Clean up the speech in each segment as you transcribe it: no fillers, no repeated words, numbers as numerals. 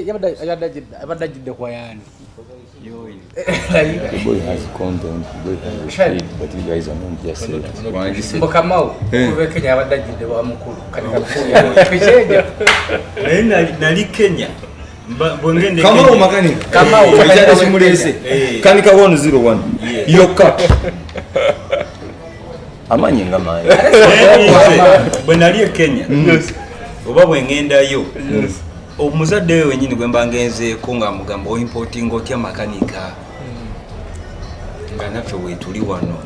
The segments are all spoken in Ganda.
yabadde ajjidde kwa yani. The boy has content, the boy has speed, but you guys are not just serious. Mbokamau kuve Kenya yabadde ajjidde wa mukulu kanika picheja nali Kenya bongende Kamau makani Kamau bijana simulese kanika 101 yoka amanye ngama bwe nali Kenya oba bwe ngendayo omuzadde we wenyini gwe mbangenzeeko nga mugamba oimporting otya makanika nga naffe weetuli wano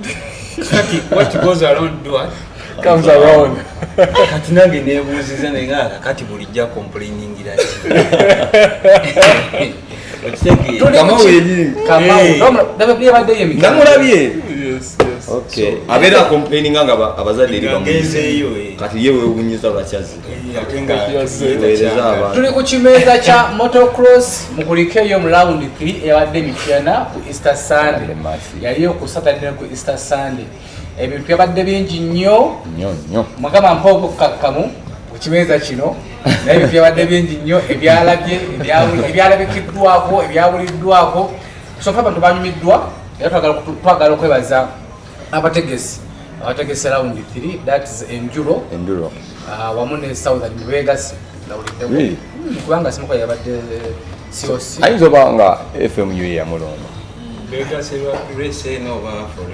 kati what goes around do what comes around kati nange nebuuziza nenga kati bulijja complainingira namulabye okay abera complaining nga abazadde eri bamugezeeyo kati yewe wewunyiza lwakyazi tuli ku Ekimeza Kya Motocross mukulikeyo mu round 3 yabadde mityana ku Easter Sunday yaliyo ku Saturday ku Easter Sunday ebintu byabadde bingi nnyo mugamba mpogo kakkamu ku Ekimeza kino naye ebintu byabadde bingi nnyo ebyalabikiddwako ebyawuliddwako sofa abantu banyumiddwa era twagala okwebaza abategesi round 3 that is enduro wamu ne Southern Vegas lawuliddewo kubanga simuko yabadde COC ayinza oba nga FMU ya mulondo Vegas race no over for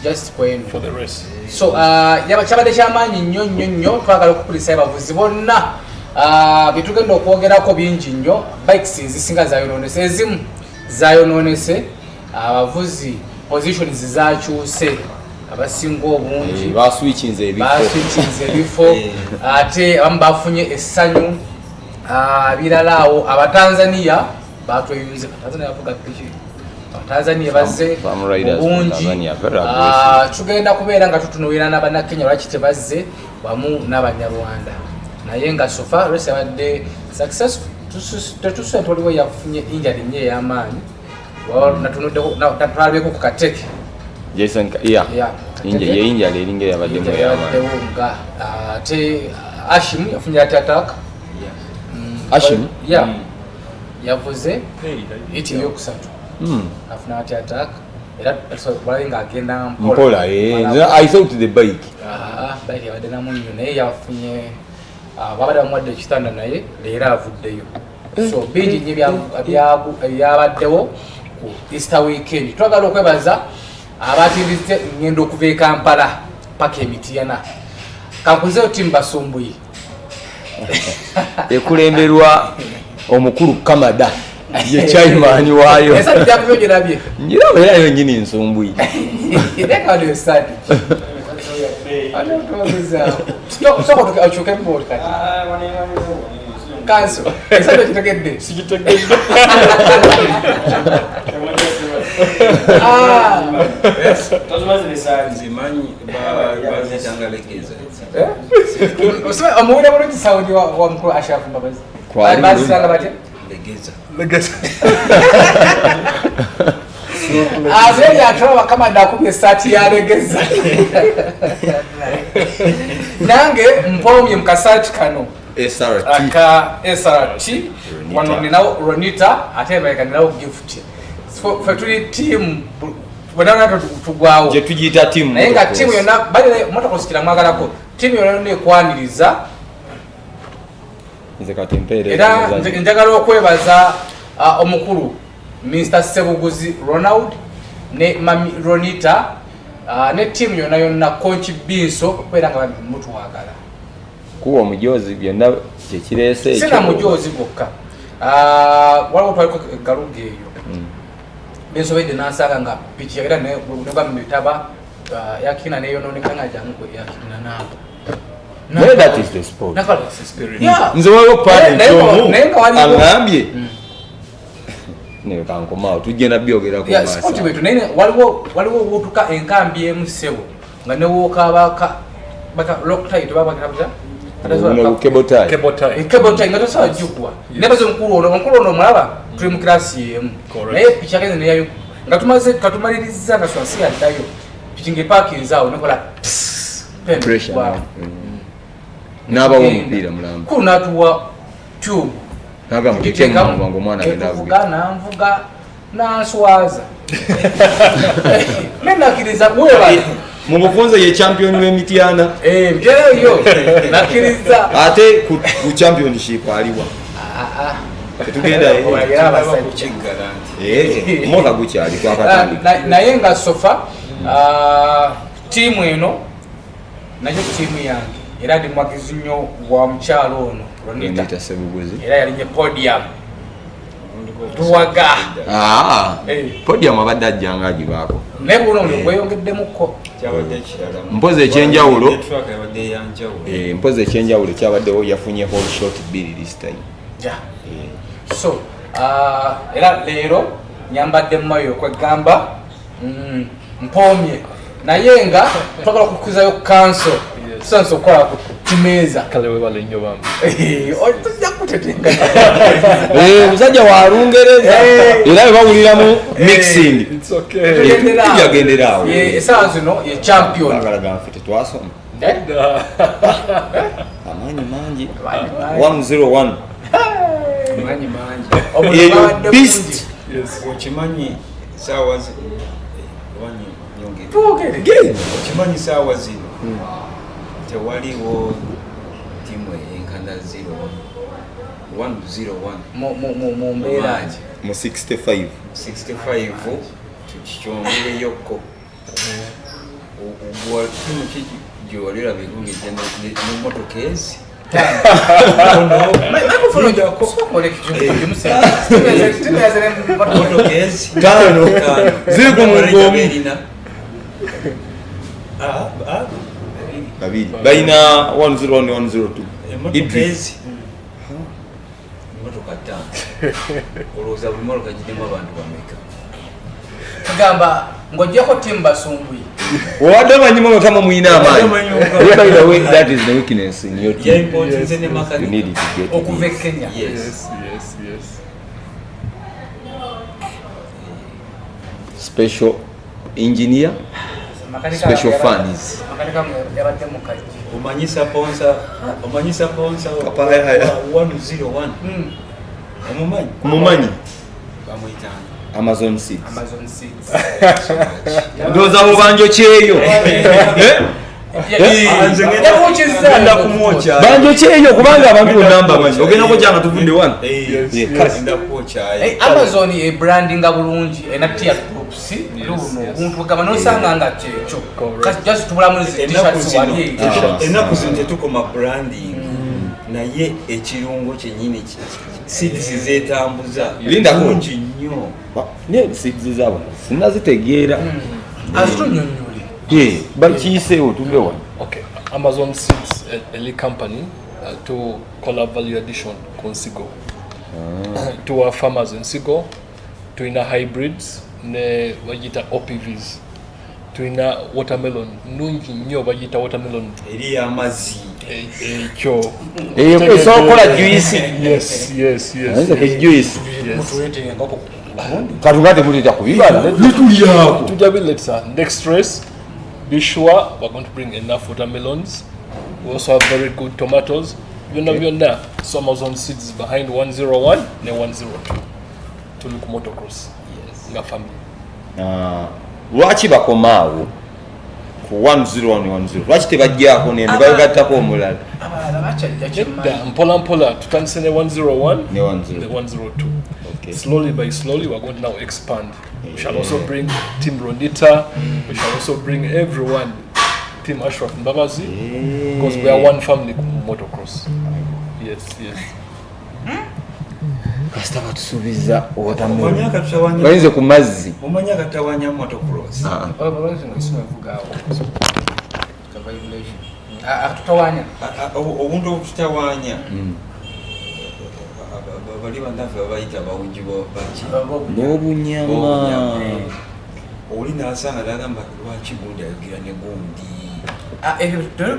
just going for the race so kyabadde kyamaanyi nnyo twagala okukulisa abavuzi bonna bitugenda okwogerako bingi nnyo bikes zisinga zayononese ezimu zayononese abavuzi positions zakyuse abasinga obungi baswitchinze ebifo ate abamu bafunye essanyu birala awo abatanzania batweyunze Tanzania yavuga piki Tanzania bazze obungi tugenda kubeera nga tutunuulira n'abannakenya lwaki tebazze wamu n'abanyarwanda naye nga sofa race yabadde successful tetusente oliwo yafunye injury nnyo ey'amaanyi natwalabeko ku kateke Jason injury eringa yabadde mu nga ate Ashim yafunye attack Ashim yavuze iti yokusatu afuna attack era wali ng'agenda mpola I thought the bike bike yabadde namunyo naye yafunye babadde bamuwadde ekitanda naye leero avuddeyo so bingi nnyo byabaddewo ku Easter weekend twagala okwebaza abatindize ngendo okuva e Kampala paka Emityana kankuzeyo timu basumbuye ekulemberwa omukulu Kamada ye chairman waayo esa byakubyogirabye njira era yonyini nsumbuye ndeka ndio stadi ano tuweza soko tukachuka mbori kati kanso esa ndio kitegedde sikitegedde Tozumazi ni sanzi manyi bazi tangalekeza usema amuona bolo saudi wa mkuu Ashafu Mbabazi kwa bazi sanga bate legeza azeli atroba kama ndakubye sati ya legeza nange mpomye mkasati kano SRT aka SRT wano ninao Ronita atebeka ninao gift for tuli team wadana tugwawo je tujita team naye nga team yona bale motocross kila mwagalako team yona ne kwaniriza nze katempere era njagala okwebaza omukulu Mr. Sebuguzi Ronald ne Mami Ronita ne team yona coach Binso kwera nga mutu wagala kuwa mujozi byonna kye kirese sina mujozi bokka waliwo twaliko galugeeyo Binso bede nasanga nga pichi yakira ne mbitaba yakina ne yononekanga jangu yakina nabo no that is the sport nakala spirit nze waliwo party chomu angambye ne kankoma tujena byogera ko masa sport wetu nene waliwo wutuka enkambi emusebo nga ne wokabaka baka locktie tubaba kitabuza no kebotai ngato sawa jukwa nebazo mkulu ono mulaba tuli mu class yemu naye picha kene ne yayo ngatumaze katumaliriza nga swansi adayo pichinge parking zao nekola pressure naba wo mpira mulamba kunatuwa tube naga mukiteka ngo mwana ndavuga namvuga naswaza nakiriza wewe mumufunze ye champion w'emitiana byeyo nakiriza ate ku championship aliwa tugenda moka gukyali kwakatandika naye nga sofa tiimu eno nayo tiimu yange era ndi mwagizi nnyo wa mukyalo ono Ronita Sebuguzi era yalinye podium tuwaga podium abadde ajjanga agibaako naye buno gweyongeddemuko mpozi ekyenjawulo mpozi ekyenjawulo kyabaddewo yafunye whole shot bill this time so era leero nyambadde mmayo okwegamba mpomye naye nga twagala kukuzayo kanso tusanso okukola Ekimeza kale webale nnyo bambi tujja kutetenga musajja wa Lungereza era webawuliramu mixing tujagenderaawo esaawa zino ye champion agalaga nfe tetwasoma amaanyi mangi 101 manyi mangi eyo beast okimanyi saawa okimanyi saawa zino tewaliwo timu enkanda 101 mu mbeera mu 65 tukikyongereyokko timu gyolera birungi nemotoka ezi ziri ku mugomu babiri balina 101 ne 102 Idris motoka ttaano olowooza buli motoka girimu abantu bameka tugamba ng'ojjako timu basumbuye owadde amanyimu mukama muyina amaanyi that is the weakness in your team you need it to get okuva e Kenya yes special engineer special funds omanyi sponsor 101 mumanyi bamuyitanga Amazon seeds ndoza mubanjo kyeyo banjo kyeyo kubanga abantu bonna bamanyi ogenda kokyanga tuvudde wano Amazon e branding bulungi ena tier groups omuntu gamba nosanga nga kyekyo kasi just tubulamu t-shirts wali enaku zino tetukoma branding naye ekirungo kyenyini seeds zetambuza bulungi nnyo ne seeds zabo sinazitegeera azitunyonyole bakiyiseewo tuve wano. Okay, Amazon Seeds a company to collab value addition con Sigo to our farmers in Sigo to ina hybrids ne vegeta OPVs to ina watermelon nungi nnyo vegeta watermelon eri amazi ekyo esokola juice yes juice katugate mulita kubibala lituliyako tujabiletsa next race. Be sure we're going to bring enough watermelons. We also have very good tomatoes. Byonna so Amazon Seeds is behind 101 and 102 to look motocross. Yes. Nga family. Lwaki bakomaawo ku 101 lwaki tebajjaako nende bayogattako omulala mpola tutandise ne 101 ne 102. Okay. Slowly by slowly we're going to now expand. We shall also bring Team Rondita. We shall also bring everyone, Team Ashraf Mbabazi, because we are one family motocross. Yes. kasita batusuubiza bayinza ku mazzi omanya katawanya motocross tutawanya obuntu obututawanya bali bandafe babayita bawujibo baki n'obunyama oli nasanga nagamba lwaki gundi ayogira ne gundi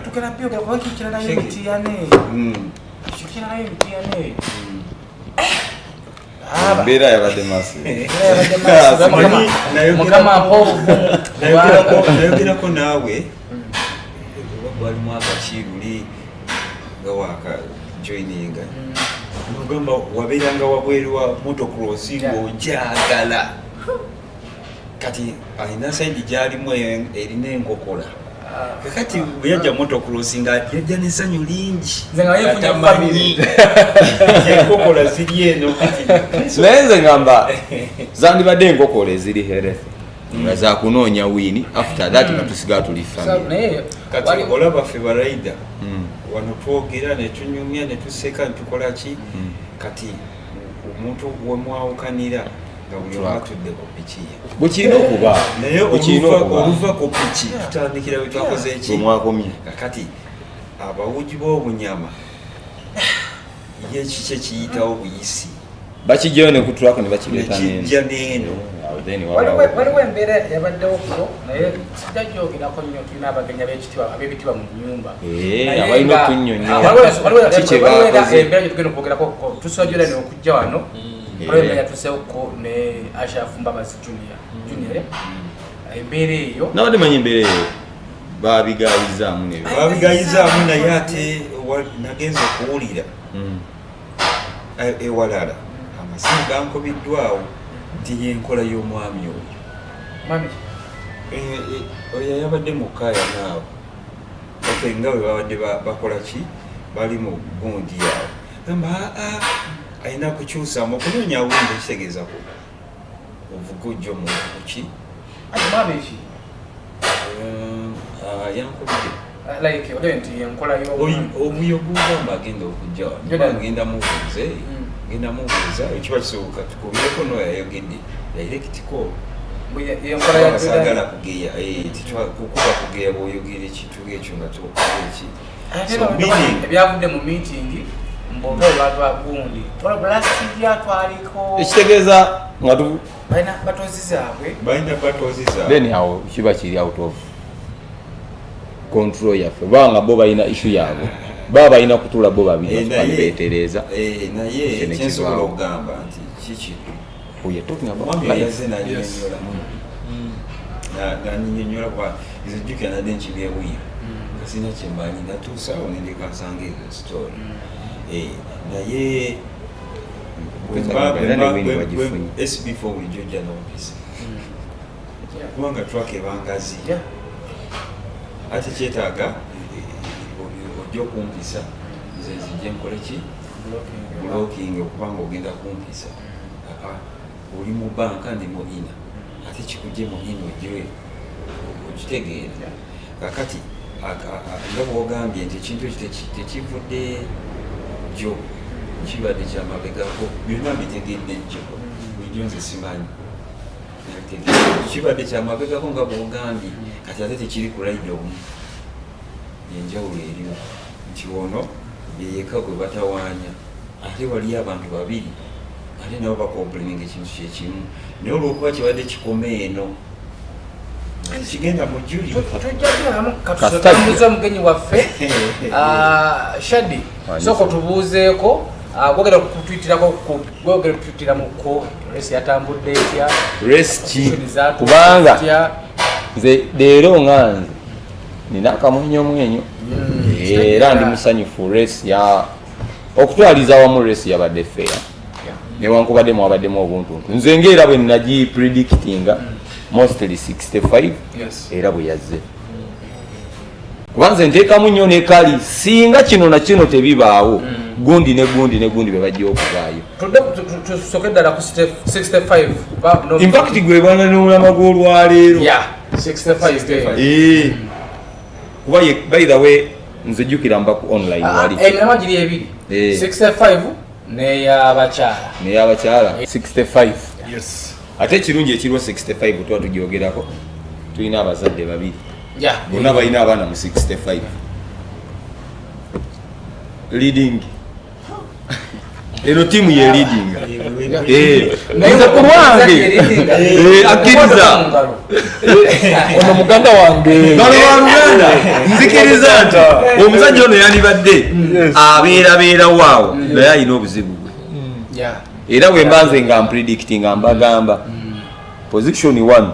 tukera pyoga kwa kikira nayo mtiyane kikira nayo mtiyane mbeera yabadde masi mukama apo nayogerako naawe walimu akakiruli nga waka joininga Mugamba wabeeranga wabweru wa motocross ng'ojagala. Kati alina side gyalimu erina enkokola. Kakati bwe yajja motocross nga yajja n'essanyu lingi. Nze nga yeefunye family. Enkokola ziri eno kati. Naye nze ngamba zandibadde enkokola eziri healthy. Nga za kunoonya wini after that nga tusigala tuli family. Kati olaba ffe baraida wano twogera ne tunyumya ne tuseka ne tukola ki kati omuntu wemwawukanira nga buli omu atudde ku piki ye. Bukirina okuba naye oluva ku piki tutandikira bwe twakoze eki omwakomye. Kakati abawugi b'obunyama ye kiki ekiyitawo buyisi bakijjayo ne ku track ne bakireeta n'eno. Waliwo embeera yabaddewo ko naye sijja gyogerako nnyo tulina abagenyi ab'ebitiibwa mu nnyumba. Abalina okunnyonnyola waliwo embeera gye tugenda okwogerako tusojjola ne okujja wano. Waliwo embeera yatuseeko ne Ashraf Mbabazi Junior. Embeera eyo nabadde manyi embeera eyo babigayizaamu naye ate nagenza okuwulira ewalala amasimu gankobiddwawo nti yenkola y'omwami oyo. Mami oyo yabadde mu kaaya naawe nga bwe babadde bakola ki bali mu gundi yawe gamba alina kukyusamu okunoonya awulinde ekitegeezako ovugujjo mu ki mami yankobidde obuyo gugamba agenda okujja wano ngenda mubuuza ekiba kisoboka tukubireko noyayogedde dairekitiko sagala kugeya kukuba kugeya bwoyogera ekintu ekyo nga tokola ebyavudde mu meeting mboba olwatwagundi ekitegeeza nga balina batozi zaabwe then awo kiba kiri out of control yaffe banga bo balina issue yaabwe baba balina kutula bo babiri beetereeza naye kyensobola okugamba nti kiki nanyinyonyola kuba nzijjukira nadde nkibyewuira nga sina kyembanyi natuusaawo nendeka nsanga ezo story naye SB4 bulijjo jja n'ompisa kubanga track ebangazi ate kyetaaga ojja okumpisa nze nzijje nkole ki blocking okubanga ogenda kumpisa oli mu banka ndi mu ina ate kikujje mu ina ojje okitegeera kakati nga bwogambye nti ekintu tekivudde jjo kibadde kyamabegako byonna bitegedde jjo bulijjo nze simanyi kibadde kyamabegako nga bwogambye kati ate tekiri kulaide omu yenjawulo eriwo nti ono yeyeka gwe batawaanya ate waliyo abantu babiri ate nabo bakomplininga ekintu kyekimu naye olwokuba kibadde kikoma eno kigenda mu juli tujjamuza omugenyi waffe Shadi soko tubuuzeeko gwogera kutwitiramuko resi yatambudde etya resi kubanga nze leero nga nze nina akamwenyomwenyo era ndi musanyufu resi ya okutwaliza wamu resi yabadde feya newankubadde mwabaddemu obuntuntu nze ngaera bwe nagi predictinga mostly 65 era bwe yazze kuba nze nteekamu nnyo nekali singa kino na kino tebibaawo gundi ne gundi bwe bajja okuvaayo tusoke ddala ku 65 impact gwe bwana n'omulama gw'olwaleero kuba by the way nze jjukira mba ku online wali emirama giri ebiri 65 n'eyabakyala 65 ate ekirungi ekiriwo 65 tuba tugyogerako tulina abazadde babiri bonna balina abaana mu 65 leading eno tiimu ye leading nze ku lwange akkiriza ono muganda wange baluganda nzikiriza nti omusajja ono yandibadde abeerabeera waawo naye alina obuzibu bwe era bwe mbanze nga mpredicti nga mbagamba position 1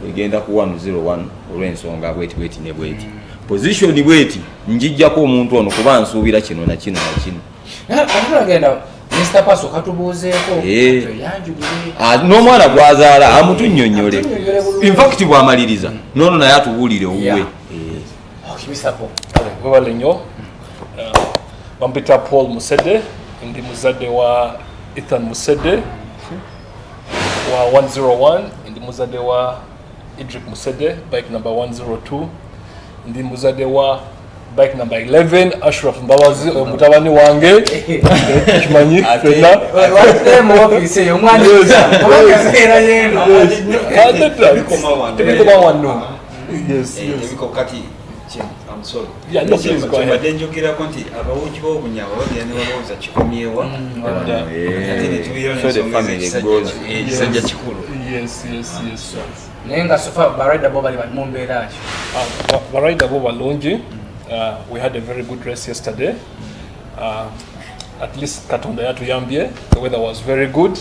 egenda ku 101 olw'ensonga bweti ne bweti position bweti njijjako omuntu ono kuba nsuubira kino na kino na kino Mr. Paso katubuuzeeko yanjulire n'omwana gwazaala amutunnyonnyole in fact bw'amaliriza noono naye atubuulire owuwe webale nnyo bampita Paul Musede ndi muzadde wa Ethan Musede wa 101 ndi muzadde wa Idrik Musede bike number 102 ndi muzadde wa bike number 11 Ashraf Mbabazi mutabani wange kimanyi fena watemu office eyo omwana obagezeera yeno tebikoma wano yes kati I'm sorry. Yeah, no, please go ahead. Njogerako nti abawuki b'obunyawo bagenda balowooza kikomyewa so the family goes kisajja kikulu. Yes. naye nga sofa baraida bo bali mu mbeera ki baraida bo balungi. We had a very good race yesterday. At least Katonda yatuyambye. The weather was very good.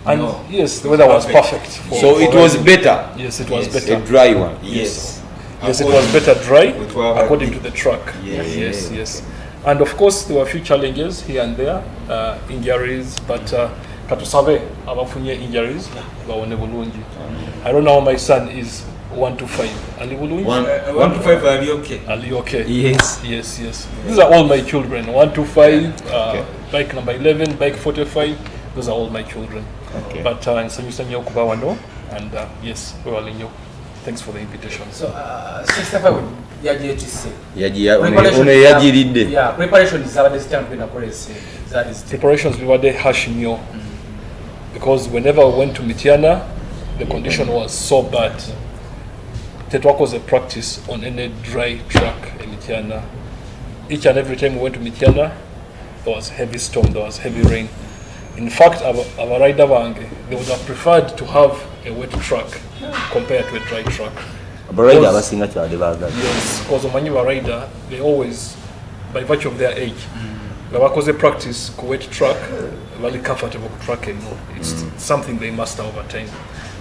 And yes, the weather was perfect. So it was better. Yes, it was better. A dry one. Yes, it was better dry according to the track. Yes. And of course, there were a few challenges here and there, injuries, but katusabe abafunye injuries bawone bulungi. I don't know how my son is 125. Ali bulungi? 125 are you okay? Ali okay? Yes. These are all my children. 125, bike number 11, bike 45. Those are all my children. Okay. But nsanyusa nnyo okuba wano, and yes, wewale nnyo. Thanks for the invitation. so 65 yagyetise yagiridde. preparation zabadde zitampe na kolese zali Preparations bibadde harsh nnyo because whenever we went to Mityana, the condition was so bad. Tetwakoze practice on any dry track in Mityana. Each and every time we went to Mityana, there was heavy storm, there was heavy rain. In fact, our rider bange, they would have preferred to have a wet track compared to a dry track. Yes, because omanyi ba rider, they always, by virtue of their age, bakoze practice ku wet track, very comfortable track. It's something they master over time.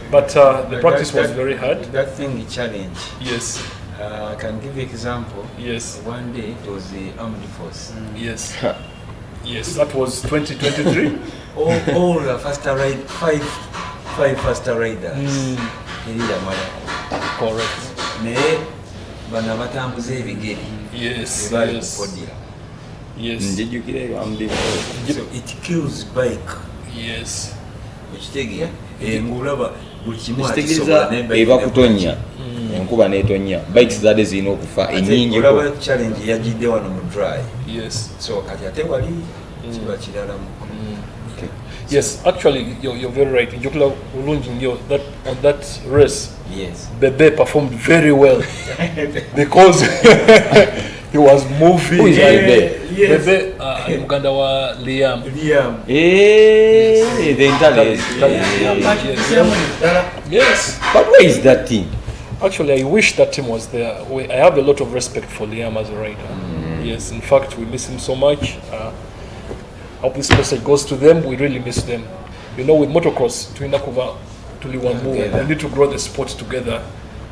But the practice was very hard. That thing challenge. Yes. I can give you an example. Yes. One day it was the armed force. Yes. Yes, that was 2023. all the faster ride, five faster riders. Correct. Naye bana batambuza ebigere. Yes. So it kills bike. Yes. Ekitegeera ngulaba buli kimu kitegeeza eba kutonya enkuba n'etonya bikes zadde zirina okufa ennyingi olaba challenge yagidde wano mu dry. Yes. So kati ate wali kiba kiralamu. Yes, actually you're very right. Njukula bulungi nnyo that on that race. Yes. Bebe performed very well because he was moving. Who is Bebe? Yes. Bebe muganda wa Liam. The internet. Yes. But where is that team? Actually, I wish that team was there. I have a lot of respect for Liam as a rider. Yes, in fact, we miss him so much. Hope this message goes to them. We really miss them. You know, with motocross, we need to grow the sport together.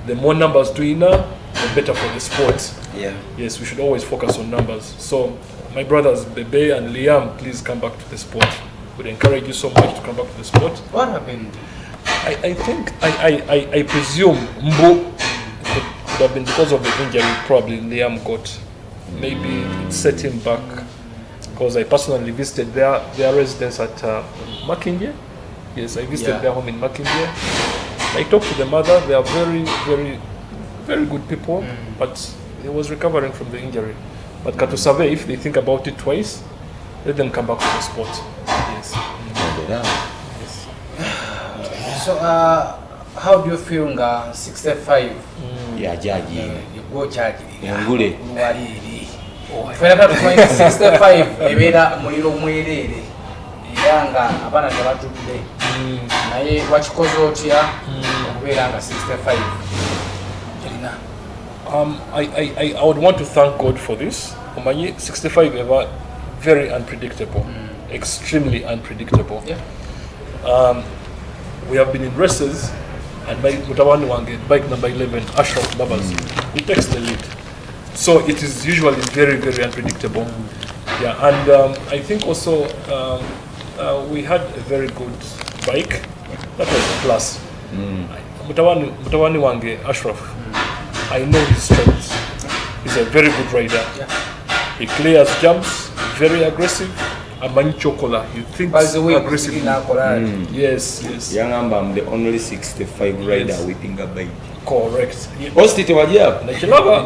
The more numbers tuina, the better for the sport. Yeah. Yes, we should always focus on numbers. So, my brothers Bebe and Liam, please come back to the sport. We'd encourage you so much to come back to the sport. what happened I think I presume Mbu could have been because of the injury probably Liam got. Maybe it set him back because I personally visited their residence at Makindye. Yes, I visited their home in Makindye. I talked to the mother. They are very, very, very good people, but he was recovering from the injury. But Katusave, if they think about it twice, let them come back to the sport. Yes. so how do you feel nga 65 Ngule. tweraga tumanyi 65 ebeera muliro mwereere era nga abaana tebatudde naye wakikoze otya okubeera nga 65 kirina I would want to thank God for this. Omanyi 65 ever very unpredictable, extremely unpredictable. Yeah. We have been in races, and my mutabani wange bike number 11 Ashraf Babas, he takes the lead. So it is usually very, very unpredictable. Yeah, and I think also we had a very good bike. That was a plus. Mutawani Wange Ashraf, I know his strengths. He's a very good rider. He clears jumps, very aggressive. Amani Chokola, he thinks aggressively. Yes, yes. Young I'm the only 65 rider whipping a bike. Correct. Ostiti wajia? Nachilaba.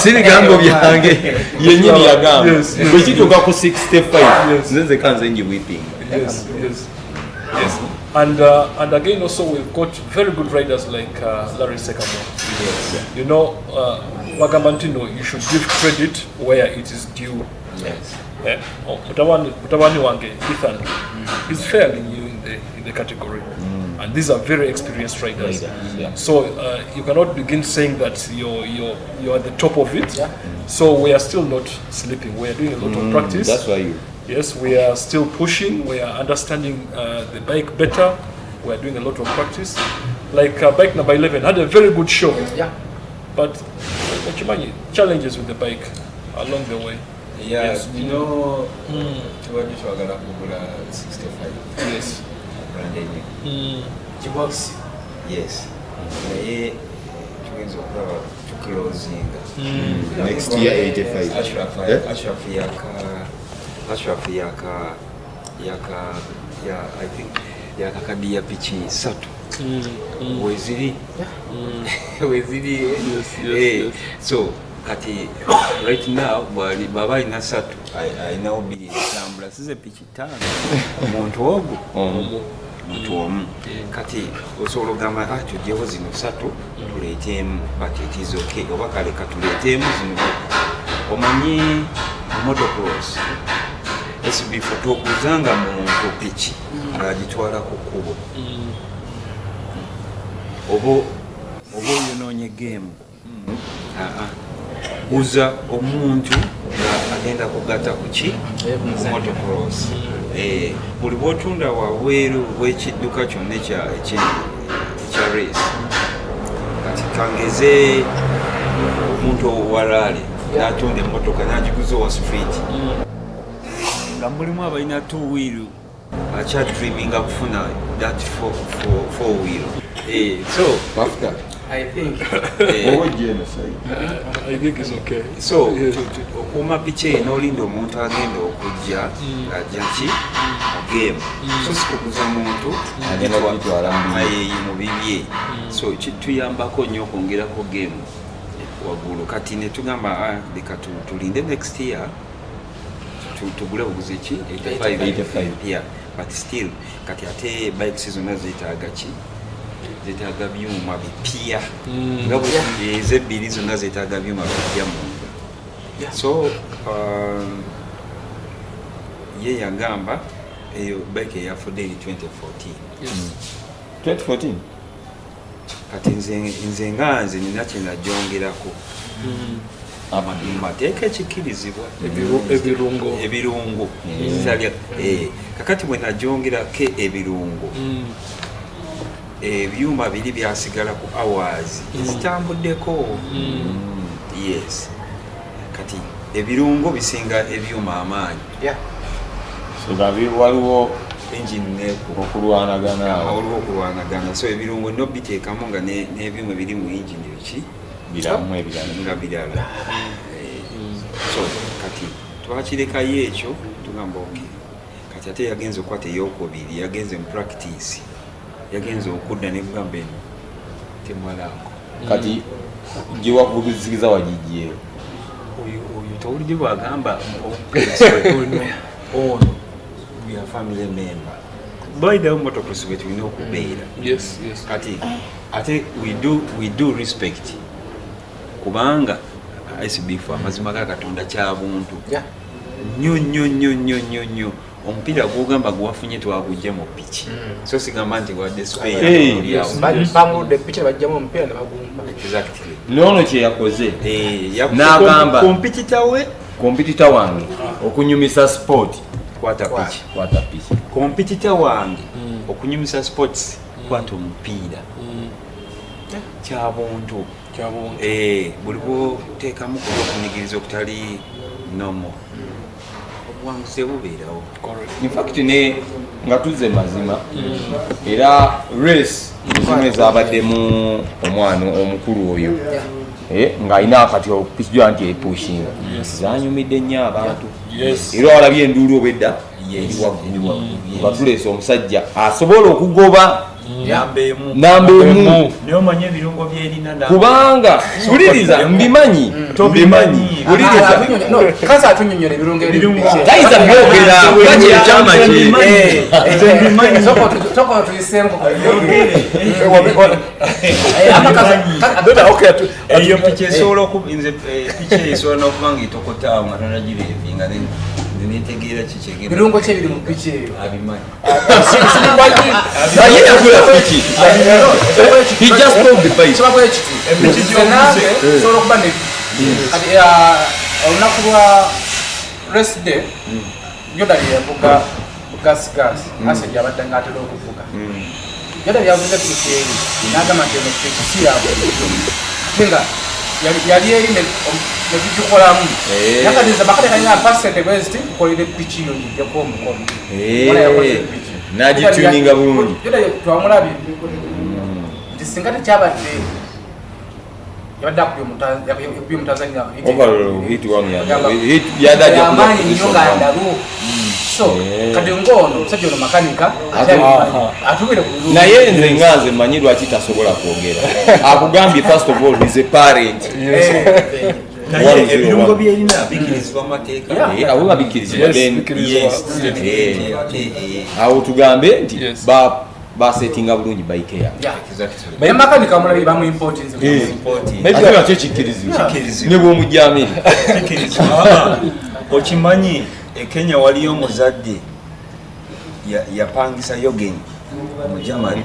Sini gambo byange yenyini ya gambo. Bwekituuka ku 65 nze kanze nji whipping. Yes, yes. Yes. And again also we've got very good riders like Larry Sekamo. Yes. You know, Wagamantino, you should give credit where it is due. Yes. Mutawani Wange, Ethan, is fairly new in the category. And these are very experienced riders. Yeah. So you cannot begin saying that you're at the top of it. Yeah. So we are still not sleeping. We are doing a lot of practice. That's why you. Yes, we are still pushing. We are understanding the bike better. We are doing a lot of practice. Like bike number 11 had a very good show. Yeah. But challenges with the bike along the way. Yeah, yes. You know, what you are 65. Yes. Kibox. Yes. Next year 85. Ashraf I think yakakadia pichi satu. Weziri. Yes. So kati right now baba ina satu I know bili sambula size pichi tano omuntu ogwo muntu omu kati osobola ogamba tujjewo zino satu tuleeteemu but it is okay oba kale katuleeteemu zino omanyi motocross SB4 tokuzanga muntu pichi ng'agitwala ku kkubo oba oyonoonye game uza omuntu agenda kugatta kuki motocross buli bwotunda wabweru w'ekidduka kyonna ekya race kati kangeze omuntu owalaale n'atunda emmotoka n'agiguza owa street nga mulimu abalina 2 wheel akyadreaminga kufuna that 4 wheel so After I think. I think it's okay. So, okuuma pichi n'olinda omuntu agenda okujja ajja ki game. So sikukuza muntu agenda kubitwala mu bibye. So kituyambako nnyo okwongerako game waggulu. Kati ne tugamba leka tulinde next year tugule buguzi ki 85. Yeah, but still kati ate bike season azitaaga ki zetaga byuma bipya nga ezebbiri zonna zetaga byuma bipya munda. So ye yagamba eyo bike eyafudde eri 2014 kati nze nga nze nina kyenagyongerako amateeka ekikirizibwa ebirungo kakati bwe nagyongerako ebirungo ebyuma biri byasigala ku hours ezitambuddeko. Yes, kati ebirungo bisinga ebyuma amaanyi. So gabi waliwo engine okulwanagana. So ebirungo no biteekamu nga n'ebyuma biri mu engine eki biramu nga birala. So kati twakirekayo ekyo tugamba okay, kati ate yagenze okukwata ey'okubiri, yagenze mu practice, yagenze okudda nekugamba eno temwalako kati gyewakubuzikiza wagijjeewo oyo towulidde bwagamba ono we are family member by the motocross bwe tulina okubeera. Yes. Kati ate we do respect kubanga SB4 amazima ga Katonda kyabuntu nnyo omupiira gwogamba gwafunye twagujja mu pichi. So sigamba nti wadde spare bamudde pichi bajjamu omupiira ne bagumba. Exactly. Nono kye yakoze n'agamba kompitita wange okunyumisa sport kwata pichi. Kompitita wange okunyumisa sports kwata omupiira kyabuntu. Buli bwoteekamu kuba okunyigiriza okutali nomo obuwanguzi bubeerawo. In fact ne nga tuzze mazima era race zimwe ezabaddemu omwana omukulu oyo ng'alina akati okukijwa nti epushinga zanyumidde nnyo abantu era walabye enduulu obwedda eri waggulu nga tuleese omusajja asobola okugoba namba emu kubanga wuliriza mbimanyi tayiza byogera baki ekyama eyo piki esobola n'okuba nga etokotaawo nga tonagireevinga netegeera kikyegera birungo kye biri mu piki eyo abimanyi he just told the bike kibakola ekiti nange sobola okuba ne kati olunaku lwa rest day Jordan yavuga gasigasi asajja abadde ng'atera okuvuga Jordan yavuga piki eyo n'agamba nti eno piki si yaabwe ate nga yali eri nekikikolamu nakatiza makate kalina pasente gweziti kukolera epiki yo njako omukono nagituninga bulungi twamulabye nti singa tekyabadde yabadde akubye Mutanzania yamaanyi nnyo ng'andalu so kati ng'ono omusajja ono makanika atubire ku naye nze nga nze mmanyi lwaki tasobola kwogera akugambye first of all he's a parent naye ebirungo byerina bikirizibwa amateeka abo babikirizibwa awo tugambe nti basetinga bulungi bike yawe makanika omulabi bamuimportinze ate nakyo kikkirizibwa ne bw'omujjamiri okimanyi Kenya waliyo omuzadde yapangisa yogen omujamani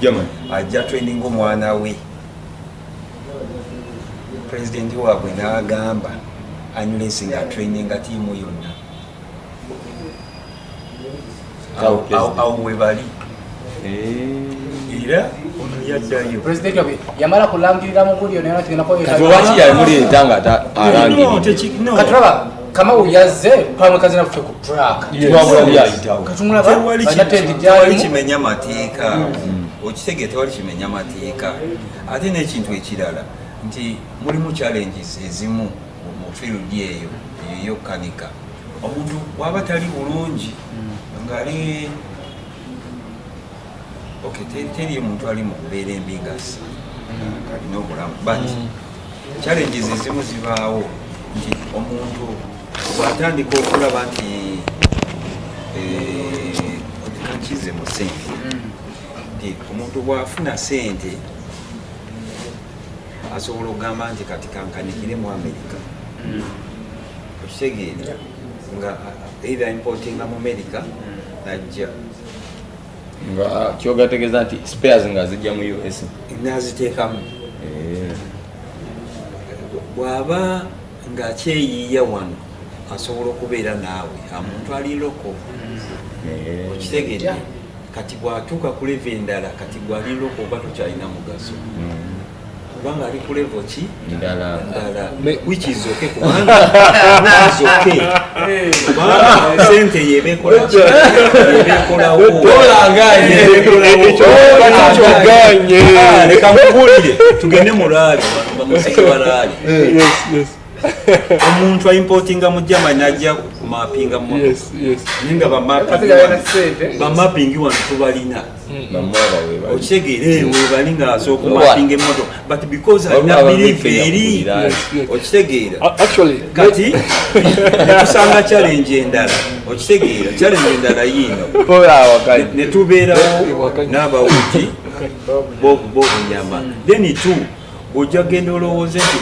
ajja training omwana we president waabwe n'agamba anyulesinga traininga tiimu yonna awo we bali era ono yaddayo president waabwe yamala kulangirira mu gulyo naye lwaki yamuleeta nga alangirira Kamau yazze pamwekazina kufe ku track twabula byayitawo tewali kimenya mateeka okitege tewali kimenya mateeka ate n'ekintu ekirala nti mulimu challenges ezimu mu field eyo ey'okukanika omuntu waba tali bulungi ngali teri omuntu ali mu kubeera embi ngasi alina obulamu but challenges ezimu zibaawo nti omuntu bw'atandika okulaba nti kakize mu sente nti omuntu bw'afuna sente asobola okugamba nti kati kankanikire mu America okitegeera nga either importinga mu America najja nga kyogategeeza nti spares nga zijja mu US naziteekamu bw'aba ng'akyeyiiya wano asobola okubeera naawe omuntu ali loko okitegedde kati bw'atuuka ku levo endala kati gwali loko oba tokyalina mugaso kubanga ali ku levo ki ndala which is okay kubanga is okay kubanga sente yebeekolawo leka nkubulire tugende mulaali bamuseke balaali omuntu aimportinga mu Germany najja kumapinga mu ninga bamappingi wano tubalina okitegeere webali nga asooka kumapinga emmoto but because alina believe eri okitegeera kati netusanga challenge endala okitegeera challenge endala yino netubeerawo n'abawuti b'obunyama then two ojja genda olowooze nti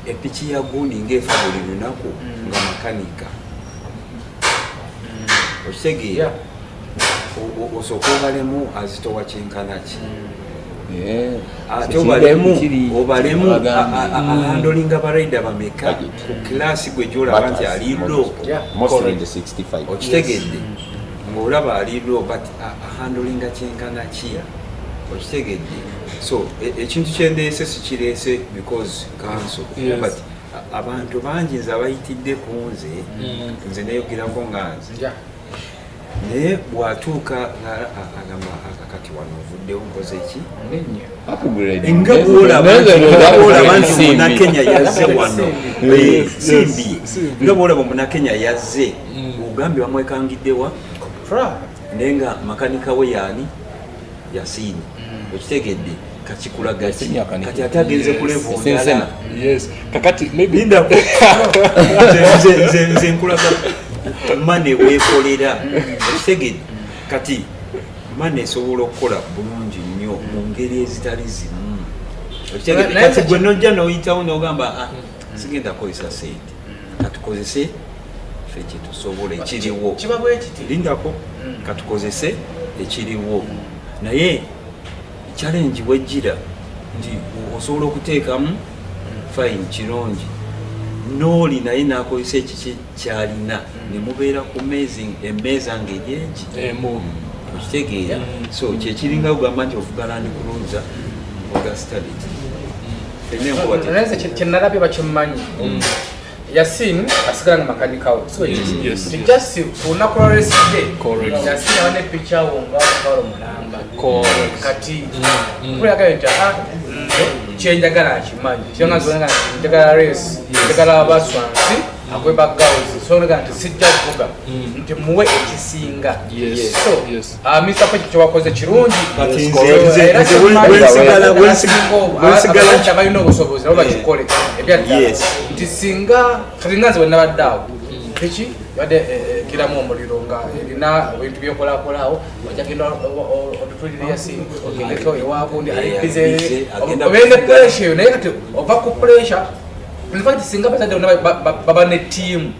epiki ya gundi ngefa buli lunaku nga makanika okitegeera osooka obalemu azitowa kyenkanaki ate obalemu ahandolinga baraida bameka ku kilasi gwe gyolaba nti aliro okitegedde ng'olaba aliro but ahandolinga kyenkanaki okitegedde so ekintu kyendeese sikireese because council but abantu bangi nze abayitidde ku nze nze neyogerako nga nze naye bw'atuuka agamba akakati wano ovuddewo nkoze ki nga bwolaba nti omunakenya yazze wano simbi nga bwolaba omunakenya yazze ogambye bamwekangiddewa naye nga makanika we yaani yasiini okitegedde kakikulaga kati ate agenze kulevondala nze nkulaga mane weekolera okitegedde kati mane esobola okukola bulungi nnyo mu ngeri ezitali zimu kati gwe nojja noyitawo nogamba sigenda kukozesa sente katukozese ffe kyetusobola ekiriwo lindako katukozese ekiriwo naye challenge wejjira nti osobola okuteekamu fine kirungi nooli naye nakozesa ekiki kyalina ne mubeera ku emmeeza ng'eryeki okitegeera so kyekiringa kugamba nti ovuga Land Cruiser Augusta kyenalabye bakimmanyi Yasin asigala nga makanika we so just kunaku lwa race day Yasin awane picha wo nga bakalo mulamba kati kulaga nti kyenjagala akimanyi kyonga zonga njagala race njagala abaswansi akweba gawuzi so nga nti sijja kuvuga nti muwe ekisinga so Mr. Peki kyowakoze kirungi kati wensigala abalina obusobozi abo bakikole ebyadda nti singa kalinganze wenabaddeawo peki yadde kiramu omuliro nga erina ebintu byokolakolaawo ojagenda otutulire Yasin ogendeko ewagundi alibize obende pressure naye kati ova ku pressure in fact singa bazadde baba ne team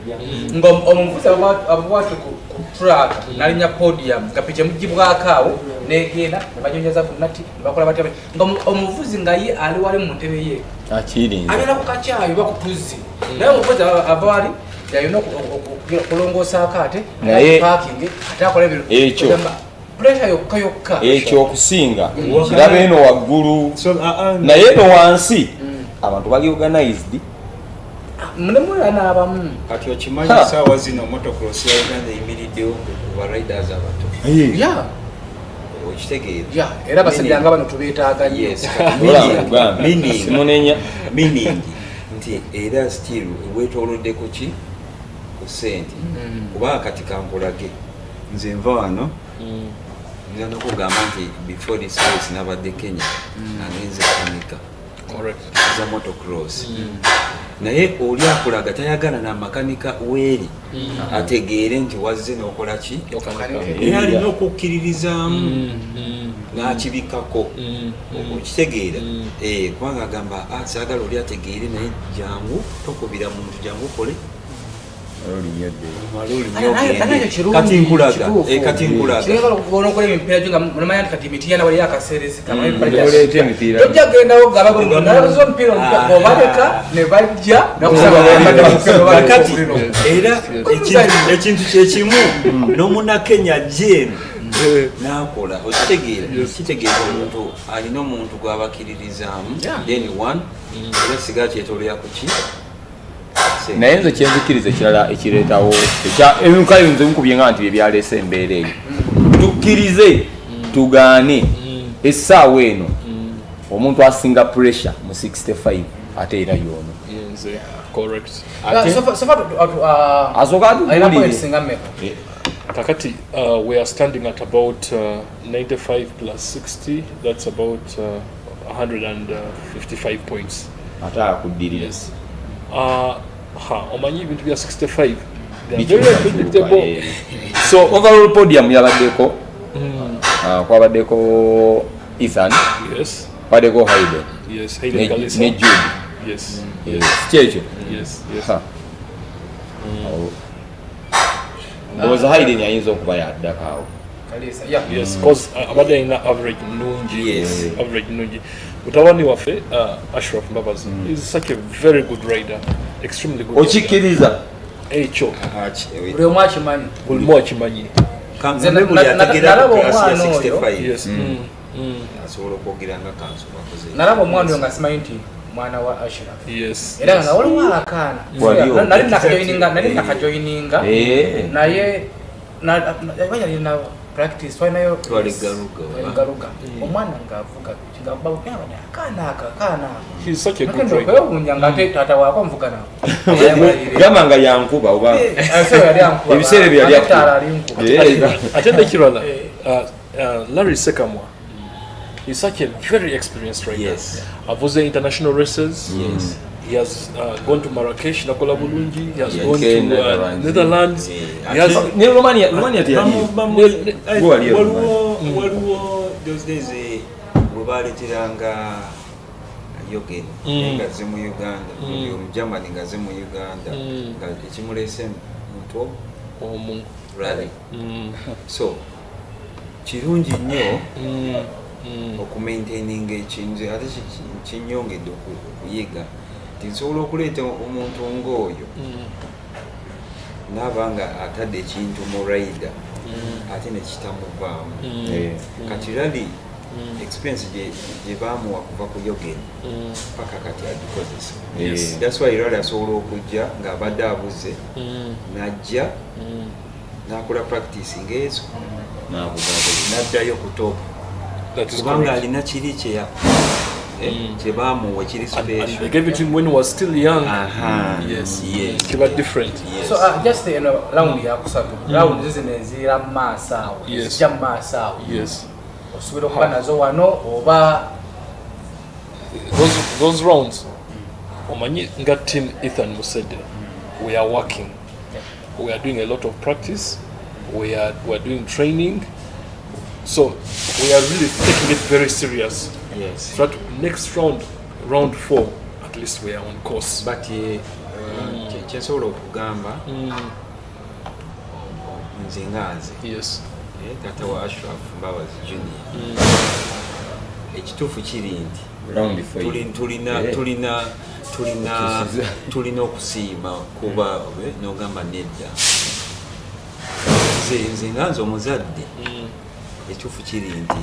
nga omuvuzi abawatu ku track nalinya podium nga piche mujibwako awo negenda banyonyaza ku nati bakola batya nga omuvuzi nga ye ali wali mu ntebe ye akiri abera ku kacyayo bakutuzi naye omuvuzi abawali yayina kulongoosa akate naye parking atakola ebiro ekyo pressure yokka ekyo okusinga kirabe eno waggulu naye eno wansi abantu bali organized munemula n'abamu kati okimanyi saawa zino motocross ya Uganda eyimiriddewo ku bariders abato okitegeera era basajja nga bano tubeetaaga meaning nti era still weetooloddeko ki ku ssente kubanga kati kankulage nze nva wano nza nokugamba nti before this race nabadde Kenya agenze kanika za motocross naye oli akulaga tayagala na makanika weeri ategeere nti wazze n'okola ki era alina okukkiririzaamu n'akibikako okitegeera kubanga agamba saagala oli ategeere naye jangu tokubira muntu jangu kole kati nkulaga onokola emipiira gyo nga mulamanya nti kati emitiana wali akaseerezi tojja gendawo gabazo omupiira obaleka ne bajja nakati era ekintu kyekimu n'omunakenya jeenu nakola okitegeera kitegeeza omuntu alina omuntu gwabakiririzaamu then one era sigaa kyetolera ku ki naye nze kyenzikiriza ekirala ekireetawo ebimukayo nze mukubye nga nti byebyaleese embeera eyo tukkirize tugaane essaawa eno omuntu asinga pressure mu 65 ate era yono asooka atugulire kakati we are standing at about 95 plus 60 that's about 155 points ate akuddirira omanyi ebintu bya 65 very so overall podium yabaddeko kwabaddeko Ethan kwabaddeko Hayden ne Jude kyekyo ndowooza Hayden ayinza okuba yaddakaawo because abadde alina average nungi mutabani waffe Ashraf Mbabazi is such a very good rider, extremely good. Okikkiriza ekyo buli omu akimanyi nalaba omwana oyo nga simanyi nti mwana wa Ashraf. Yes. Era nga waliwo akaana. Nali nakajoininga. Naye na practice wanayo garuga. Omwana ngavuga kigamba okuyamba akaana. He's such a good driver. Ngate tata wako mvuga nawo. Gama nga yankuba oba. Ebisere bya Atenda kirala. Larry Sekamwa. He's such a very experienced rider. Yes. Avuze international races. Yes. He has gone to Marrakesh, Nakola Bulungi. He has gone to Netherlands. He has Romania waliwo those days webaleteranga yogen ngaze mu Uganda, Germany ngaze mu Uganda, nga ekimulese muntu omu rally. So kirungi nnyo okumaintaininga ekintu ate kinyongedde okuyiga tinsobola okuleeta omuntu ng'oyo n'abanga atadde ekintu mu rider ate nekitamuvaamu kati rally experience gye baamuwa kuva ku yogeni paka kati agikozesa. That's why rally asobola okujja ng'abadde abuze n'ajja n'akola practice ng'ezo n'addayo ku top kubanga alina kiri kyebamuwa kiri special. They gave it to him when he was still young. Yes. Kiba different. Yes. So just round ya kusatu round zizinezira maasawo zijja maasawo. Yes. Osubira okuba nazo wano oba those rounds omanyi nga team Ethan Musede we are working. We are doing a lot of practice. We are doing training. So we are really taking it very serious. Yes. So next round 4, at least we are on course. But kyensobola okugamba nze nganze tata wa Ashraf Mbabazi Junior ekituufu kiri nti tulina okusiima kuba n'ogamba nedda nze nganze omuzadde ekituufu kiri nti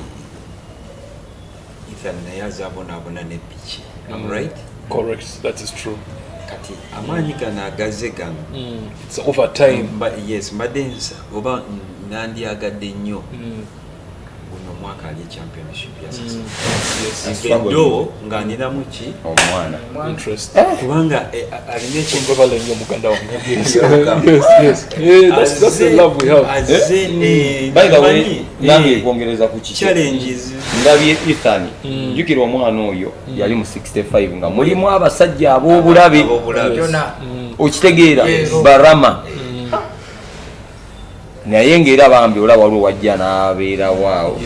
Ethan naye azabonaabona n'eppiki. I'm right? Correct, that is true. Kati amaanyi gano agaze gano it's over time. Yes, mbadde oba nandyagadde nnyo guno omwaka ali championship ya sasa. Ndo nga ninamu ki omwana interest kubanga alina ekintu nnyo muganda wange. Yes. That's the love we have. By the way, nange kwongereza ku kiki challenges ndabye Ethan jukira omwana oyo yali mu 65 nga mulimu abasajja ab'obulabe okitegeera barama naye ng'era bambi olaba waliwo wajja n'abeera waawo.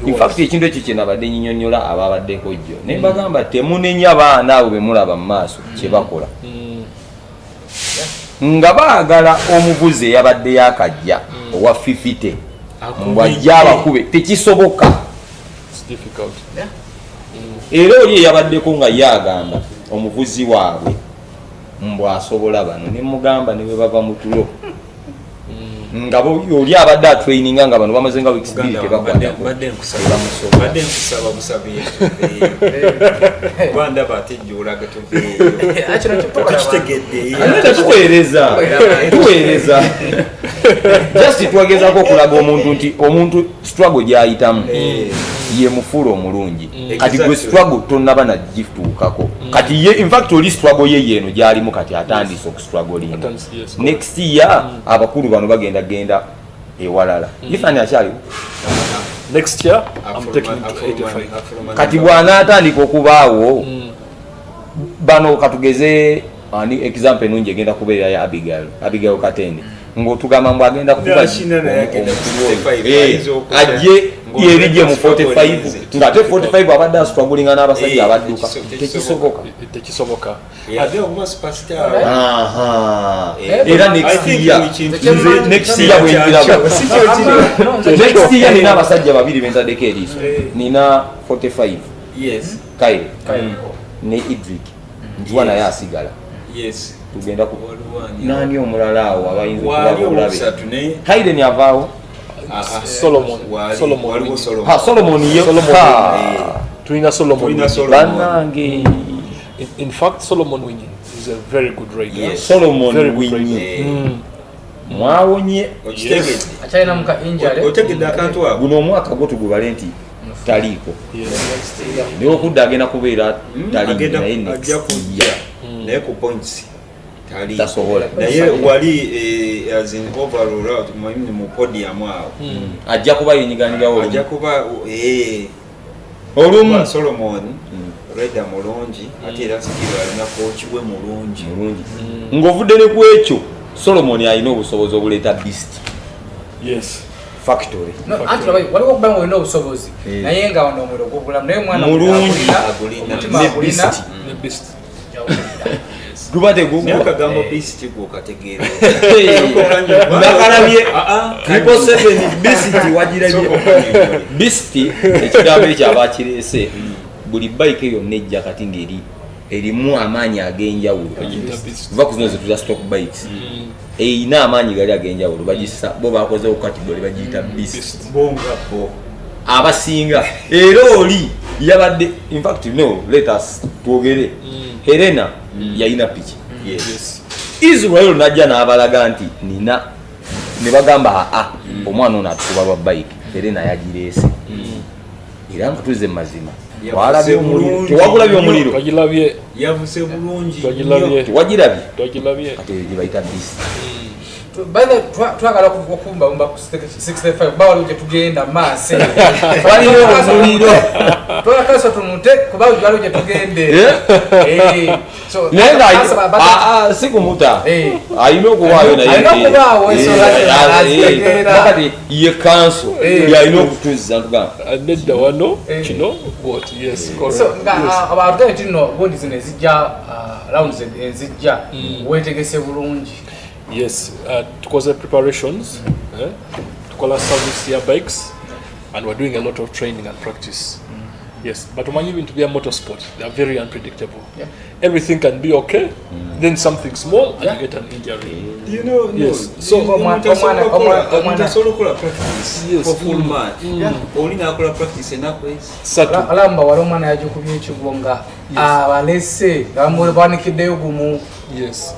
In fact ekintu ekyo kye nabadde nnyonnyola ababaddeko jjo ne mbagamba temunenya baana abo be mulaba mu maaso kye bakola nga baagala omuvuzi eyabadde yakajja owa fifite mbwajja abakube tekisoboka. Era oli eyabaddeko nga yagamba omuvuzi waabwe mbw asobola bano ne mugamba ne bwe bava mu tulo nga oli abadde atraininga nga bano bamaze nga weeks 2 tebakwatako. Badde nkusaba busabiye Rwanda batejjula gatuveeyo tuweereza just twagezako okulaga omuntu nti omuntu struggle gyayitamu ye mufuula omulungi kati gwe struggle tonnaba nagituukako kati ye in fact oli struggle ye yeeno gyalimu kati atandise okustruggling next year abakulu bano bagenda ewalala Ethan akyaliwo next year I'm taking it to 85 kati bw'anaatandika okubaawo bano katugeze example nungi egenda kubeera ya Abigail Katende ng'otugamba mbu agenda kuba ajje yerije mu 45 ng'ate 45 abadde asitwagulinga n'abasajja abadduka tekisoboka ate okuba superstar. Era next year bwenjiraba next year nina abasajja babiri bentaddeko eriiso nina 45 Kaire ne Idrik njuwa naye asigala tugenda ku nani omulala awo abayinza okuba obulabe Hayden yavaawo Solomon Solomon tulina Solomon bannange In fact, Solomon Winyi is a very good rider. Yes. Solomon Winyi. Mwawonye okitegedde akyalina muka injury otegedde akantu ako guno omwaka gwo tugubale nti taliiko naye okudda agenda kubeera taliiko naye ajja kujja naye ku points tali tasobola naye wali as in overall mu podium awo ajja kuba yenyiganirawo ajja kuba olumu Solomon rider mulungi ate era sikirwa alina coach we mulungi ng'ovudde ne ku ekyo Solomon alina obusobozi obuleeta beast. Yes. Factory. No, actually, waliwo okuba nga olina obusobozi naye nga wano omuliro gugulamu naye mwana mulungi agulina The beast. guba tegukagambo beast gwokategeera nakalabye 777 beast wagirabye beast ekigambo ekyo abakireese buli bike yonna ejja kati ng'eri erimu amaanyi ag'enjawulo va ku zino zetuza stock bikes eyina amaanyi gali ag'enjawulo bagisa bo bakozeho category bagiyita beast bongapo abasinga era oli yabadde in fact no let us twogere Helena yayina piki Israel najja n'abalaga nti nina ne bagamba omwana ono atukuba lwa bike Helena yagireese era nga tuze mazima tewagulabye omuliro yavuse bulungi tewagirabye ate gibayita beast. By the twagala okumbabumba ku 65 bawali uje tugenda maase waliwo omuliro twakasa tumute kuba ujwali uje tugende so nenga sikumuta ayina okubaayo naye ye kanso yalina okutuzza ntugamba nedda wano kino what yes correct so abantu gane tino gondi zino ezijja rounds ezijja wetegese bulungi. Yes, because of preparations, to call us service here bikes, and we're doing a lot of training and practice. Yes, but when you into their motorsport, they are very unpredictable. Yeah. Everything can be okay, then something small, and you get an injury. You know, yes. So, solo practice for full match. Only na practice enough ways. Alamba waromana yajukubye ekibonga abalese bamubanikiddeyo gumu. Yes.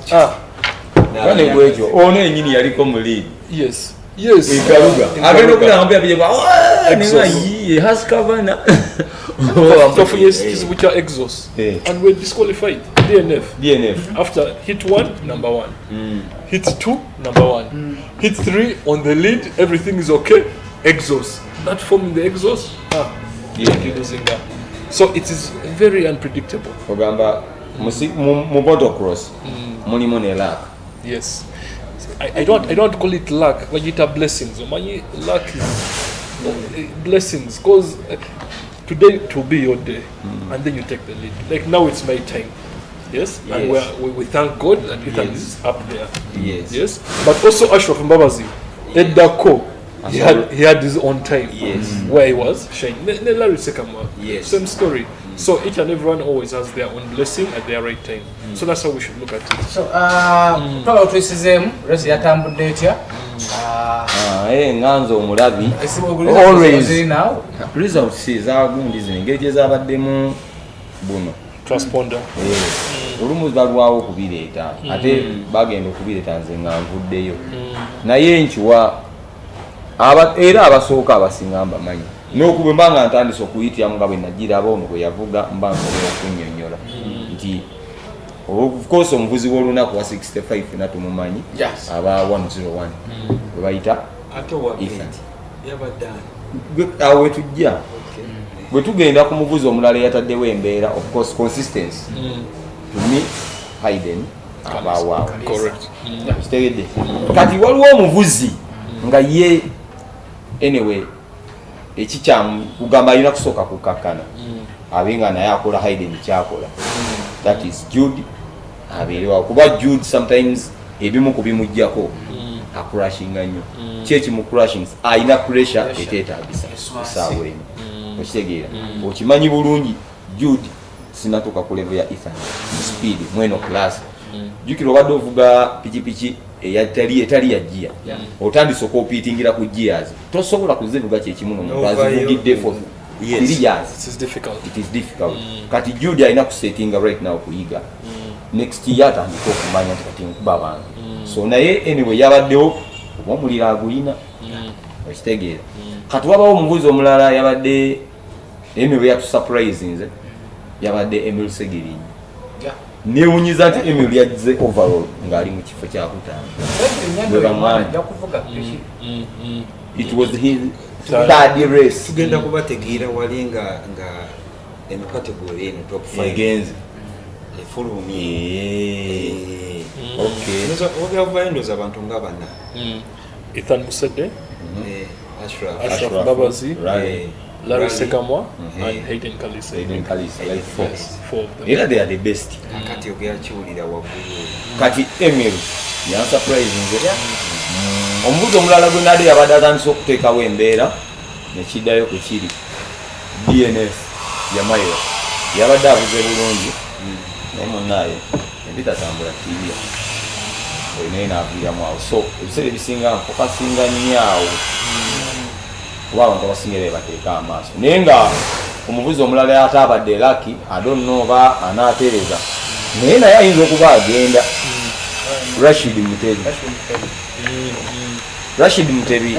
Kane gwejo ono enyini yaliko mu lead. Yes. Ikaruga agenda okugamba yapije he has covered so yes is which are exhaust and we're disqualified DNF after hit 1 number 1 hit 2 number 1 hit 3 on the lead everything is okay exhaust not forming the exhaust you're losing that so it is very unpredictable ogamba mu motocross mulimu ne luck. Yes, I don't call it luck. When you have blessings, luck is blessings. Because today it will be your day, and then you take the lead. Like now it's my time. Yes, and we thank God that Ethan is up there. Yes. But also Ashraf Mbabazi, Edako, he had his own time. Where he was shining. Larry Sekama, same story. So each and everyone always has their own blessing at their right time. So that's how we should look at it. So twala otwisizemu resi yatambudde etya nganzo omulabi always results zagundi zino engeri gye zabaddemu buno transponder olumu balwawo okubireeta ate bagenda okubireeta nze nga nvuddeyo naye nkiwa era abasooka abasinga mbamanyi n'okuba mbanga ntandise okuyitiramu nga bwe nagiraba ono bwe yavuga mba nsobola okunnyonnyola nti of course omuvuzi w'olunaku wa 65 natumumanyi aba 101 bwe bayita awo wetujja bwe tugenda ku muvuzi omulala eyataddewo embeera of course consistency to me Hayden abawaawo kitegedde kati waliwo omuvuzi nga ye anyway ekikyamu kugamba alina kusooka kukakkana abenga naye akola Hayden kyakola that is Jude abeerewawo kuba Jude sometimes ebimu kubimujjako akurashinga nnyo kyeki mu crashings alina pressure eteetaagisa esaawa eno okitegeera okimanyi bulungi Jude sinatuuka ku level ya Ethan mu speed mweno class jukira obadde ovuga pikipiki etali ya gear otandise okoopiitingira ku gears tosobola kuzivuga kyekimu n'omuntu azivugidde Yes. It is difficult. It is difficult. Kati Judy alina kusettinga right now kuyiga. Next year atandika okumanya nti kati nkuba abantu. So naye anyway yabaddewo omulira agulina. Okitegeera. Kati wabawo omubuuzi omulala yabadde anyway yatusurprise nze. Yabadde Emil Segiri. Newunyiza nti Emil yagize overall ng'ali mu kifo kya kutaano. It was his third race. Tugenda kubategeera wali nga eno category eno top 5 Against efulumye. Okay. Obyava endoza abantu nga bana. Ethan Musede, Ashraf Babazi, Right. Larry Sekamwa, and Hayden Kalisa. Hayden Kalisa, like four. Four of them. Era they are the best. Kati ogyakiwulira waggulu. Kati Emil ya surprising nze. Omubuuzi omulala gwe nali yabadde atandise okuteekawo embeera nekiddayo ku kiri DNF yamayo yabadde abuze bulungi naye munnaaye ebitatambula tiibya olinaye naaviiramu awo so ebiseera ebisinga nfokasinga nnyo awo kuba abantu abasinga bebateeka amaaso naye nga omubuuzi omulala yataabadde laki adonno oba anaatereza naye naye ayinza okuba agenda Rashid Mutebi Rashid Mutebi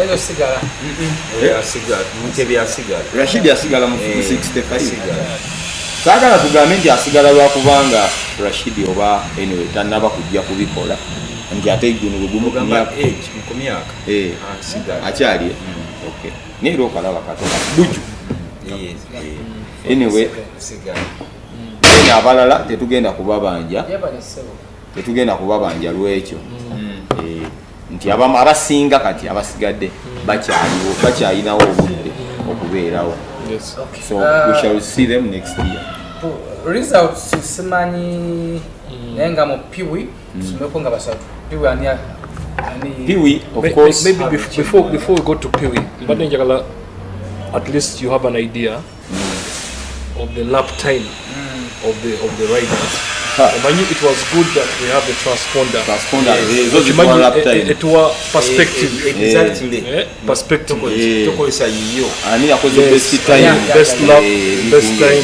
Rashid asigala mu 65 saagala tugambe nti asigala lwakubanga Rashid oba anyway tannaba kujja kubikola nti ate guno gumu ku myaka akyali okay naye era okalaba katono buju anyway naye abalala tetugenda kubabanja lwekyo nti abasinga kati abasigadde bakyalinawo obudde okubeerawo. So we shall see them next year. Results simanyi naye nga mu Piwi tusomeko nga basatu. Piwi ani Piwi of course. Maybe before we go to Piwi, mbadde njagala at least you have an idea of the lap time of the riders. It was good that we have the transponder. It was perspective. Exactly. Perspective. Ani yakoze best time. Best lap, best time.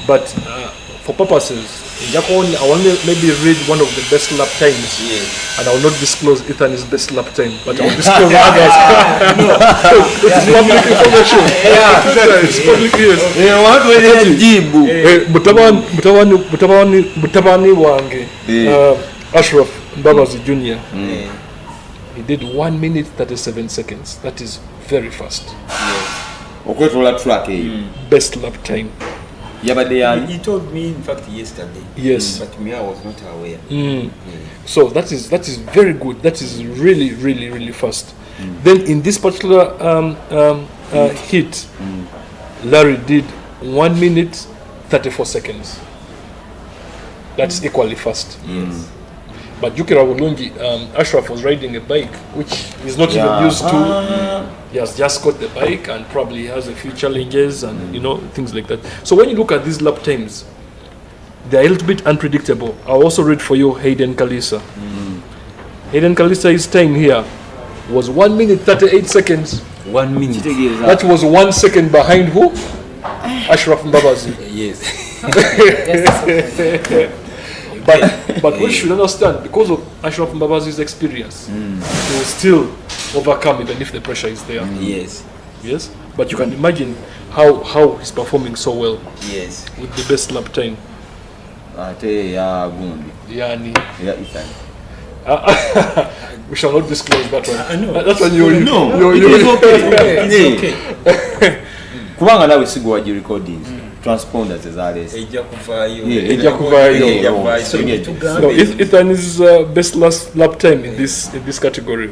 But for purposes, I want to maybe read one of the best lap times. And I will not disclose Ethan's best lap time, but I will disclose others. It's public information. It's public, Mutabani wange, Ashraf Babazi Jr. He did 1 minute 37 seconds. That is very fast. Best lap time. He told me in fact yesterday. Yes. But me I was not aware. So that is very good. That is really fast. Then in this particular hit, Larry did 1 minute 34 seconds. That's equally fast. Yes. But Jukira Wulungi, Ashraf was riding a bike which he's not even used to. He has just got the bike and probably has a few challenges and things like that. So when you look at these lap times, they're a little bit unpredictable. I'll also read for you Hayden Kalisa. Hayden Kalisa's time here was 1 minute 38 seconds. 1 minute. That was 1 second behind who? Ashraf Mbabazi. Yes. But we should understand, because of Ashraf Mbabazi's experience, he will still overcome even if the pressure is there. Yes. Yes. But you can imagine how he's performing so well. Yes. With the best lap time. Yani. We shall not disclose that one. I know. That one it's okay. Kubanga nawe sigwa ji recordings. Transponders ezales. Ejja kuvaayo. No, Ethan's best lap time in this category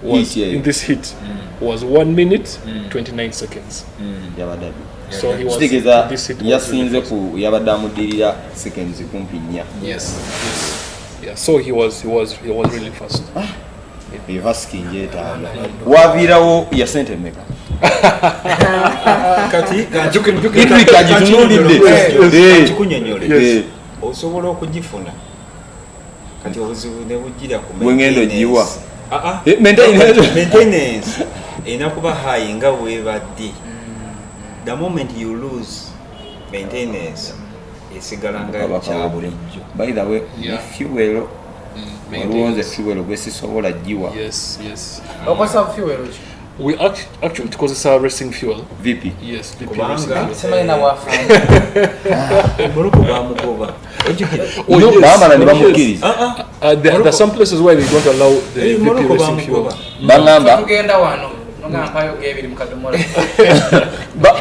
was in this hit was 1 minute 29 seconds. So he was this hit. Yasinze ku yabadde amudirira seconds kumpi nnya. Yes. Yeah, so he was really fast. Evaskinje taala. Wavirawo ya sente meka. Kati kajitunulidde. Osobola okugifuna. Kati obuzibu ne bujira ku mwengendo jiwa. Maintenance. Ena kuba high nga bwebadde. the moment you lose maintenance esigala nga kya bulijjo. By the way, fuel olowooza fuel gwesisobola giwa. Yes. okosa fuel ki We actually tukozesa racing fuel. VP. Yes, VP Kubanga racing fuel. simanyi wafa Morocco bamugoba. No, bamala ne bamukkiriza. There are some places where they don't allow the VP racing fuel. Bangamba tugenda wano nogampayo gebiri mukadomola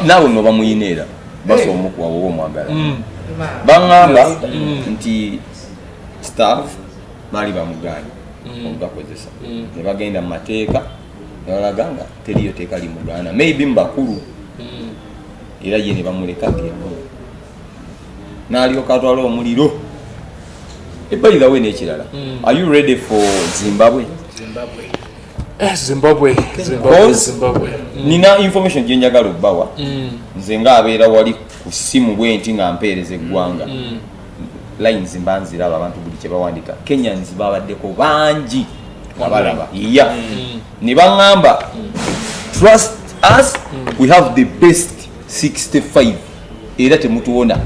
naawe no bamuyineera basobola omukuwa woba omwagala. Bangamba nti staff baali bamugaanye okugakozesa ne bagenda mu mateeka ne balaga nga teriyo teeka limugaana maybe mubakulu era ye ne bamuleka gemu n'alyoka atwala omuliro. By the way n'ekirala, are you ready for Zimbabwe? Zimbabwe. Nina information gye njagala okubawa nze ng'abeera wali ku ssimu bwe nti nga mpeereza eggwanga lines mbanziraba abantu buli kye bawandika Kenyans babaddeko bangi wabalaba ne baŋŋamba trust us we have the best 65 era temutuwona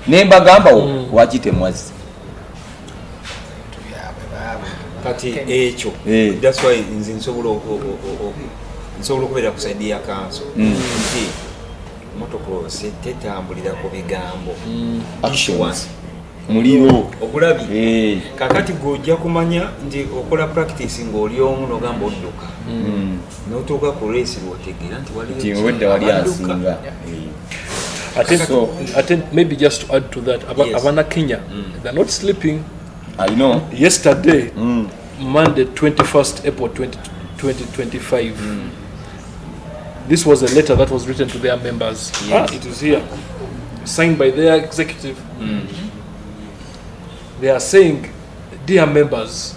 ne mbagamba waki temwazzi Kati ekyo that's why nze nsobola okubeera ku side ya kanso nti motocross tetambulira ku bigambo actions muliro ogulabi kakati gojja kumanya nti okola practice ng'oli omu nogamba odduka n'otuuka ku race lwotegeera nti wedda wali asinga. I think maybe just to add to that, Havana, Kenya, they're not sleeping. I know. Yesterday, Monday, 21st April 2025, this was a letter that was written to their members. Yes. It is here, signed by their executive. They are saying, dear members,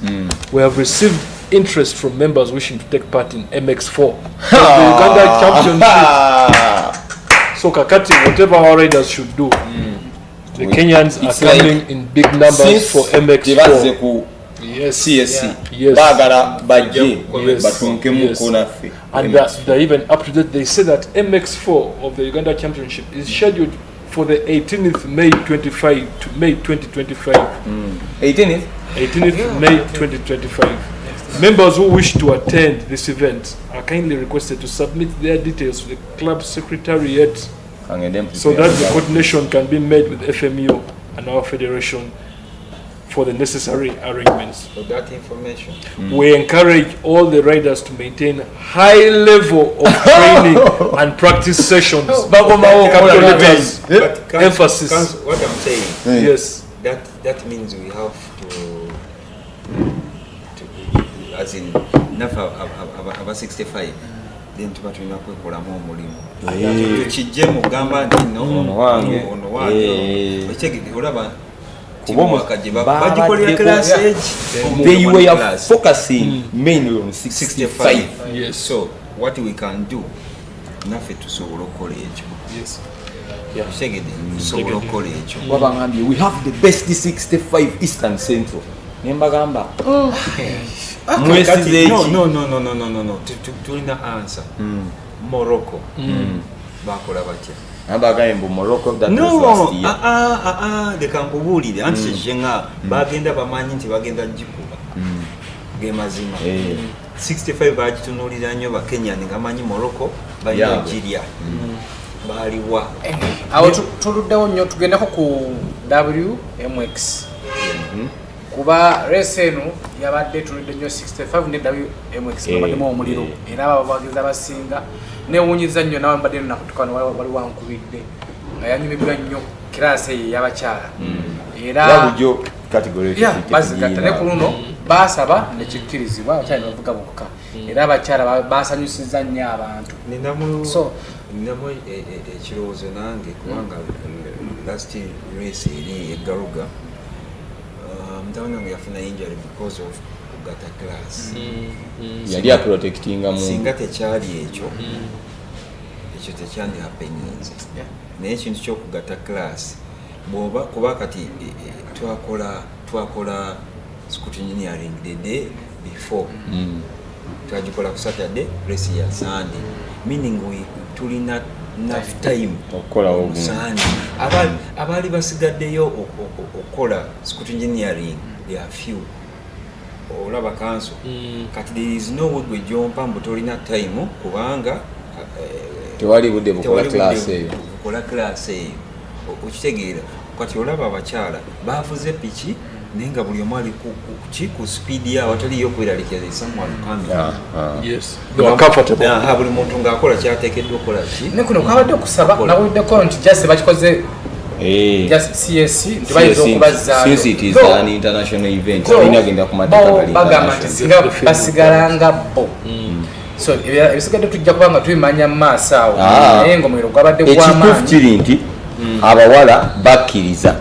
we have received interest from members wishing to take part in MX4, the Uganda Championship. So Kakati, whatever our riders should do, the Kenyans are coming in big numbers for MX4. Yes. CSC. Yes. Bagala baje Yes. batunkemu konaffe. And they're even up to date. They say that MX4 of the Uganda Championship is scheduled for the 18th May 25 to May 2025. 18th? 18th May 2025. Members who wish to attend this event are kindly requested to submit their details to the club secretariat so that the coordination can be made with FMU and our federation for the necessary arrangements. for that information. We encourage all the riders to maintain high level of training and practice sessions. Capital letters. But Emphasis. what I'm saying, Yes. that means we have to as in nafa aba 65 then tuba tulina kwekolamu omulimu tukijje mugamba nti ono wange olaba bagikolera class age They were focusing mainly on 65. Yes. So what we can do naffe tusobola okukola ekyo tutegedde tusobola okukola ekyo Wabangambye we have the best 65 Eastern Central. Nembagamba no tulina answer. Morocco bakola batya Abagambye mbu Morocco that was last year. leka nkubuulire anti kyekyenga bagenda bamanyi nti bagenda gikuba ge mazima 65 bagitunuulira nnyo bakenyani nga manyi Morocco balina girya baliwa awo tuluddewo nnyo tugendako ku WMX kuba race eno yabadde tuludde nnyo 65 ne WMX babaddemu omuliro era ababageza basinga newuunyiza nnyo nawe mbadde nakutukano wali wankubidde nga yanyumiddwa nnyo kirasi eyo ey'abakyala era bazigatta ne ku luno baasaba nekikkirizibwa abakyala ne bavuga bokka era abakyala basanyusiza nnyo abantu. ninamu ekirowoozo nange kubanga last race eri eggaruga mutawana wange yafuna injury because of kugata class yali aprotectinga mu singa tekyali ekyo tekyandi happeninze naye ekintu kyokugata class bwoba kuba kati twakola scrutineering the day before twagikola ku Saturday race ya Sunday meaning tulina enough time okukola obusaani abali basigaddeyo okukola scoot engineering there are few olaba kanso kati there is no way gwe jompa mbu tolina time kubanga tewali budde bukola class eyo okitegeera kati olaba abakyala bavuze piki naye nga buli omu ali ku speed yawo ataliyo kweralikiriza someone coming buli muntu ng'akola kyateekeddwa okukola ki ne kuno kwabadde okusaba nabuddeko nti just bakikoze since it is an international event inagenda ku mateeka bagamba nti singa basigalanga bo so ebisigadde tujja kubanga tubimanya mu maaso awo naye ng'omuliro gwabadde gw'amaanyi ekituufu kiri nti abawala bakkiriza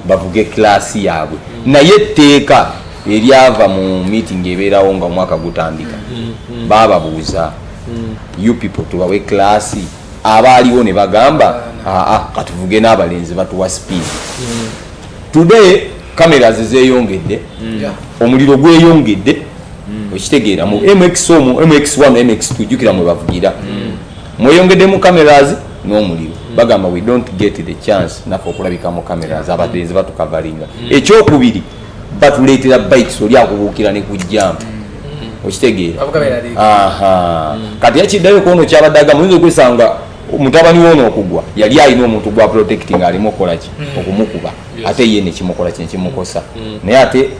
bavuge klasi yaabwe naye etteeka eryava mu meeting ebeerawo nga omwaka gutandika bababuuza you people tubawe klasi abaaliwo ne bagamba katuvuge n'abalenzi batuwa speed today cameras zeeyongedde omuliro gweyongedde okitegeera mu MX1 MX2 jukira mwe bavugira mweyongedde mu cameras n'omuliro bagamba we don't get the chance naffe okulabika mu cameras abalenzi batukavalinga ekyokubiri batuleetera bikes oli akubuukira ne kujjampa okitegeera kati yakiddayo kuono kyabaddaga muyinza okwesanga mutabani woono okugwa yali alina omuntu gwa protecting alimu okukolaki okumukuba ate ye nekimukola kimukosa naye ate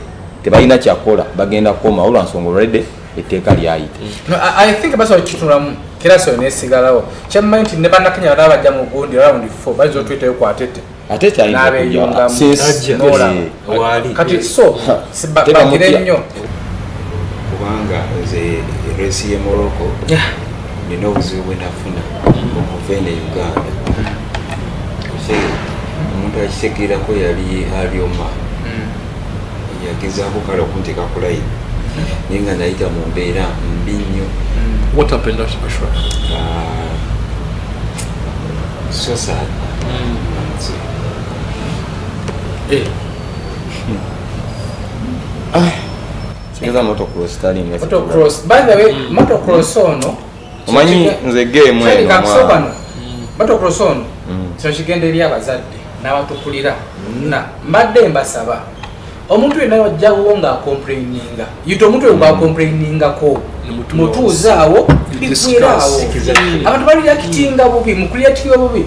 tebalina kyakola bagenda kukoma olwansonga olwedde etteeka lyayita I think basi okitulamu kiraso nesigalawo kyammanyi nti ne bannakenya bana bajja mu gundi round 4 bazo twiteyo ku atete kati so sibagire nnyo kubanga nze resi ye Morocco nina obuzibu bwe nafuna okuva eno Uganda omuntu akitegeerako yali alyoma yagezaako kale okunteeka ku layini naye nga nayita mu mbeera mbi nnyo. What happened after Ashra? So sad. Motocross. By the way, motocross ono. Omanyi nze game eno. Motocross ono. So kigenderera abazadde n'abatukulira. Mbadde mbasaba. Omuntu yenna wajjawo nga complaininga. Yito omuntu nga complaininga ko. Mutuuzaawo bikwiraawo. Abantu bali yakitinga bubi, mukulyatiwa bubi.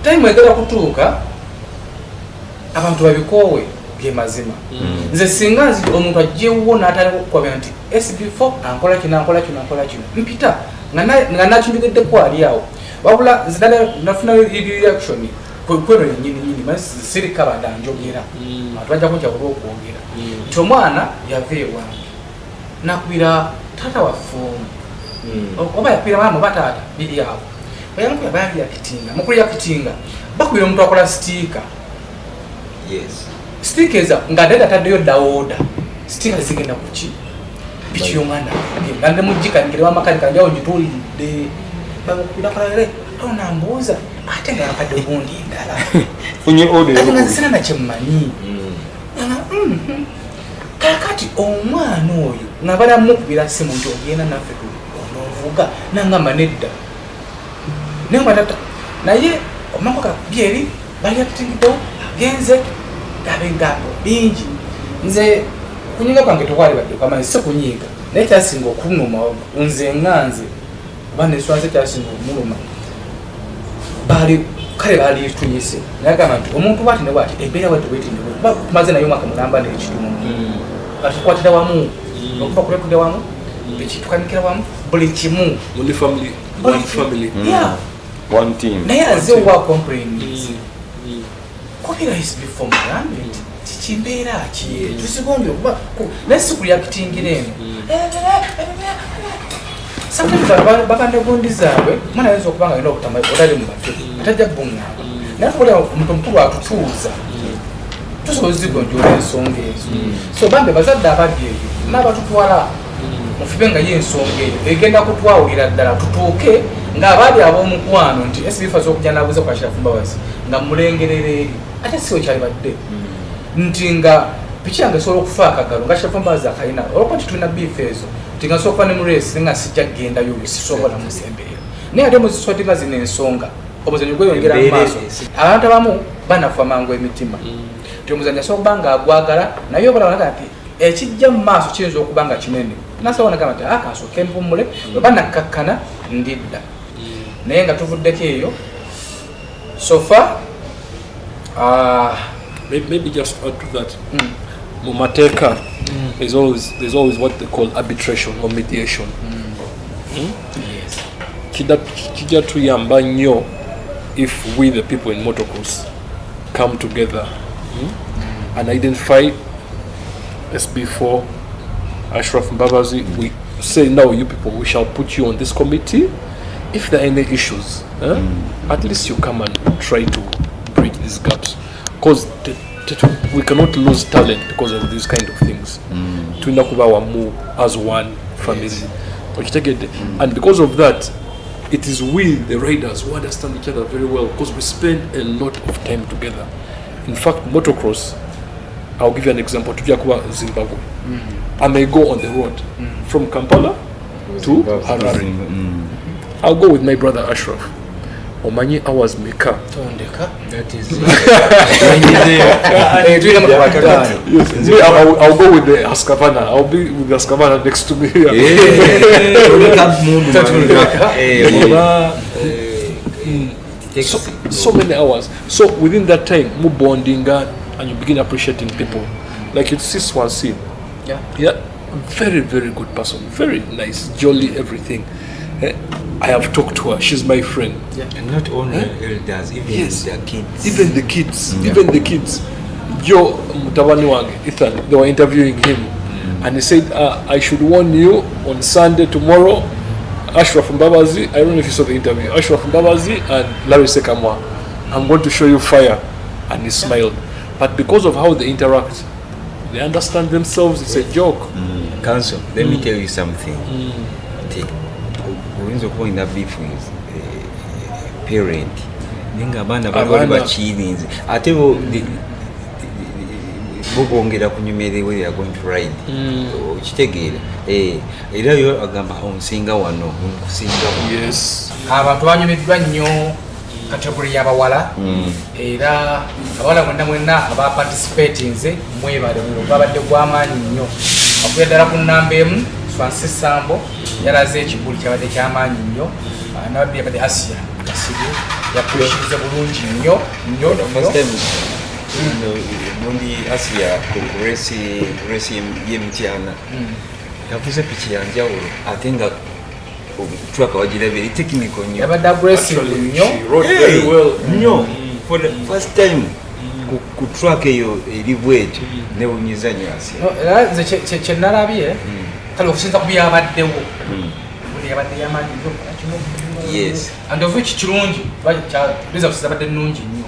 Time egala kutuuka abantu babikoowe bye mazima. Nze singa nzi omuntu ajjewo n'atali okukwabya nti SB4 ankola kino. Mpita nga nakinjogedde kwali awo. Wabula nzidala nafuna reaction. Kweno nyini siri kabanda njogera. Atwajja kunja okwogera. Nti omwana yave wange. Nakubira tata wafumu. Oba yapira mama batata bili yawo. Bayangu yabali yakitinga. Mukuli yakitinga. Bakubira omuntu akola sticker. Yes. Stickers nga dada taddeyo dawoda. Stickers zigenda kuki? Pichi yomwana. Ngande mujika ngire wa makanika njao njitulide. Bakubira kalale. Tona mbuza. Ate nga yakadde obundi ndala. Funye order yo. Ate sina na kyemmanyi. Kakati omwana oyo ngabala mukubira simu njogenda naffe onovuga nangamba nedda. Nenga tata naye omako byeri bali yakitingido agenze gabengapo bingi. Nze kunyiga kwange tokwali badde kama se kunyiga. Naye kyasinga okunuma nze nganze. Bane swanze kyasinga okumuluma. Bali kale bali tunyise. Naye kama omuntu bati ne bati ebera watu weti ndo. Maze nayo mwaka mulamba ne ekitumu. Batukwatira wamu. Okuva kulekude wamu. Bikitukanyikira wamu. Buli kimu. Only family. One family. Yeah. One team. Naye aze wa complaints. Kopira SB4 Media. Tichimbeera ki. Tusigombye kuba nasi kulyakitingira eno. Sometimes bakande gondi zaabwe mwana yenzo okubanga ino okutamba odali mu batu. Atajja bunga. Naye kuba omuntu mukulu atutuuza. Tusobozigonjola ensonga ezo. So bambe bazadde abadde n'abatutwala mufibenga y'ensonga eyo egenda kutwawulira ddala tutuuke ng'abaali ab'omukwano nti SB4 okujja n'abuuza kwa Shirafu Mbabazi nga mulengerera eri ate si wekyali badde nti nga piki yange esobola okufa akagalo nga Shirafu Mbabazi akalina olwokuba nti tulina beef ezo tingasoka ne mu race nga sijja genda yo sisobola musembeera naye ate muziswa tinga zine ensonga omuzanyo gwe yongera mu maaso abantu abamu banafa mangu emitima omuzanyo asobola nga agwagala naye obala ati ekijja mu maaso kiyinza okuba nga kinene nasobola nagamba nti akasooka mpumule bwe banakkakkana ndidda naye nga tuvuddeko eyo so far maybe just add to that Mumateka there's always what they call arbitration or mediation. Yes. Kijja tuyamba nnyo if we the people in motocross come together and identify SB4 Ashraf Mbabazi, we say now you people we shall put you on this committee. If there are any issues, at least you come and try to bridge these gaps, because we cannot lose talent because of these kind of things. Tuina kuba wamu as one family, and because of that, it is we the riders who understand each other very well because we spend a lot of time together. In fact, motocross, I'll give you an example. Tujja kuba Zimbabwe, I may go on the road from Kampala to Harare. I'll go with my brother Ashraf. Omanyi hours meka. That is I'll go with the Ascavana. I'll be with the Ascavana next to me here. So many hours. So within that time, mu bonding and you begin appreciating people. Like you see Swansea. Yeah. Very, very good person. Very nice, jolly, everything. I have talked to her. She's my friend. And not only elders, even their kids. Even the kids. Joe Mutawani Wange, Ethan, they were interviewing him. And he said, I should warn you on Sunday tomorrow, Ashraf Mbabazi, I don't know if you saw the interview, Ashraf Mbabazi and Larry Sekamwa, I'm going to show you fire. And he smiled. But because of how they interact, they understand themselves, it's a joke. Council, let me tell you something. Uyinza okuba beef with parent ninga abaana bali bakirinze ate bongera kunyumerewe they are going to ride okitegeera era yo agamba onsinga wano onkusinga abantu banyumiddwa nnyo kategori y'abawala era abawala mwenna aba participatinze mwebale babadde gw'amaanyi nnyo okuya ddala ku nnamba emu Francis Sambo yalaze ekiguli kyabadde ky'amaanyi nnyo nabadde yabadde Asia akasibu yapushiriza bulungi nnyo mundi Asia ku resi y'emityana yavuze piki yanjawulo ate nga truck wagirabira technical nnyo yabadde aggressive nnyo nnyo for the first time ku truck eyo eri bwetu newunyiza nnyo Asia era nze kyenalabye kale okusinza ku byabaddewo buli yabadde yamaanyi nnyo and of which kirungi results zabadde nnungi nnyo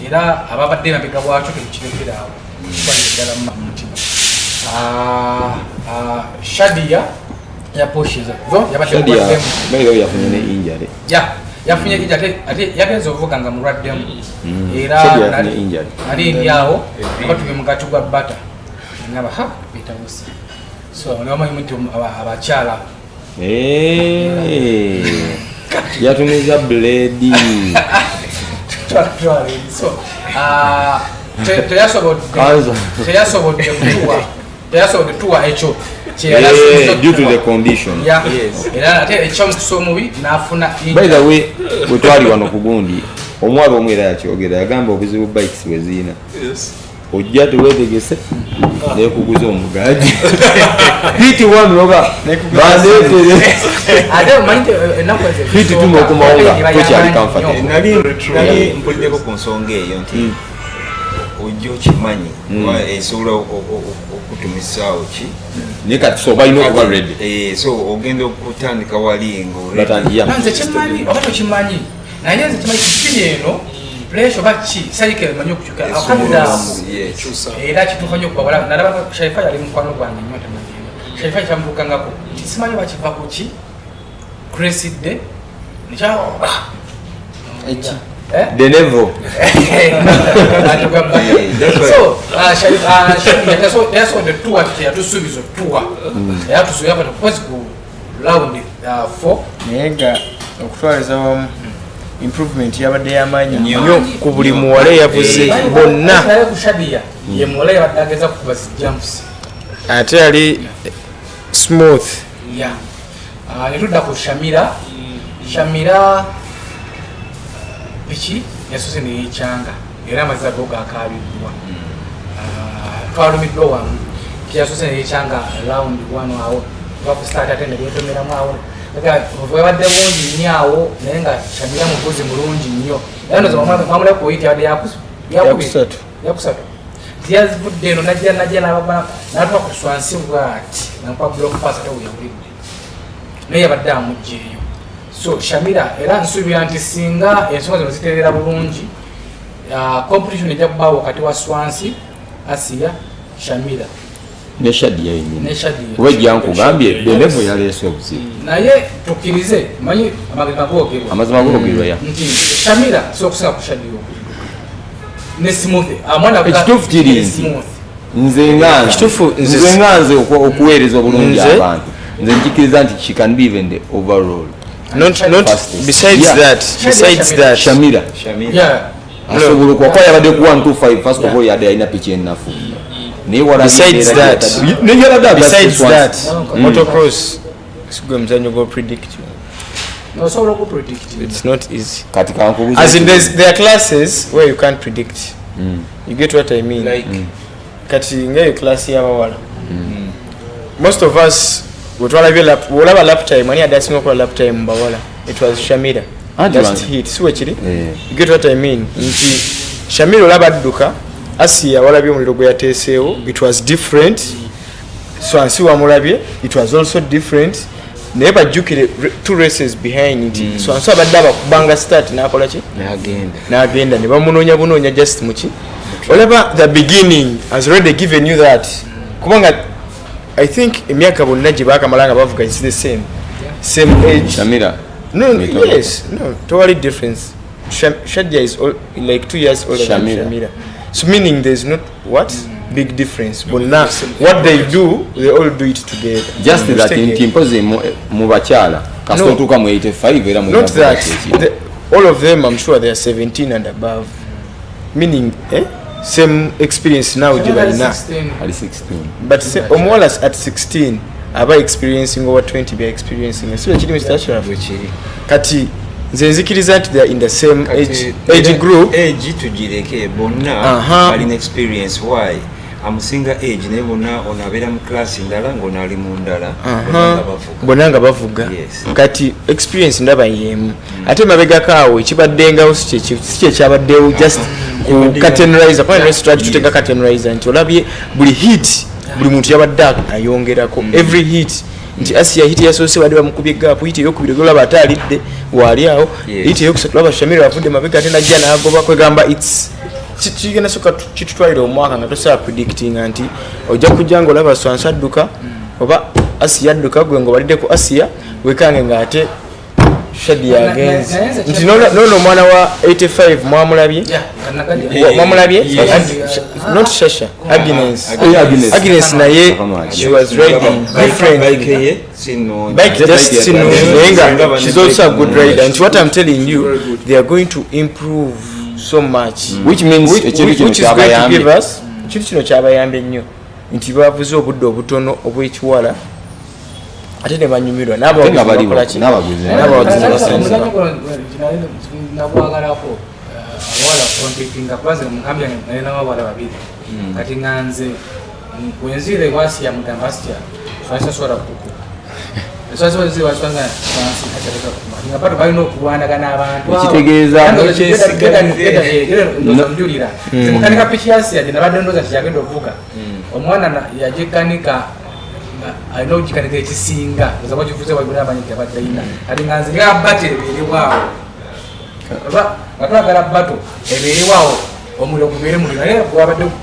era ababadde emabega bwakyo tekirekera awo ddala mu mutima Shadia yaposhiza yafunye injury ate yagenze ovuga nga mulwaddemu era nali ndi awo batubye mu kati gwa bata ngaba bitabusi so niwamanyi nti abakyala yatumiza blade so teyasobodde tuwa ekyo due to the condition. Era ate ekyomukiso omubi n'afuna. By the way, bwe twali wano ku gundi omwalo omwe era yakyogera yagamba obuzibu bikes bwe ziina ojja teweetegese nekuguza omugaji hiti wanu oba bandeetere ate omanyite ennaku hiti tuma okumawunga tokyali comfortable. Nali mpuliddeko ku nsonga eyo nti ojja okimanyi esobola okutumisaawo ki naye kati so balina okuba ready so ogenda okutandika wali nze kimanyi oba tokimanyi naye nze kimanyi kipini eno pressure baki cycle manyo kuchuka akanda era kitufa nyo kwa bala nalaba Sharifa yali mukwano gwange nyote manyi Sharifa chambuka ngako simanyi bakiva kuki crescide nichao the level so yasonde tuwa yatusuubiza otuwa yatusuubira kati okukozi ku round 4 naye nga okutwaliza wamu improvement yabadde y'amaanyi nnyo ku buli muwala yavuze bonna ku Shadia ye muwala yabadde ageza kukuba zi jumps ate yali smooth netudda ku Shamira piki yasose neyekyanga era amazima go gakabiddwa twalumiddwa wamu yasose neyekyanga round 1 awo bakustarta ate nebyetomeramu awo webadde bungi nnyo awo naye nga Shamira muvuzi mulungi nnyo era ndoza mwamuleka kuwiti yabadde yakusatu tiyavudde eno najja natwa kuswansi bwati nankwa block pass ate weyawulidde naye yabadde amujja eyo so Shamira era nsuubira nti singa ensonga zino ziterera bulungi competition ejja kubaawo wakati wa Swansi Asia Shamira ne Shadia yenyini kuba jankugambye belevo yaleese obuzibu naye tukkirize manyi amazima googerwa ya nti Shamira sokusinga ku Shadia ne smooth ekituufu kiri nti nze nganze okuweereza obulungi abantu nze njikiriza nti she can be even the overall not besides that Shamira asobola okuba yabadde ku 125 first of all yadde alina piki ennafu besides that motocross sigwe muzanyo go predict no so go predict it's not easy kati kankubuza as in there are classes where you can't predict you get what I mean like kati ngayo class y'abawala most of us whatever lap time ani adasing okola lap time mbawala it was Shamira just hit siwe kiri you get what I mean nti Shamira olabadduka Asia walabye omuliro gwe yateeseewo it was different Swansi wamulabye it was also different naye bajjukire 2 races behind nti Swansi abadde abakubanga start n'akola ki n'agenda ne bamunoonya just muki olaba the beginning has already given you that kubanga I think emyaka bonna gye bakamalanga bavuga it's the same age Shamira no totally difference Shadia is like 2 years older than Shamira so meaning there's not big difference but now what they do they all do it together just that in mpoze mu bakyala kasito tuka mu 85 era mu not that all of them I'm sure they are 17 and above meaning same experience now jibalina ali 16 but say almost at 16 aba experiencing over 20 be experiencing so chiri Mr. Ashraf kati nze nzikiriza nti they are in the same age group age tujireke bonna bali in experience why amusinga age naye bonna onabera mu class ndala ngona ali mu ndala bonna nga bavuga kati experience ndaba yemu ate mabega kaawo ekibaddengawo si kye kyabaddewo just catenarizer kwa nti strategy tuteka catenarizer nti olabye buli hit buli muntu yabadde ayongerako every hit nti Asia hit yasoose badde bamukubye gap hit eyokubiri golaba ate alidde wali awo hit eyokusatu laba Shamira avudde mabega ate najja n'agoba kwegamba its kigenda soka kitutwalire omwaka nga tosobola predicting nti ojja kujja nga olaba Swansi adduka oba Asia adduka gwe ng'obalidde ku Asia wekange ng'ate Shadia agenze nti nono omwana wa 85 mwamulabye not Shasha Agnes naye she was riding different bike just sinunga she's also a good rider and what I'm telling you they are going to improve so much which means which is going to give us kino kyabayambye nnyo nti bavuze obudde obutono obw'ekiwala ate ne banyumirwa n'abawagizi nabwagalako abawala competinga kubanze mukambya nali n'abawala babiri kati nganze wenzire wasi ya mugamba asya twasobola kuku ngapato balina okulwanagana abantu ekitegeeza njulira zimukanika piki yasiya gye nabadde ndooza nti yagenda okuvuga omwana yagikanika alina okugikanika ekisinga ozaba kifuze wagula amanyi yabadde ayina kati nga nze ngabato ebeerewaawo nga twagala bato ebeerewaawo omuliro gubeere muliro naye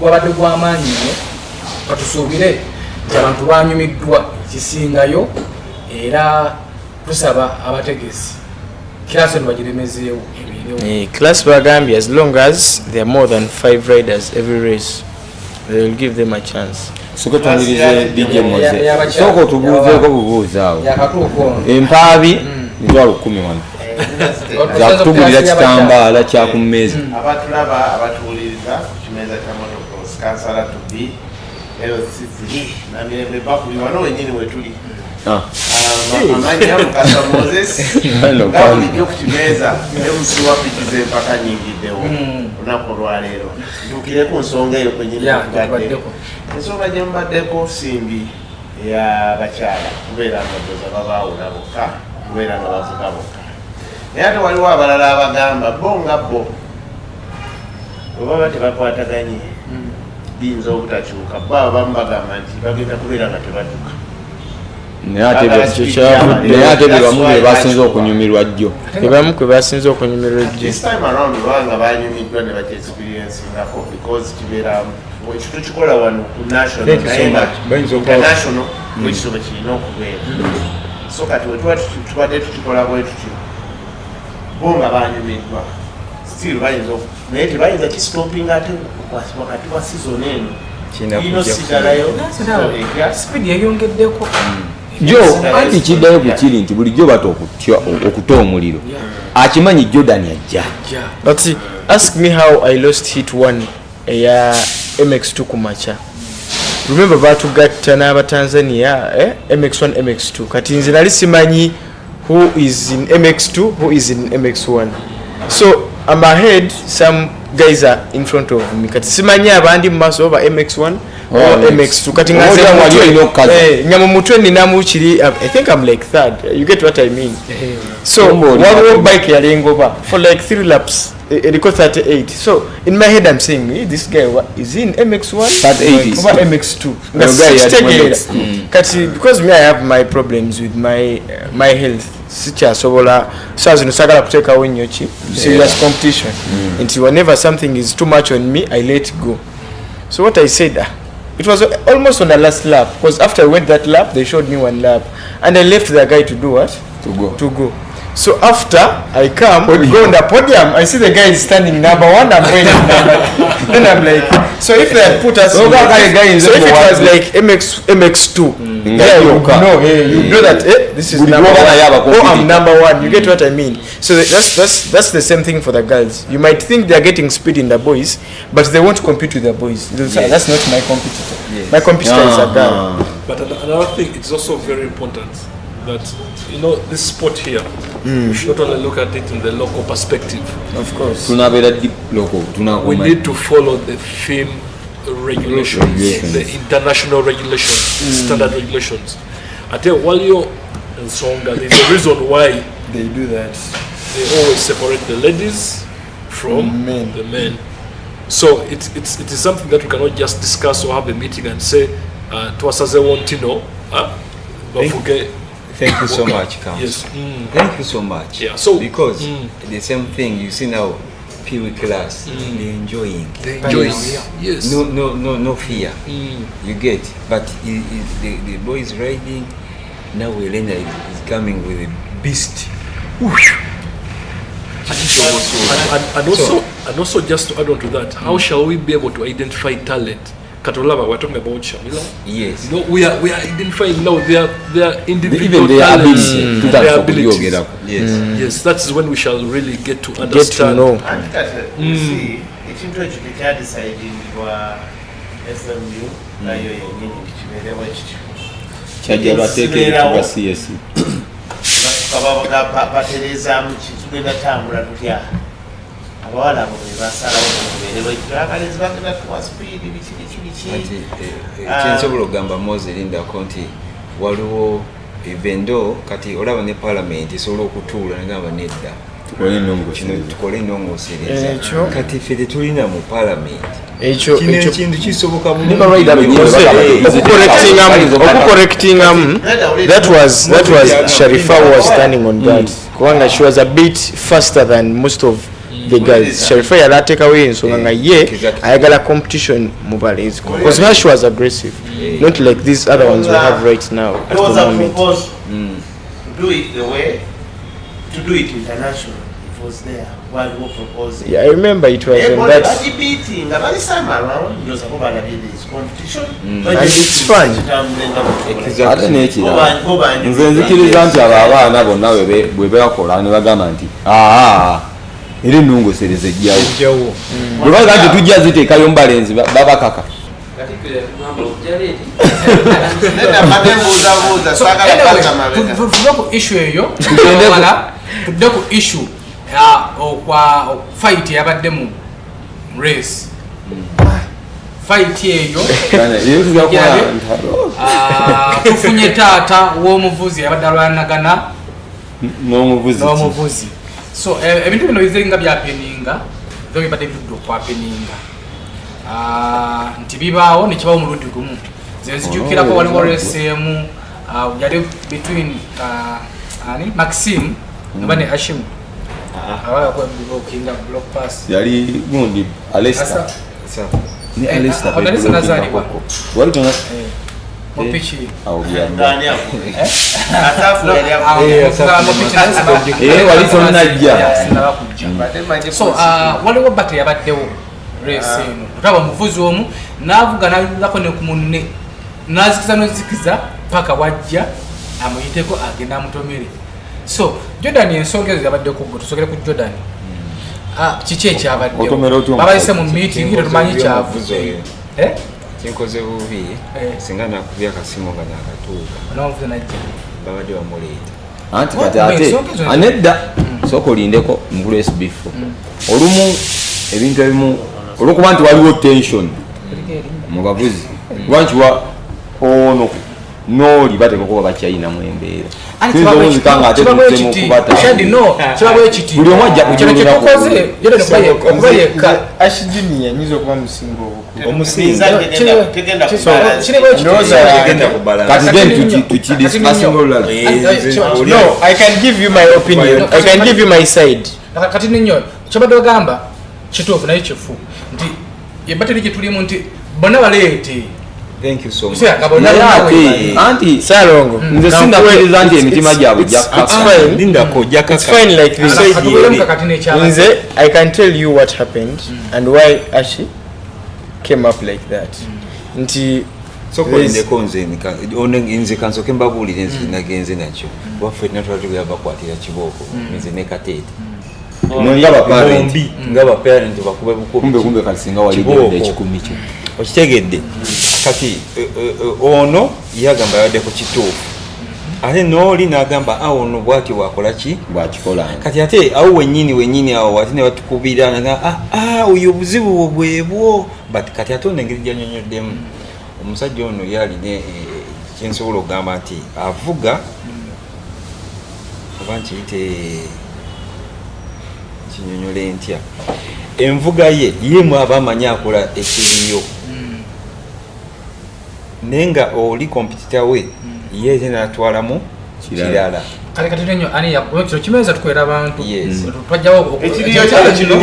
gwabadde gw'amaanyi nnyo katusuubire nti abantu banyumiddwa ekisingayo era tusaba abategesi class eno bagiremezeewo ebeerewo class bagambye as long as there are more than 5 riders every race they will give them a chance. Soka tuanirize DJ Moze. Soko tubuzeeko bubuuzaawo. Empaabi mitwalo 10 wano. Za kutugulira kitambaala kya ku mmeeza. Abatulaba abatuwuliriza ku Ekimeza Kya Motocross kansala tubi LCC na mirembe bakuli wano wenyini wetuli. Amanya Mukasa Moses ngabulijjo ku Kimeza ebusiwa pikize mpaka nyingiddewo olunaku olwaleero ntuukire ku nsonga eyo kwenyini baddeko ensonga gye mbaddeko simbi y'abakyala kubeera nga doza babaawula bokka kubeera nga bavuga bokka naye ate waliwo abalala abagamba bo nga bo bwe baba tebakwataganye biyinza obutakyuka bo abamu bagamba nti bagenda kubeera nga tebatuka naye ate bebamu be basinze okunyumirwa jjo bebamu kwe basinze okunyumirwa jjo this time around banga banyumiddwa ne bakyexperiencingako because kibeera ekintu kikola wano ku national international bwekisobe kirina okubeera so kati tubadde tukikola bwe tuti bo nga banyumiddwa still bayinza naye tebayinza kistopping ate wakati wa season eno ino sigalayo speed yayongeddeko jo anti kiddayo ku kiri nti bulijjo bata okuta omuliro akimanyi Jordan ajja. But see, ask me how I lost hit 1 ya MX2 kumacha. Remember batugatta n'Abatanzania MX1 MX2 kati nze nali simanyi who is in MX2 who is in MX1, so I'm ahead, some guys are in front of me kati simanyi abandi mu maaso oba MX1 or MX2 kati ngamu mutwe ninamu kiri I think I'm like third, you get what I mean. So one bike yalengoba for like 3 laps eriko 38, so in my head I'm saying this guy is in MX1 over MX2 kati because me I have my problems with my health sikyasobola saa zino sagala kuteekawo nnyo ki serious competition nti whenever something is too much on me I let go. So what I said, it was almost on the last lap because after I went that lap they showed me 1 lap and I left the guy to do what? To go. So after I come, we go on the podium, I see the guy is standing number 1, I'm going number 2. Then I'm like, so if they had put us so if it was like MX2, you know that this is number 1, oh I'm number 1, you get what I mean. So that's the same thing for the girls. You might think they're getting speed in the boys, but they won't compete with the boys. That's not my competitor. My competitor is a girl. But another thing, it's also very important that this sport here, we should not only look at it in the local perspective. Of course. We need to follow the FIM regulations, the international regulations, standard regulations. I tell you, while you're in Songa, there's a reason why they do that. They always separate the ladies from the men. So it is something that we cannot just discuss or have a meeting and say, Twasaze Wontino, Thank you so much, Cam. Yes. Thank you so much. Yeah. So because the same thing you see now, Pee-wee class, they're enjoying. Yes. No fear. You get. But the boys riding now. Elena is coming with a beast. And also, just to add on to that, how shall we be able to identify talent? Katolaba, we're talking about Shamila. Yes. We are identifying now their individual even their talents, ability, their abilities. Yes. That is when we shall really get to understand. Get to know. You see, ekintu ekyo tekyadecidingibwa SMU nayo yennyini kibeerewo ekityo kyajja lwateekerekebwa CSE batereezaamu kitugenda tambula tutya abawala abo bebasalawo mubeerewo ekityo abalezi bagenda tuwa speed biki kyensobola okugamba Moze lindako nti waliwo evendo kati olaba ne parliament esobola okutuula negamba nedda tukole ennongoosereza kati ffe tetulina mu parliament kino ekintu kisoboka okucorrectingamu. That was Sharifa who was standing on that kubanga she was a bit faster than most of the guys. Sharifa yali ateekawo ensonga nga ye ayagala competition mu balenzi because her she was aggressive, not like these other ones we have right now at the moment. To do it the way, to do it international, it was there. waliwo propose. Yeah, I remember it was on that. beating ngabali sama around yoza ko bana this competition. And it's fun. ate n'ekirala nze nzikiriza nti abo abaana bonna bwe bebakola ne bagamba nti era ennongosereza ejjawo bwe baga nti tujja ziteekayo mbalenzi babakaka tuve ku issue eyo tudde ku issue okwa fight yabadde mu race fight eyo tufunye taata w'omuvuzi yabadde alwanagana n'omuvuzi so ebintu bino biziringa byapeninga byo bibadde bitudde okwapeninga nti bibaawo nekibawo mulundi gumu zenzijukirako waliwo race emu yali between Maxime aba ne Hashim abakinga block pass yali gundi Alesta ni Alesta Alesta nazalibwa wali tona mopichi ndani hapo atafu yali hapo wali tona najja so waliwo bate yabaddewo race eno tutaba muvuzi omu navuga nalako ne kumunne nazikiza paka wajja amuyiteko agenda amutomere so Jordan Enssonga yabadde ku tusokere ku Jordan kiki ekyabadde babayise mu meeting ngiro tumanyi kyavuze kinkoze bubi singa nakubya kasimu nga nakatuuka navuze najja babadde bamuleeta anti kati ate anedda soko lindeko mukulu SB4 olumu ebintu ebimu olwokuba nti waliwo tension mu bavuzi lwankiwa ono noli bateka kuba bakyayinamu embeera buli omu ajja kujulirakuba ashijiniya nyiza okuba musinga kati then tukidiscussing olulala. No, I can give you my opinion. I can give you my side. Kati ninyo kyabadde ogamba kituufu naye kifu nti yebateri gye tulimu nti bonna baleete. Thank you so much. Anti Salongo nze sindakwiriza nti emitima gyabwe it's fine like this. Nze I can tell you what happened and why Ashi came up like that. Nti soko ndeko nze kansoke mbabulire nzi nagenze nakyo waffe natwatugya bakwatira kiboko nze ne katete ngaba parent bakube bukumbe kumbe kalisinga wali gende ekikumi kyo okitegedde kati ono yagamba yadde ku kituufu ate noli nagamba ono bwati wakola ki bwakikola kati ate awo wenyini awo ate ne batukubira naga oyo buzibu bwebwo but kati ate onengeri janyonyoddemu omusajja ono yaline kyensobola okugamba nti avuga oba nkiyite kinyonyole ntya envuga ye yemu abamanyi akola ekiriyo nenga oli kompetita we ye natwalamu kirala kati nenyo ani ya kyo kimeza tukwera abantu twajjawo ekiriyo kino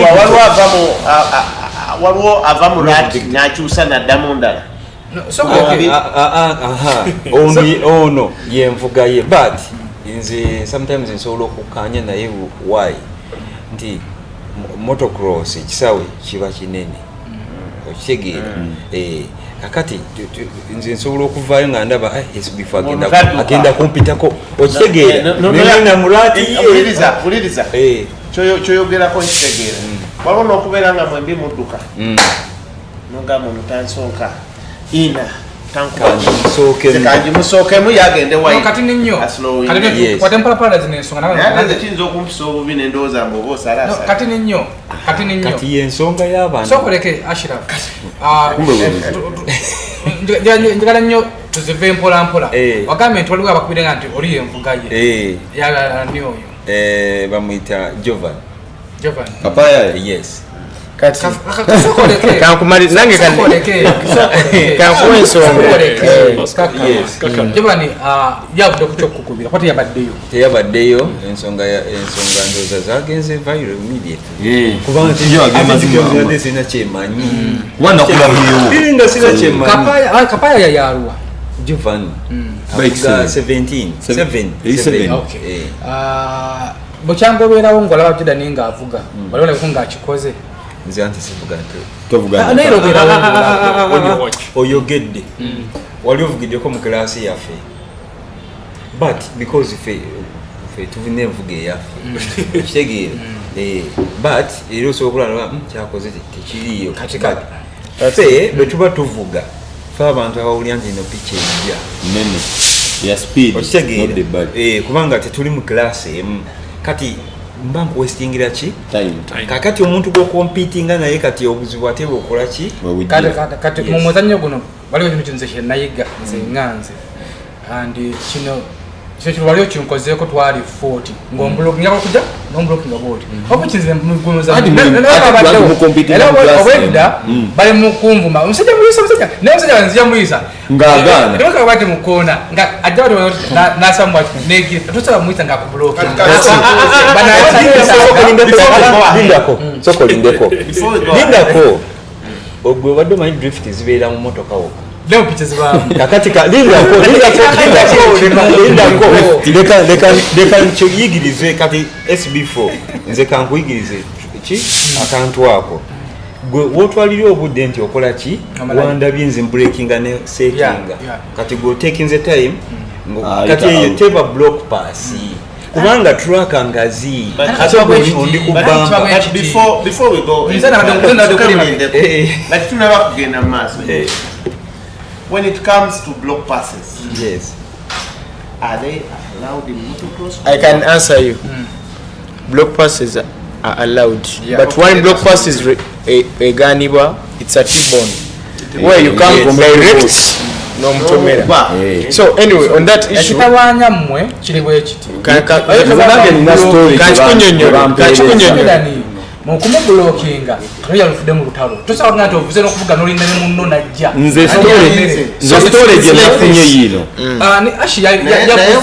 waliwo avamu rat nakyusa naddamu ndala ono yenvuga ye but nze sometimes nsobola okukanya naye why nti motocross ekisawe kiba kinene okitegeera kakati nze nsobola okuvaayo nga ndaba SB4 agenda kumpitako okitegeera nena mulati uliriza kyoyogerako nkitegeera waliwo n'okubeera nga mwembi mudduka nogamba omutansoka ina kanji musookemu yagende kati ninyo kati mpalapala zino ensonga kiyinza okumpisa obubi nendowooza mbe oba osalasa kati ninyo kati yensonga y'abantu sokoleke Ashraf njagala nnyo tuzive mpolampola wagambye nti waliwo abakubire nti oli yenvuga ye yagala ni oyo bamuyita Jovan kapaya yes kati kankumali nange kankuwa ensonga Jobani yavudde ku kyokukubira kwate teyabaddeyo ensonga ndoza zagenze viral immediately kubanga sina kyemanyi nga sina kyemanyi kapaya yayalwa Jovan 17 Bochango beerawo ngolaba Jordan nga avuga waliwo nako ng'akikoze nze anti sivuga nte tovuga naero beerawo oyogedde wali ovugiddeko mu kilaasi yaffe but because fe tuvina envuga eyaffe kitegeera but era osobola okulaba kyakoze tekiriyo ffe bwe tuba tuvuga fe abantu abawulira nti ino picha ejja nene ya speed okitegeera kubanga tetuli mu kilaasi emu kati mba nkuwestingira ki kakati omuntu gwokompitinga naye kati obuzibu ate bwokola ki kati mu muzannyo guno waliwo ekintu kinze kyenayiga nze nganze and kino kino waliwo kinkozeeko twali 40 ng'ombulokingako kujja n'ombulokingga bwoti oba kinze obwedda bali mu kunvuma omusajja muyisa naye omusajja wanzija muyisa ng'agaana tebakaba bati mu koona nga ajja bati n'asamwa negira tosaba muyisa ng'akubulokinga lindako ogwe obadde omanyi drift zibeera mu motoka wokka leo picha zibamu kakati leka nkyeyigirize kati SB4 nze kankuyigirize ki akantu ako gwe wotwalira obudde nti okola ki wandabye nze breakinga ne settinga kati gwe otekinze time kati eyo teba block pass kubanga traka ngazi ndi kubamba before we go like tunaba kugenda maaso when it comes to block passes, yes, are they allowed in motocross? I can answer you. Block passes are allowed, but when block pass is a ganiba, it's a T-bone where you come from direct. No mtomera. So anyway, on that issue, kitawanya mmwe kiribwe kiti. Kachikunyonyo. Mukumu blockinga tuya lufude mu lutalo tosawa ngati ovuze no kuvuga no linda ne munno najja nze story je nafunye yino ni ashi ya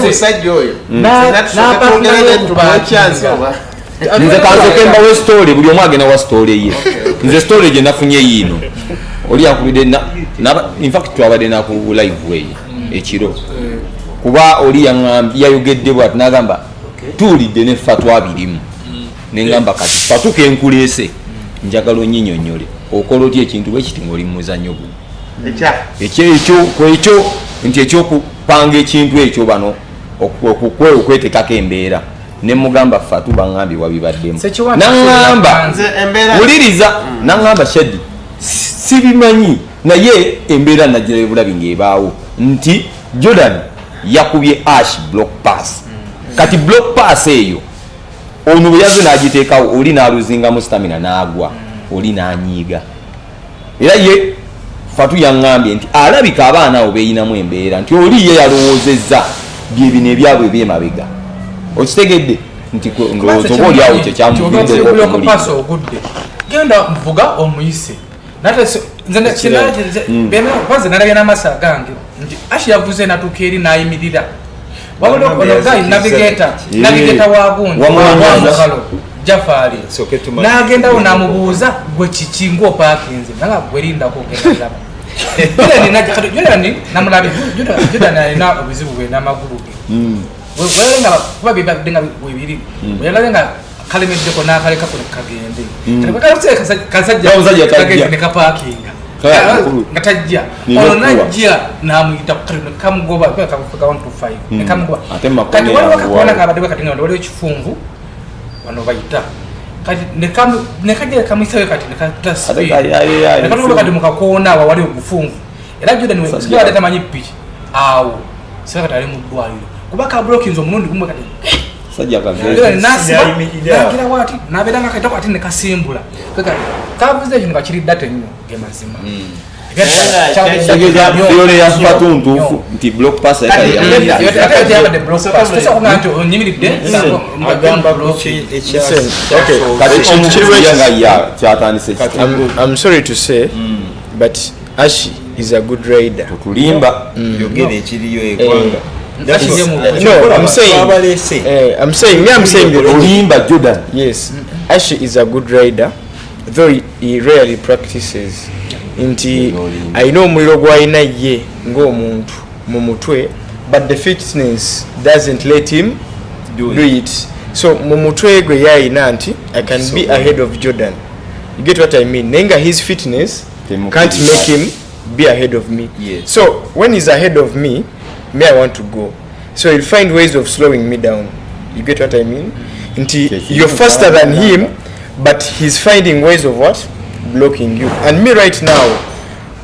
musajja oyo na nze kanzo kemba we story buli omwagena wa story ye nze story je nafunye yino oli akulide na in fact twabade na ku live way ekiro kuba oli yayogedde bwat nagamba tulide ne fatwa abirimu nengamba kati fatuke enkulese njagala onyinyonyole okola oti ekintu bwe kiti ngoli muzannyo guno ekyo nti ekyokupanga ekintu ekyo bano okwetekako embeera ne mugamba fatu bangambye wabibaddemu nangamba wuliriza nangamba shedi sibimanyi naye embeera najjirayo bulabi ng'ebaawo nti Jordan yakubye ash block pass kati block pass eyo ono bwe yaze n'agiteekawo oli n'aluzingamu stamina n'agwa oli n'anyiiga era ye fatu yaŋŋambye nti alabika abaana abo beeyinamu embeera nti oli ye yalowoozezza byebino ebyabwe ebyemabega okitegedde nti ndowooza oba oliawo kyekyamupaso ogudde genda nvuga omuyise kwanze nalabye n'amaaso agange nti ashi yavuze natuuka eri n'ayimirira wabula onogayi navigeta wagundi wamukalo Jafari n'agendawo n'amubuuza gwe kiki ng'opaakinze nanga gwerindaku ogenda Jordan namulabe Jordan alina obuzibu bwe n'amagulu ge weyalenga kuba bibadde nga webiri weyalenga kalemeddeko n'akalekako kagende kasajja kagende ne kapaakinga nga tajja ono najja n'amuyita kamugoba kamufuka 1 to 5 ne kamugoba kati waliwo kakubona kabadde kati nga waliwo ekifunvu wano bayita kati ne kajja kamuyisayo kati ne katuta kati mukakoona awo wali obufunvu era Jordan we tamanyi piki awo sika ali mu ddwaliro kuba ka blockings omulundi gumwe kati sajja nagira wati nabedanga kaitako ati ne kasimbula kaka kavuze kino kakiri data nnyo gemazima Fiore ya fatuntu nti block pass ya I'm sorry to say but Ashi is a good rider. Tulimba yogere ekiriyo ekwanga. No, I'm saying Tulimba Jordan. Yes, Ashi is a good rider, though he rarely practices. Nti I know muliro gwalina ye ng'omuntu mu mutwe, but the fitness doesn't let him do it. So mumutwe gwe yayina nti I can be ahead of Jordan. You get what I mean? Nenga his fitness can't make him be ahead of me. Yes. So when he's ahead of me I want to go. So he'll find ways of slowing me down. You get what I mean? You're faster than him, but he's finding ways of what? Blocking you. And me right now,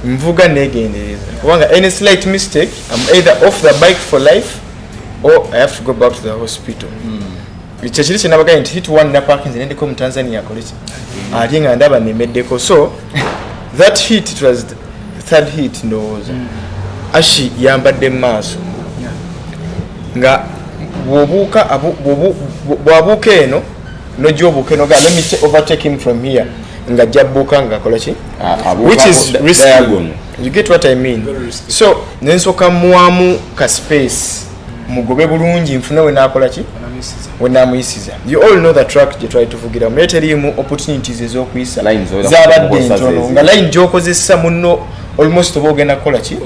mvuga negendereza. Any slight mistake, I'm either off the bike for life or I have to go back to the hospital. Ichachiri chinabaga nti hit one na parking zinendeko mu Tanzania college. Alinga ndaba nemeddeko. So that hit, it was the third hit ndowooza. Ashi yambadde maaso. Nga bwabuuka eno nojobuuka eno let me overtake him from here nga jabbuuka nga kola ki which is risky. You get what I mean? So nensoka muwamu ka space mugobe bulungi nfune we nakola ki we namuyisiza. You all know the track je try to vugira muyeterimu opportunities ez'okuyisa zabadde ntono nga line gyokozesa munno almost obogenda kola ki it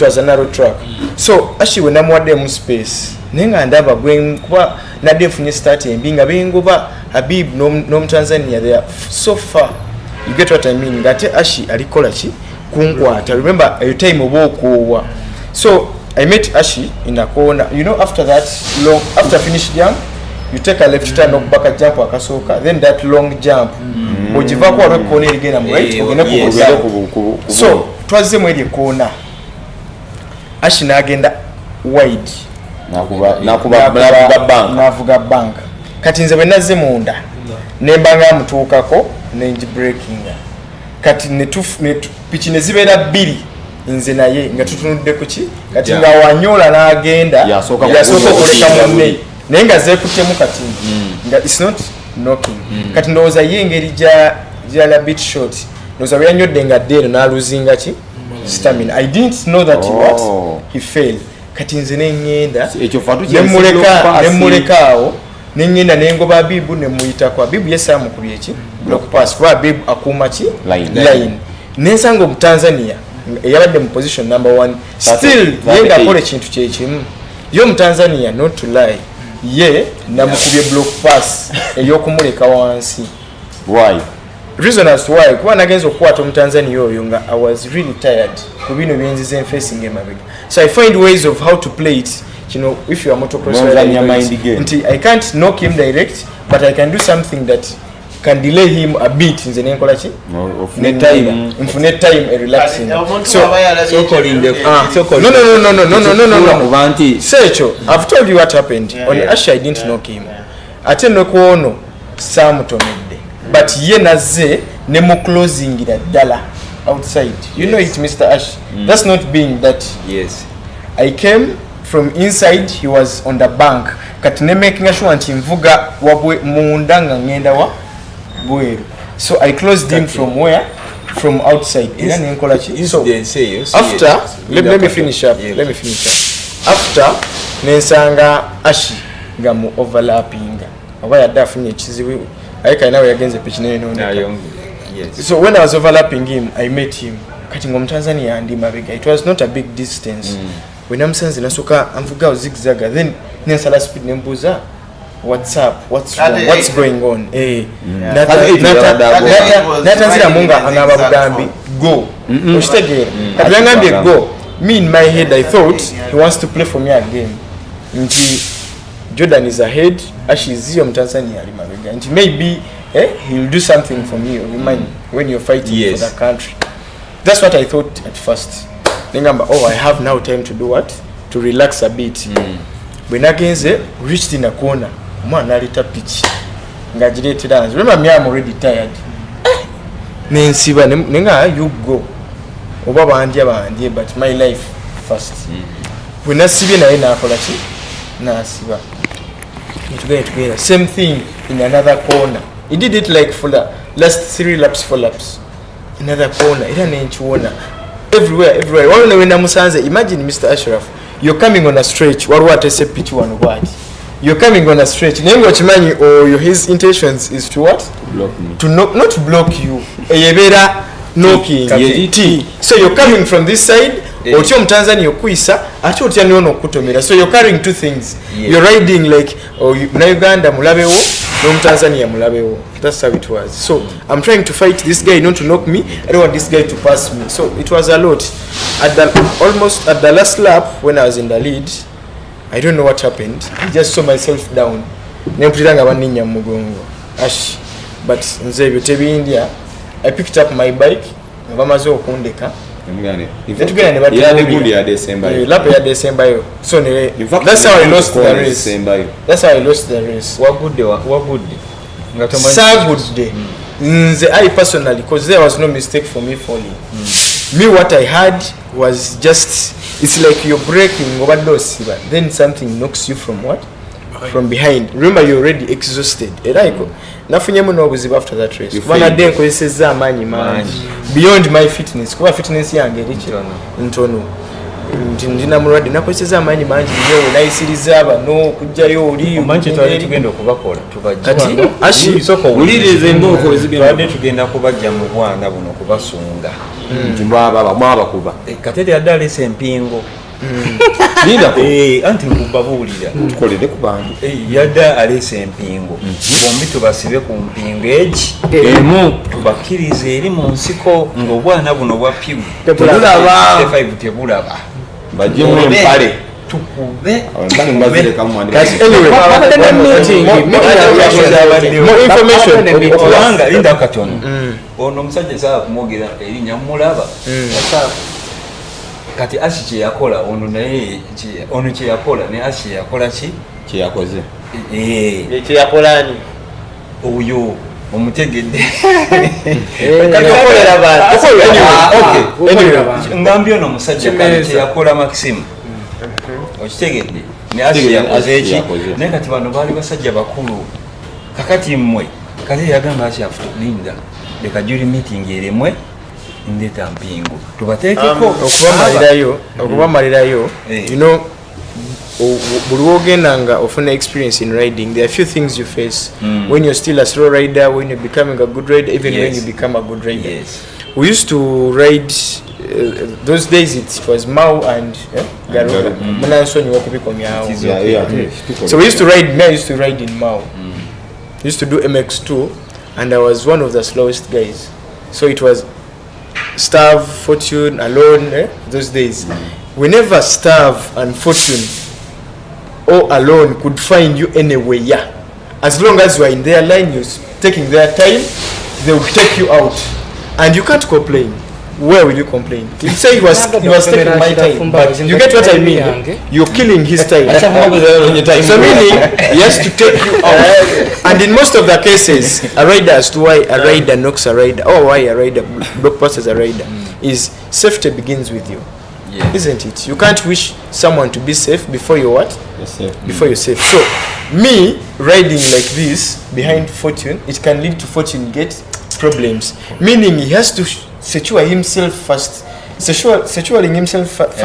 was a narrow track. So ashi we namuwadde mu space nenga ndaba kuba nadde nfunye start embi nga bengoba Habib no Tanzania they are so far. You get what I mean? Ngate ashi alikola ki kunkwata. Remember a time obokuwa. So I met Ashi in a corner. You know, after that long, after finish jump, you take a left turn, knock back a jump akasoka. Then that long jump. Ojiva kwa rock corner again. I'm right. So twas the way corner. Ashi nagenda wide. Navuga bank. Kati nze bwe nazze munda. Nembanga mutuukako nenji breaking. Kati pichi ne zibeera bbiri. Nze naye nga tutunudde ku ki kati nga wanyola n'agenda yasooka okuleka munne naye nga zeekuttemu kati nga it's not knocking kati ndowooza ye engeri gyala bit short ndowooza bwe yanyodde nga ddeeno n'aluzinga ki stamina. I didn't know that he failed. Kati nze neŋŋenda nemmuleka awo neŋŋenda nengoba Abibu nemuyitako. Abibu ye saamukubye eki block pass kuba Abibu akuuma ki line nensanga omu Tanzania yabadde mu position number 1 still yenga akole kintu kyekimu yo mu Tanzania not to lie ye namukubye block pass eyokumuleka wansi. Why? Reason as to why kuba nagenza okukwata mu Tanzania oyo nga I was really tired ku bino byenzize facing emabega. So I find ways of how to play it. You know, if you are motocross rider, I can't knock him direct, but I can do something that can delay him a bit in the name of infinite time a relaxing. No. Secho, I've told you what happened. On Ashi I didn't knock him. Ate nokuono samutomedde. But ye naze nemo closing ddala outside. You know it, Mr. Ash. That's not being that. Yes. I came from inside, he was on the bank. Kati ne making sure nti mvuga wabwe munda nga ngenda wa so I closed him from where? From outside. So after, let me finish up. Let me finish up. After, nensanga Ashi gamu overlapping. Awaya dafunye chizibu. Aika inawe against the pitch nene. So when I was overlapping him, I met him. Kati ngom Tanzania andi mabega. It was not a big distance. When I'm saying nasuka amvuga zigzaga, then nensala speed nembuza. What's up? What's wrong? What's going on? Natanzira munga angaba bugambi go. Ushtegere. Kadangambye go. Me in my head I thought he wants to play for me again. Nti Jordan is ahead. Ashi is here Tanzania ali mabega. Nti maybe he'll do something for me when you're fighting for the country. That's what I thought at first. Ningamba I have now time to do what? To relax a bit. When agenze reached in a corner. Mwana alita pitch nga girete dance. Remember me, I'm already tired. Nensiba nenga you go oba bandye but my life first. When nasibye naye nakola ki nasiba together same thing in another corner. He did it like for the last 4 laps another corner era nenchiona everywhere when namusanze. Imagine Mr. Ashraf, you're coming on a stretch waliwo atese pitch one what. You're coming on a stretch. Nengochimanyi or his intentions is to what? Block me. To not block you. Eyebera knocking. So you're coming from this side otyo mu Tanzania okuyisa ate otya nyono okutomera, so you're carrying two things. You're riding like na Uganda mulabewo no mu Tanzania mulabewo. That's how it was. So I'm trying to fight this guy not to knock me. I don't want this guy to pass me. So it was a lot. Almost at the last lap when I was in the lead, I don't know what happened. I just saw myself down. Nempuliranga baninya mugongo. Ash. But nze byotebi India, I picked up my bike. Bamaze okundeka. So that's how I lost the race. That's how I lost the race. What good day? So good day. I personally, because there was no mistake for me falling. Me, what I had was just, it's like you're braking overdose, but then something knocks you from what? From behind. Remember, you're already exhausted. Nothing after that race. Beyond my fitness. Fitness ntono. Ndina muradi nakozesa amanyi mangi nyo nayisiriza abano kujjayo oli manchi twali tugenda okubakola tubajja ashi soko ulirize mboko ezigenda tugenda kubajja mu Bwanga buno kubasunga baba mwabakuba katete yadale sempingo linda anti nkubabulira tukolere ku bantu yadda alese empingo bombi tubasibe ku mpingo eji emu tubakirize eri mu nsiko ng'obwana buno bwapigwa tebulaba tebulaba bajje mu empale tukube mbazire kamwandika more information kubanga linda katono ono musajja saa kumwogera eri nyamulaba kati Ashi yakola ono naye ono kye yakola ne Ashi yakola ki kye yakoze kye yakolani oyo omutegedde kakolera abantu okay ngambi ono musajja kye yakola Maxim okitegedde ne Ashi yakoze ki ne kati bano bali basajja bakulu kakati mmwe kati yagamba Ashi afulinda leka jury meeting eremwe ndeta mpingo tubateekeko okubamalirayo you know buli wogendanga ofuna experience in riding. There are few things you face when you're still a slow rider, when you're becoming a good rider, even when you become a good rider. We used to ride those days it was Mau and Garuda. So we used to ride, I used to ride in Mau. Used to do MX2 and I was one of the slowest guys. So it was Starve, Fortune, Alone, those days. Whenever Starve and Fortune or Alone could find you anywhere, as long as you are in their line, you're taking their time, they will take you out. And you can't complain. Where will you complain? You say he was taking my time, but you get what I mean? You're killing his time. So meaning, he has to take you out. And in most of the cases, a rider, as to why a rider knocks a rider, or why a rider blockbusters a rider, is safety begins with you. Isn't it? You can't wish someone to be safe before you're what? Before you're safe. So, me riding like this behind Fortune, it can lead to Fortune get problems. Meaning he has to secure himself first. Securing himself first.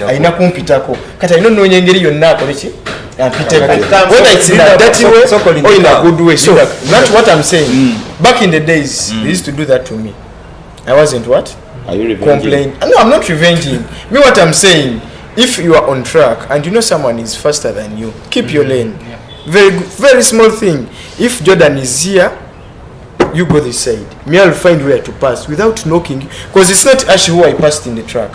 Aina kumpitako. Kata ino nyengeri yonna akolechi. Whether it's in a dirty way or in a good way. So that's what I'm saying. Back in the days, they used to do that to me. I wasn't what? Are you revenging? No, I'm not revenging. Me, what I'm saying, if you are on track and you know someone is faster than you, keep your lane. Very good, very small thing. If Jordan is here, you go this side. Me, I'll find where to pass without knocking. Because it's not actually who I passed in the track.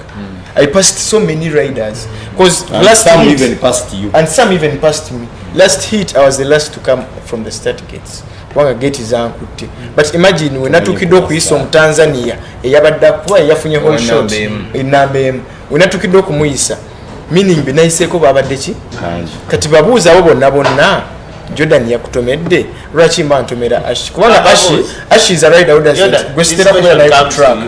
I passed so many riders. Because last some hit, even passed you. And some even passed me. Last hit, I was the last to come from the start gates. Wanga gate zankutte. But imagine when natukidde okuyisa mu Tanzania eyabadde kuba yafunye whole shot inambem when natukidde okumuyisa meaning benayiseeko babadde ki kati babuuza abo bonna Jordan yakutomedde lwaki mba ntomera Ashi kubanga Ashi is a rider who doesn't go step up like track.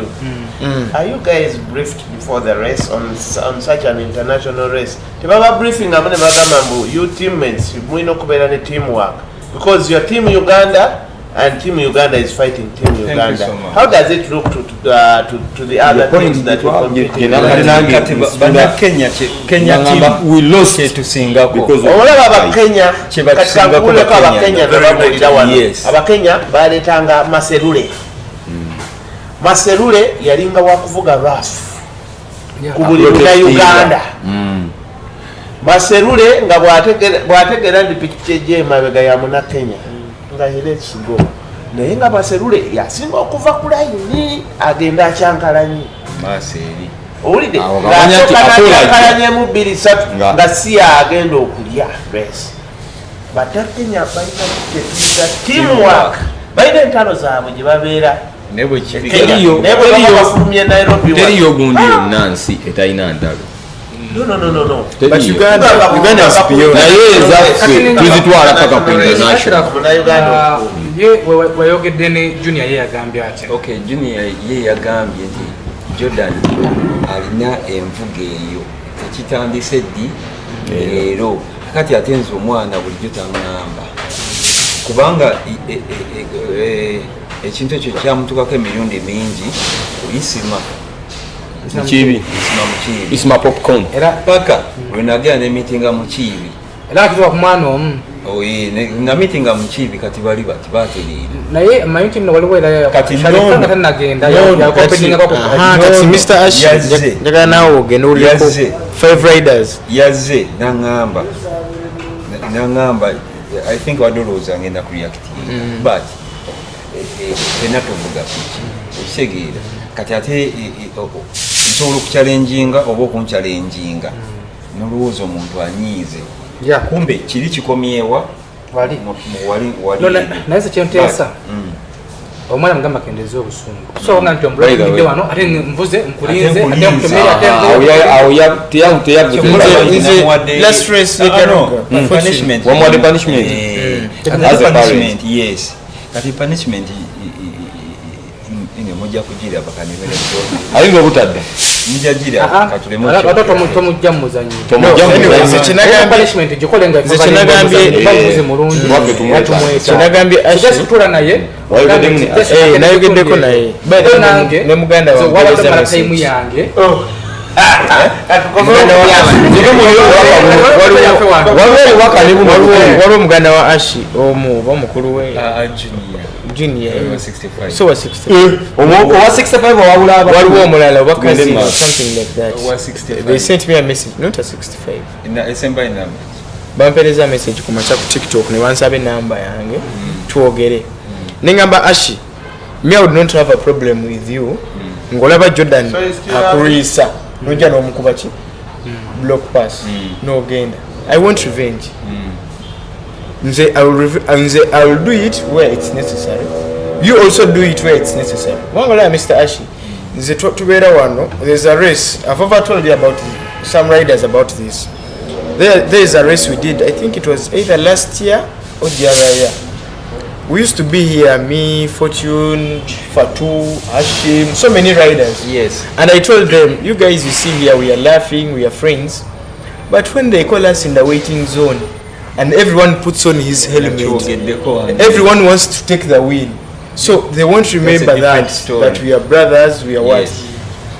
Are you guys briefed before the race on such an international race? Tebaba briefing amane bagamba mbu you teammates mulina okubeera ne teamwork. Because your team Uganda and team Uganda is fighting team Uganda. So how does it look to the other teams that you compete in? Kenya team we lost to Singapore because of Kenya. Abakenya baletanga Maserule. Maserule yalinga wakuvuga rough. ku buli Uganda. Baserule nga bwategera ndi pikiche je mabega ya muna Kenya nga ile kigo naye nga Baserule yasinga okuva ku line agenda acyankalanyi maseri owulidde ngaakalanye mu 2-3 nga si agenda okulya race bata Kenya balina kitetuza teamwork balina entalo zaabwe gye babeera teriyo gundi yonna nsi etalina ntalo. No. But Uganda is beyond. Tuzitwala paka ku international. Wayogedde ne Junior ye yagambye ati. Okay, Junior ye yagambye nti Jordan alina envuga eyo tekitandise ddi leero kati atenze omwana bulijjo tangamba kubanga ekintu ekyo kyamutukako emirundi mingi kuyisima Mukibi. Isma popcorn. Era paka wenagera ne meetinga mukibi. Era kitu ku mwana omu. Na meetinga mukibi kati bali baterire. Naye mayinti no waliwo era kati nagenda ya competing ko. Kati Mr. Ash njaga nawo ogenda oliko 5 riders. Yazze nangamba I think wadoloza ngenda kureact. But fenato vuga kisegira kati ate nsobola okuchallenginga oba okunchallenginga n'olowooza omuntu anyiize kumbe kiri kikomyewa wali naye sekyenteesa omwana mugamba kendeza obusungu so nga nti omulwadde wano ate nvuze nkulinze ate nkutomere ate last race punishment one punishment yes kati punishment mujja kugira bakanibere alinga obutadde mujagira katulemu tomujja muzanyi kinagambye asitula naye nayogeddeko naye ne muganda wange yange waliwo omuganda wa Ashi omu oba omukulu we Junior so was 65 owa 65 wabula waliwo omulala oba cousin or something like that. They sent me a message not a 65 bampereza message ku macha ku TikTok ne bansaba enamba yange tuogere nengamba Ashi me I would not have a problem with you ngolaba Jordan akurisa nojja n'omukuba ki block pass n'ogenda I want revenge I will do it where it's necessary. You also do it where it's necessary. Wangola Mr. Ashi nze tubeera wano there's a race I've ever told you about some riders about this. There is a race we did, I think it was either last year or the other year. We used to be here, me, Fortune, Fatu, Hashim, so many riders. Yes. And I told them, you guys you see here, we are laughing, we are friends. But when they call us in the waiting zone, and everyone puts on his helmet, everyone wants to take the wheel. So they won't remember that we are brothers, we are what.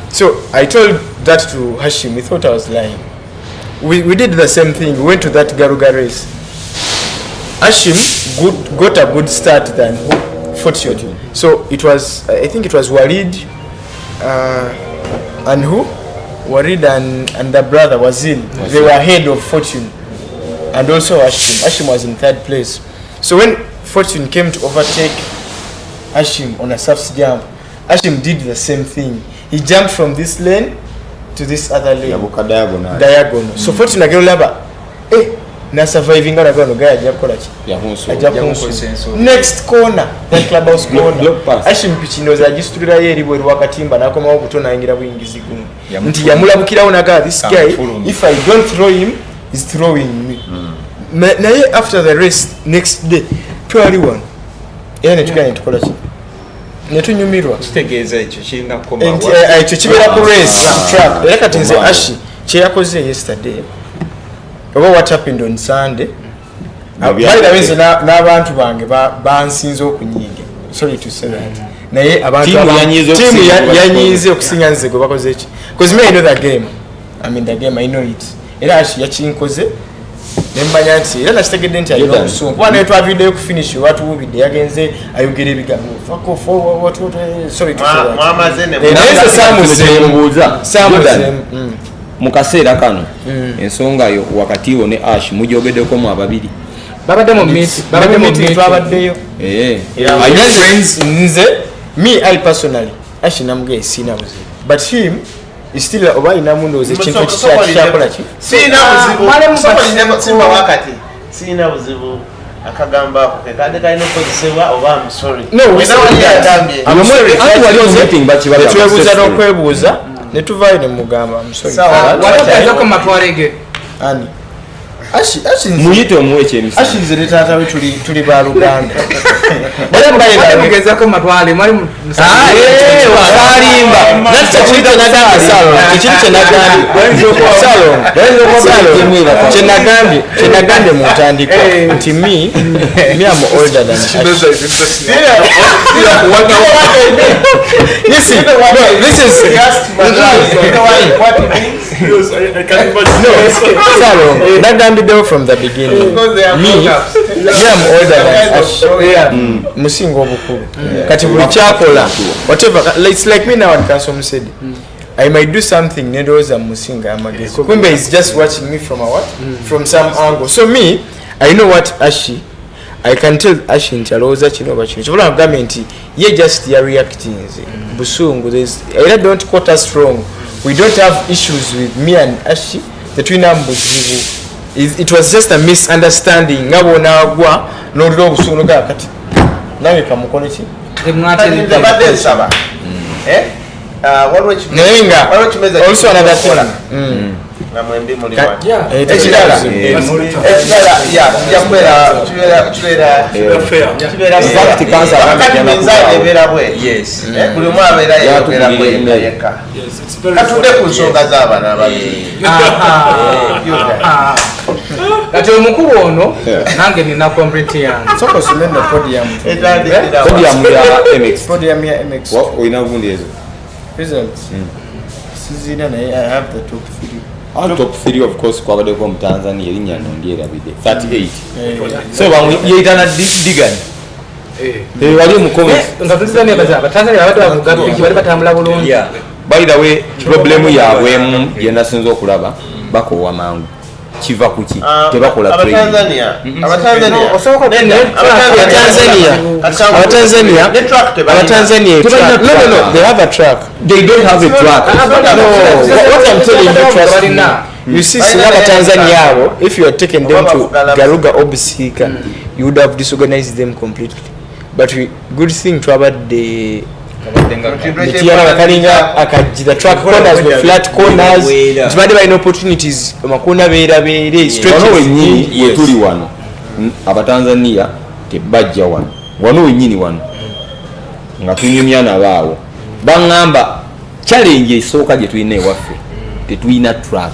So I told that to Hashim, he thought I was lying. We did the same thing, we went to that Garuga race. Hashim got a good start than Fortune. So it was, I think it was Walid and who? Walid and the brother Wazil. They were ahead of Fortune. And also Hashim. Hashim was in third place. So when Fortune came to overtake Hashim on a soft jump, Hashim did the same thing. He jumped from this lane to this other lane. Diagonal. So Fortune again laba, na surviving on a gun guy next corner the clubhouse corner Hashim Pichino za gisturira yeri bwe wakatimba nakoma okutona ingira buyingizi gumu nti yamulabukirawo naga this guy if I don't throw him he's throwing me naye after the race next day twali one era netukanya tukola ki netunyumirwa kitegeeza ekyo kiringa koma ekyo kibeera ku race track era kati nze Ashi kye yakoze yesterday oba what happened on Sunday bairabenze n'abantu bange bansinze okunyiiga sorry to say that naye abantu team yanyiize okusinga nze gwe bakoze eki because me I know the game I mean the game I know it era Ashi yakinkoze nemmanya nti era nakitegedde nti alina obusungu kuba naye twaviddeyo ku finish watuwubidde yagenze ayogera ebigambo samuzeemu mu kaseera kano ensonga yo wakati wo ne Ash mujogeddeko mu ababiri babadde mu meeting twabaddeyo nze me I personally Ash namugee sina buzibu but him is still oba inamu ndowooza ekintu ekikyakola ki sina buzibu akagamba ako kekade kalina okozesebwa oba I'm sorry netwebuuza n'okwebuuza netuvaayo nemugamba ani muyite omuwe ekyemisana ashinze ne taata we tuli ba Luganda kyenagambye mu ntandikwa nti me am older than nagambiddewo from the beginning me am older than Ash musinga obukulu kati buli kyakola whatever it's like me now at Council said I might do something nedowooza musinga amagezi kumbe is just watching me from a what from some angle so me I know what Ashi I can tell Ashi nti alowooza kino oba kino kyobola nkugambye nti ye just ya reacting busungu I don't quote us wrong we don't have issues with me and Ashi tetulina buzibu it was just a misunderstanding ngabo nagwa n'olira obusungu ga kati nawe kamukole ki nenga also another thing katudde ku nsonga z'abaana ababiri kati omukulu ono nange nina complete yange soko simenda podium ya MX oyina bundi ezo results sizina naye I have the top 3 top 3 of course kwabaddeko mu Tanzania erinnya nondi erabidde 38 so yeitana digani wali mu comment nga Tanzania Tanzania babadde bavuga piki bali batambula bulungi by the way problemu yaabwe yenasinza okulaba bakowa mangu kiva kuki tebakola Abatanzania no they have a track they don't have a track what I'm telling you trust me you see Tanzania abo if you are taken them to Garuga Obisika you would have disorganized them completely but good thing to about the the track corners were flat corners tubadde balina opportunities amakona beera stretches tuli wano Abatanzania tebajja wano wenyini wano nga tunyumyana baawo bangamba challenge esooka gye tulina ewaffe tetulina track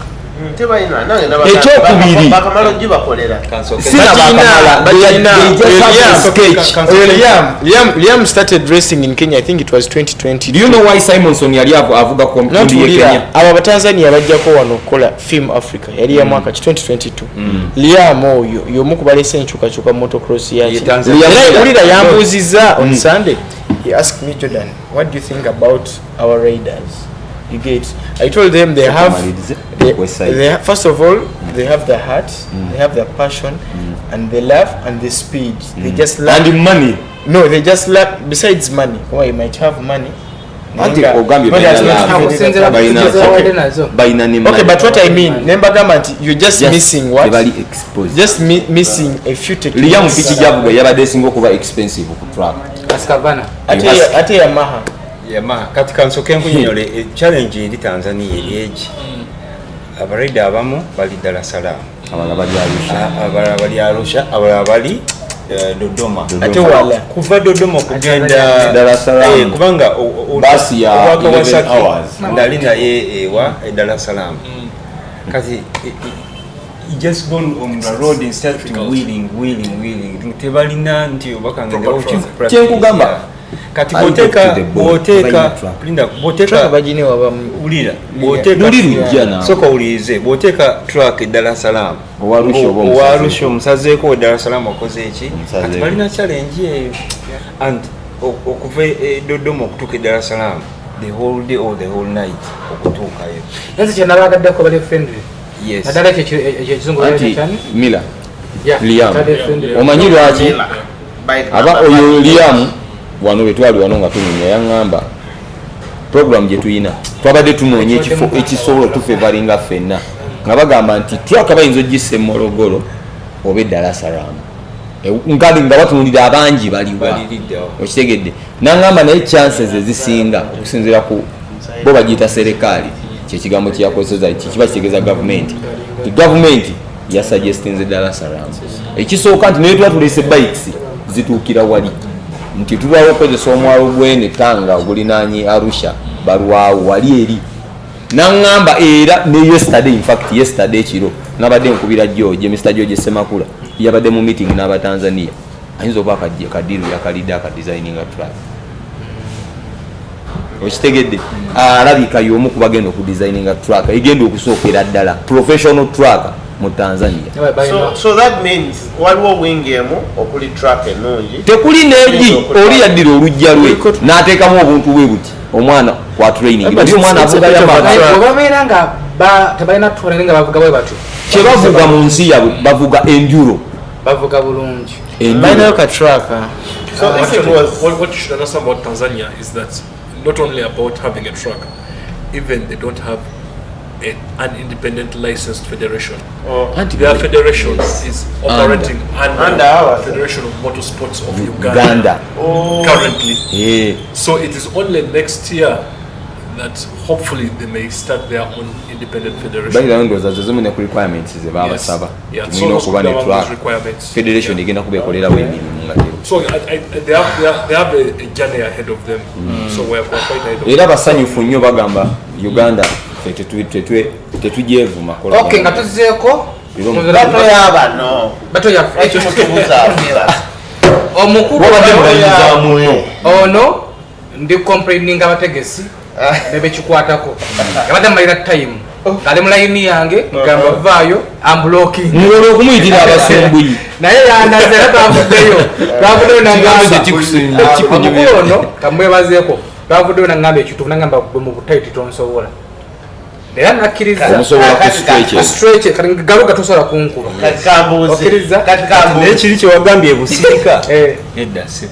ekyokubiri Liam started racing in Kenya I think it was 2020 do you know why Simonson yali avuga kompundi ye Kenya aba Batanzania bajjako wano okukola Film Africa yali ya mwaka 2022 Liam oyo yomu kubalesa enkyukakyuka motocross yaki ulira yambuziza on Sunday he asked me Jordan what do you think about our riders you get I told them they have first of all they have the heart they have the passion and the love and the speed they just lack and the money no they just lack besides money why you might have money okay but what I mean nemba government you just missing what just missing a few techniques Liam piki javuga yabadde singa okuba expensive ku track askavana ate Yamaha kati kansoke nkunyole challenge eri Tanzania eryeji abarida abamu bali Dar es Salaam abala bali Arusha abala bali Dodoma ate wala kuva Dodoma kugenda Dar es Salaam kubanga basi ya 11 hours ndali naye ewa Dar es Salaam kati he just gone on the road instead of wheeling tebalina nti obakangenda kyekugamba kati boteka bagine waba ulira boteka soko ulize boteka truck Dar es Salaam owarusha omusazeeko Dar es Salaam okoze eki kati balina challenge eyo and okuva Dodoma okutuuka Dar es Salaam the whole day or the whole night okutuukayo nze kyenabagaddeko bali friendly yes naddala ekizungu Mila Liam omanyi lwaki aba oyo Liam wano betwali wano nga tunyumya yaŋŋamba program gye tuyina twabadde tunoonya ekifo ekisobola otufevalinga ffenna nga bagamba nti twaka bayinza ogissa Morogoro oba Dar es Salaam nkali nga batunulira abangi baliwa okitegedde naŋŋamba naye chances ezisinga okusinziira ku bo bagiyita serikali kyekigambo kyeyakozesa kiba kitegeeza gavumenti gavumenti yasuggestinze Dar es Salaam ekisooka nti naye tuba tulese bikes zituukira wali nti tulwawo okozesa omwalo gwene Tanga ogulinaanyi Arusha balwawo wali eri naŋŋamba era ne yesterday in fact yesterday ekiro nabadde nkubira George Mr. George Semakula yabadde mu meeting n'Abatanzania ayinza oba akadiru yakalidde akadesigninga track okitegedde alabika y'omu ku bagenda okudesigninga track egenda okusookera ddala professional track mu Tanzania. So that means waliwo wingemu okuli track ennungi tekuli neegi oli yaddira olujja lwe n'ateekamu obuntu bwe buti omwana kwa training bali omwana avuga obabeera nga tebalina training nga bavuga bwe batyo kye bavuga mu nsi yabwe bavuga enduro bavuga bulungi balinayo ka tracker. So what you should understand about Tanzania is that not only about having a track, even they don't have an independent licensed federation. Their federation is operating under Federation of Motorsports of Uganda. Currently. So it is only next year that hopefully they may start their own independent federation. Requirements is about Saba. Yeah, so those requirements. Federation yeah. So they have a journey ahead of them. So we're quite ahead of them. Basanyufu nnyo bagamba Uganda tetujevuma kola. Okay, nga tuzeeko bato yabano bato ya ekyo mutubuza afira omukulu wa muno ono ndi complaining abategesi bebe kikwatako yabadde malira time kale mulayini yange gamba vaayo amblocking ngolo okumuyitira abasumbuyi naye yanazera twavuddeyo nangamba ono kamwebazeeko twavuddeyo nangamba ekituufu nangamba gwe mu butaiti tonsobola era nakkiriza stretch galuga tosobola kunkuba okkiriza naye kiri kyewagambye busirika edda si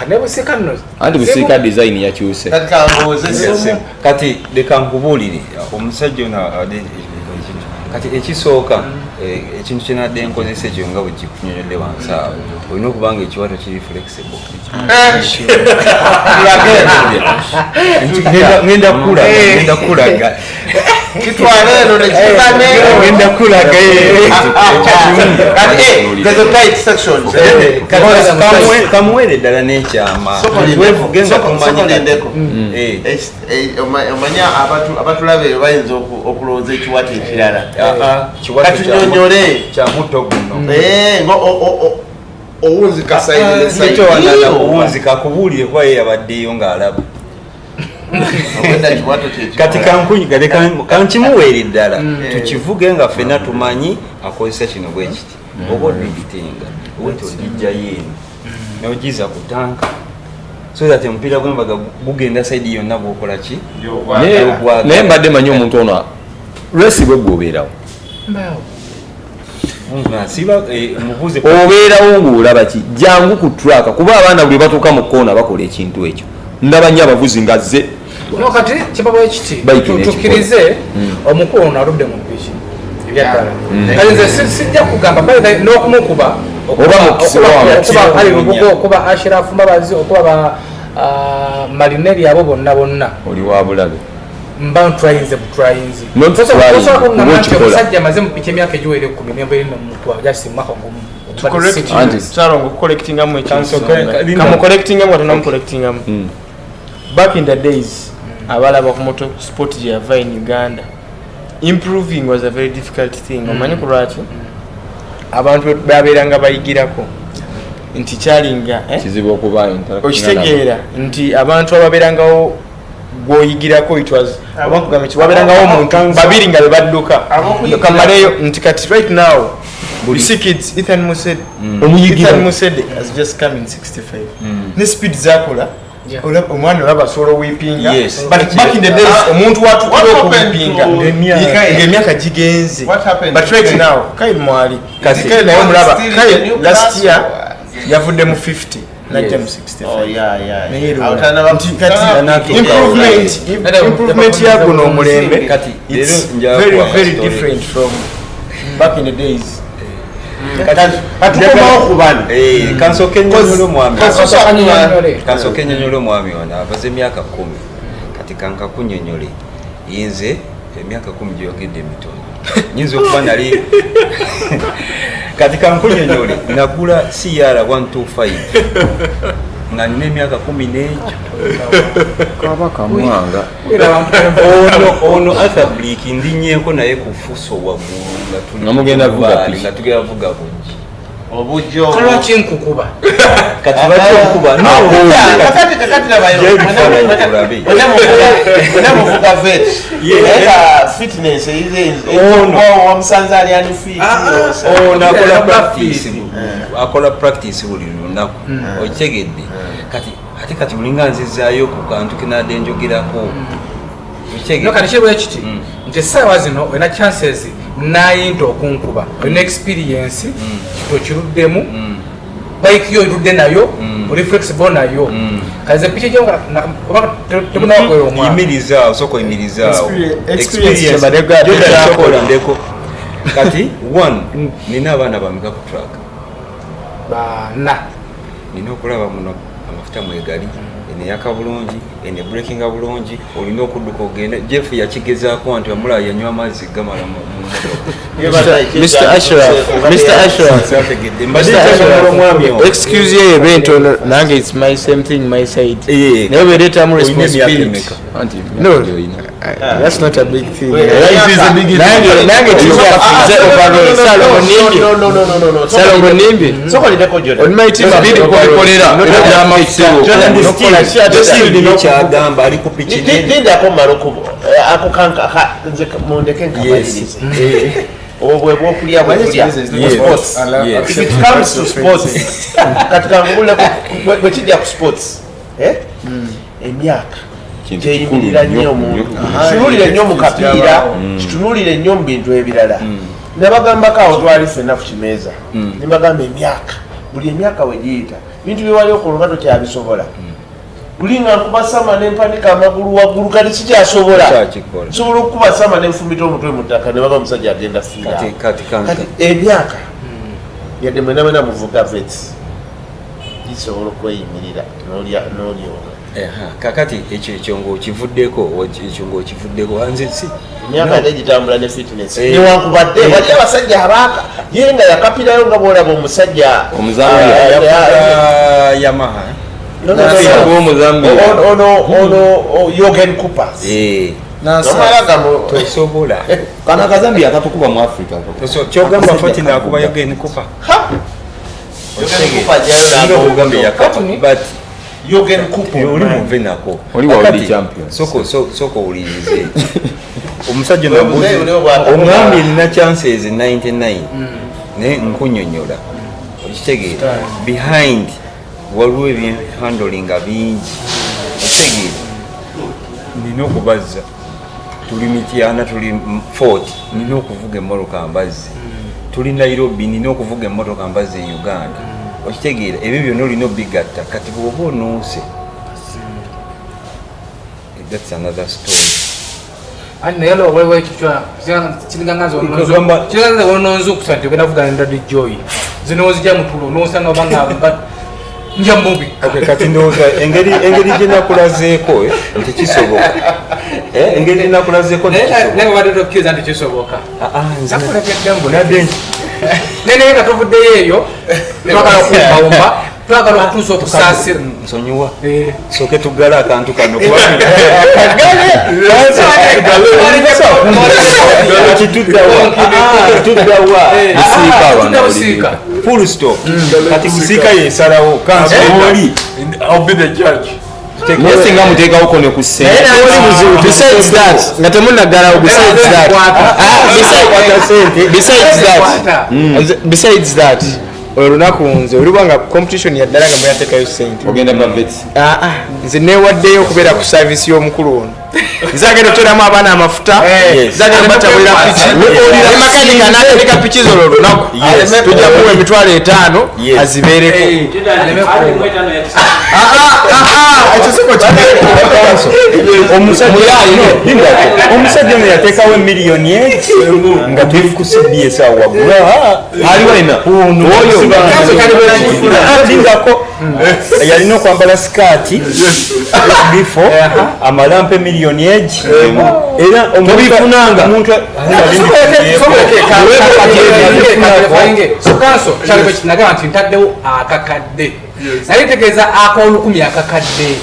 nebusika nno anti busirika design yakyuse kati leka nkubuulire omusajja ono kati ekisooka ekintu kyenadde nkozesa ekyo nga bwe kikunyonyodde wansi awo olina okubanga ekiwato kiri flexible ngenda kulaga kitwala eno ngenda kulaga kamuwere ddala n'ekyama wevuge nga kumanyindeko omanya abatulabe bayinza okulowooza ekiwato ekirala katunyonyole kyamuto guno owunzika owunzika kubuulire kuba ye yabaddeyo ng'alaba kati kankimuweere ddala tukivuge nga ffenna tumanyi akozesa kino bwe kiti oba odrifitinga oweti ogijjayo eno n'ogiza ku tanka so that omupiira gwembaga gugenda saidi yonna bwokola ki naye mbadde manyi omuntu ono lwesi bwe gwobeerawo obeerawo ng'olaba ki jangu ku traka kuba abaana buli batuuka mu koona bakola ekintu ekyo ndaba nnyo abavuzi nga zze kati kibaba ekiti tukkirize omukulu ono aludde mu piki ebyaddala kale nze sijja kugamba n'okumukuba okuba ashirafu mbabazi okuba marineri abo bonna oli wa bulabe mba ntwayinze butwayinze omusajja amaze mu piki emyaka egiwere 10 nembeerinomukuba jasi mwaka gumu collectingamu kamucollectingamu atanamucollectingamu back in the days abalaba ku motorsport gye yava in Uganda improving was a very difficult thing omanyi ku lwaki abantu babeeranga bayigirako nti kyalinga kizibu okuba okitegeera nti abantu ababeerangawo gwoyigirako obankugamba nti wabeerangawo omuntu babiri nga bebadduka kamaleyo nti kati right now you see kids Ethan Musede has just come in 65 ne speed zakola omwana olaba asobola owipinga but back in the days omuntu watukula okuwipinga ng'emyaka gigenze but right now Kyle mwali Kyle naye omulaba Kyle last year yavudde mu 50 najja mu 65 improvement yaguno omulembe it's very very different from back in the days kansoke nnyonyola omwami ono abaze emyaka 10 kati kankakunyonyole yinze emyaka 10 gyogedde emitono nyinza okuba nali kati kankunyonyole nagula CR 125 nga nina emyaka 10 n'ekyo kabaka mwanga ono athablik ndinyeeko naye kufuso waggulu nga tugenda vuga bungi obujjo kalwaki nkukuba kati bakyokuba onamuvuga vet fitness omusanza ali ani fit akola practice buli lunaku okitegedde kati bulinga nzizaayo ku kantu kenadde njogerako kati kirwa ekiti nti essaawa zino olina chances nayinta okunkuba olina experience tokiruddemu bike yo irudde nayo oli flexible nayo kaze piche jo temunakwera omwana imiriza osoko imiriza experience badega akola ndeko kati one nina abana bamika ku track bana nina okulaba muno amafuta mwegali ene yakabulungi ene breaking abulungi olina okudduka ogenda Jeff yakigezaako nti omula yanywa amazzi gamala mu Mr. Ashraf excuse ye bento nange it's my same thing my side never let them responsibility no that's not a big thing it is a big thing nange Salongo nimbi soko lideko Jordan on my team bidi kukolera ndama still kyagamba ali ku pitch ninde akomaro kubo akukanka nze mondeke nkabalirize obwe bwokulya sports if it comes to sports katika ngule bwekijja ku sports emyaka kyeyimirira nnyo omuntu kitunulire nnyo mu kapiira kitunulire nnyo mu bintu ebirala nebagambako awo twali ffenna ku kimeeza nebagamba emyaka buli emyaka wegiyita bintu byewali okulunga tokyabisobola buli nga nkuba sama nempanika amagulu waggulu kati sikyasobola sobola okukuba sama nenfumita omutwe mu ttaka ne baba omusajja agenda fiira kati emyaka yadde mwenamwena muvuga vets gisobola okweyimirira n'olyoga kakati ekyo ng'okivuddeko anze si emyaka ate gitambula ne fitness newankubadde wali abasajja abaaka ye nga yakapirayo nga bwolaba omusajja Yamaha ono Jürgen Coopers tosobola kana kazambi akatukuba mu Africa kyogamba foti nakuba Jürgen Cooper Jürgen Cooper oli muve nako oli world champion soko ulirize omusajja omwami nina chances 99 ne nkunyonyola okitegeera behind waliwo ebyehandling bingi okitegeera nina okubazza tuli Mityana tuli Fort nina okuvuga emmotoka mbazzi tuli Nairobi nina okuvuga emmotoka mbazzi e Uganda okitegeera ebyo byonna olina obigatta kati bw'oba onuuse that's another story naye waliwo ekikya kiringangaza ononza okusa nti ogenda vugana ndadde joy zino ozijja mutulo nosanga obanga nja mubi kati ndowooza engeri gye nakulazeeko nti kisoboka engeri gye nakulazeeko naye obadde tokkiriza nti kisoboka nakulabyaddambu nadde nti naye nga tuvuddeyo eyo twagala okumbawumba twagala okutuusa okusaasira nsonyiwa soke tuggala akantu kano full stop. Kati Busika yesalawo kanso oli. I'll be the judge. Nesinga muteeka uko ne kusema. Besides that, ngatamunagala besides that, olunaku nze olubanga competition yaddala nga muyateekayo sente. Ogenda babet. Nze neewaddeyo okubeera ku service y'omukulu ono. Nzagenda otolamu abaana amafuta, nzagenda batabulira piki. Makanika n'atandika piki zo olunaku. Tujja kuwa emitwalo 5 azibeereko. Omusajja ono yateekawo emiliyoni nga tuli ku CBS awo waggulu. Lingako yalina okwambala sikaati SB4 amalampa emiliyoni egi era omuntu nagamba nti ntaddewo akakadde naye tegeeza ak'olukumi akakadde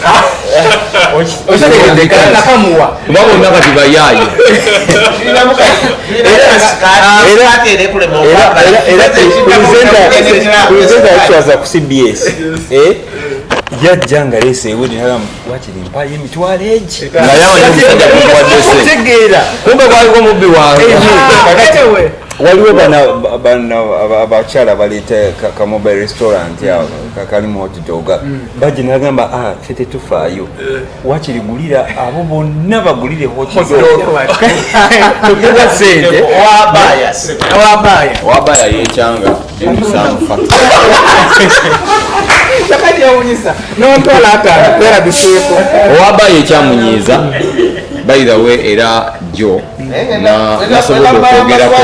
nakamuwa bonna kati bayaayi pulezidenti yakitwaza ku CBS yajja nga leesa ewuli nagamu wakiri mpayo emitwalo egi tegeera kumbe kwaliko mubbi wange waliwo bano abakyala baleeta ka mobile restaurant awo kakalimu hotdoga bajja nagamba ffe tetufaayo wakiri gulira abo bonna bagulire hotdoga sente wabaya yekyanga emusanfa owabaya ekyamunyiiza by the way era jo nasobola okwogerako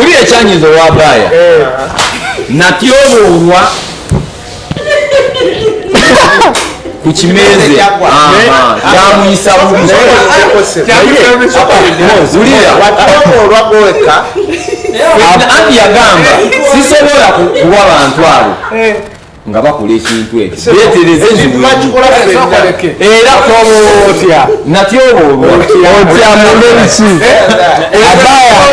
uli ekyanyiza owabaya natyoboolwa ku kimeze kyamuyisa anti yagamba sisobola kuwa bantu abo nga bakola ekintu ekyo beetereze era kobootya natyo otya mundensi abalawo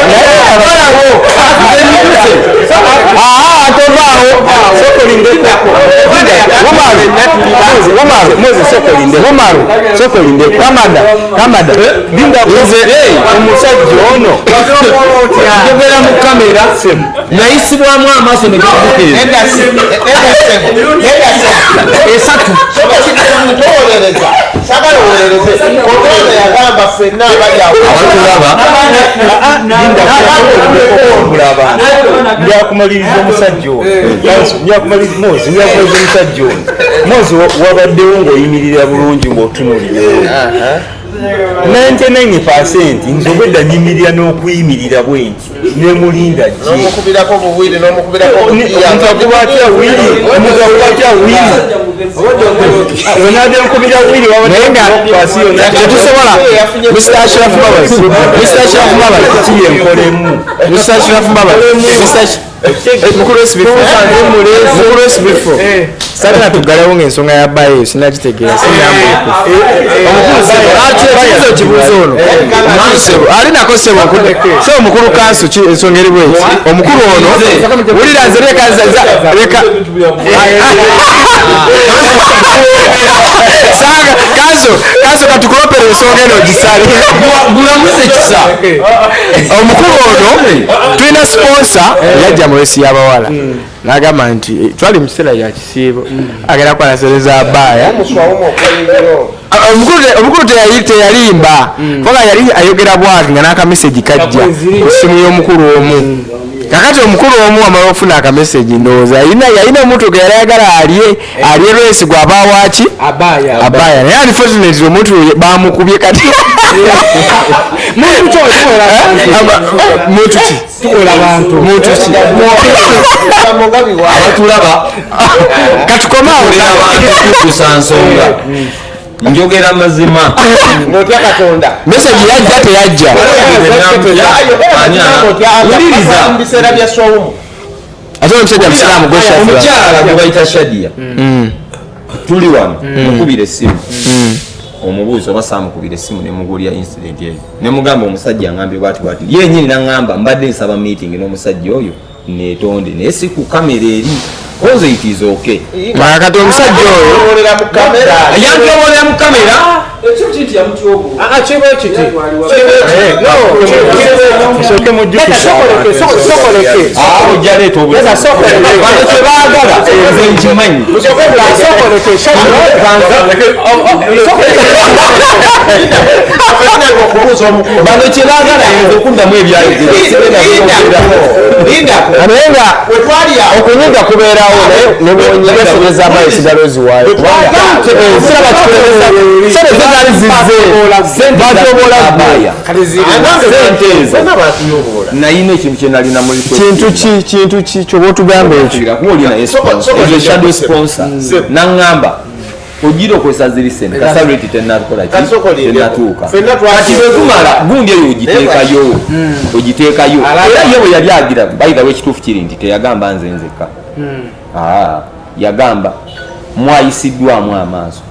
tovaawo sokolinde kamada omusajja ono jogera mu kamera nayisibwamu amaaso negakukiriza esatu njakumaliriza omusajja ono njakumaliriza omusajja ono mozi wabaddewo ng'oyimirira bulungi ng'otunulirewo 99% nze obwedda nyimirira n'okuyimirira bwenti nemulinda omuntu atya wiri onade nkubira wiri tetusobola Mr. Ashraf Mbabazi kiyenkolemu Mr. Ashraf Mbabazi mukulu SB4 sana tugalewo ng'ensonga ya bayo sinagitegeera kibuuzo ono alinako sebo omukulu kanso ensonga eri bweki omukulu ono wulira nze leka kanso katukulopera ensonga eno gisale gulamuze kisa omukulu ono tulina sponsor yajja mu wesi y'abawala n'agamba nti twali mu kiseera kya kisiibo agenda kwanasereza abaya omukulu teyalimba kuba yali ayogera bwati nga n'akameseji kajja ku ssimu y'omukulu omu kakati omukulu omu amala okufuna akameseji ndowooza yalina omuntu ge yali ayagala alye lwesi gw'abawaaki abaya naye unfortunately omuntu bamukubye kati abatulaba katukomawo Tuggussa Enssonga njogera mazima ng'otya Katonda meseji yajja teyajja mu biseera bya swawumu ate omusajja musiraamu omukyala gwe bayita Shadia tuli wano mukubira essimu omubuuzi oba saamukubira essimu ne mugulya incident eyo ne mugamba omusajja ngambye bwati yennyini nangamba mbadde nsaba meeting n'omusajja oyo neetonde naye si ku kamera eri koze it is okay kati omusajja oyo yantobolera mu kamera ojja leeta obubano kyebaagala nze nkimanyi bano kyebaagala nze okuddamu ebyayogeraanaye nga okunyiga kubeerawo naye nebwonyegesereza amayi sigala oziwaayo nayina ekintu kyenalina kintu ki kyoba otugamba ekyo shadow sponsor naŋŋamba ogira okozesa ziri sente kasabuleti tenatuuka kati bwetumala gundi eyo ogiteekayo era ye bwe yali agira bayitawo ekituufu kiri nti teyagamba nze nzekka yagamba mwayisiddwamu amaaso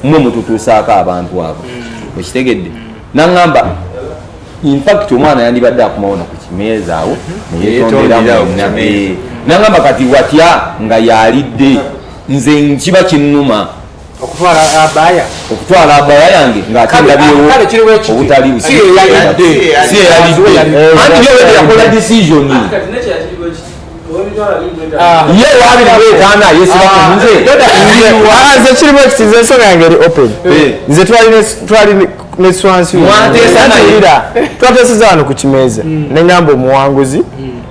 mwe mututuusaako abantu abo okitegedde naŋŋamba infact omwana yandibadde akumawona ku kimeeza awo neyetonderamu naŋŋamba kati watya nga yalidde nze nkiba kinnuma okutwala abaya yange ng'atendabyewo obutali si eyalidde anti yo wete yakola decision ye wabiri yesiba nze kirimu ekitiza ensonga yange eri open nze twali ne Swansi twateseza wano ku kimeeza neŋŋamba omuwanguzi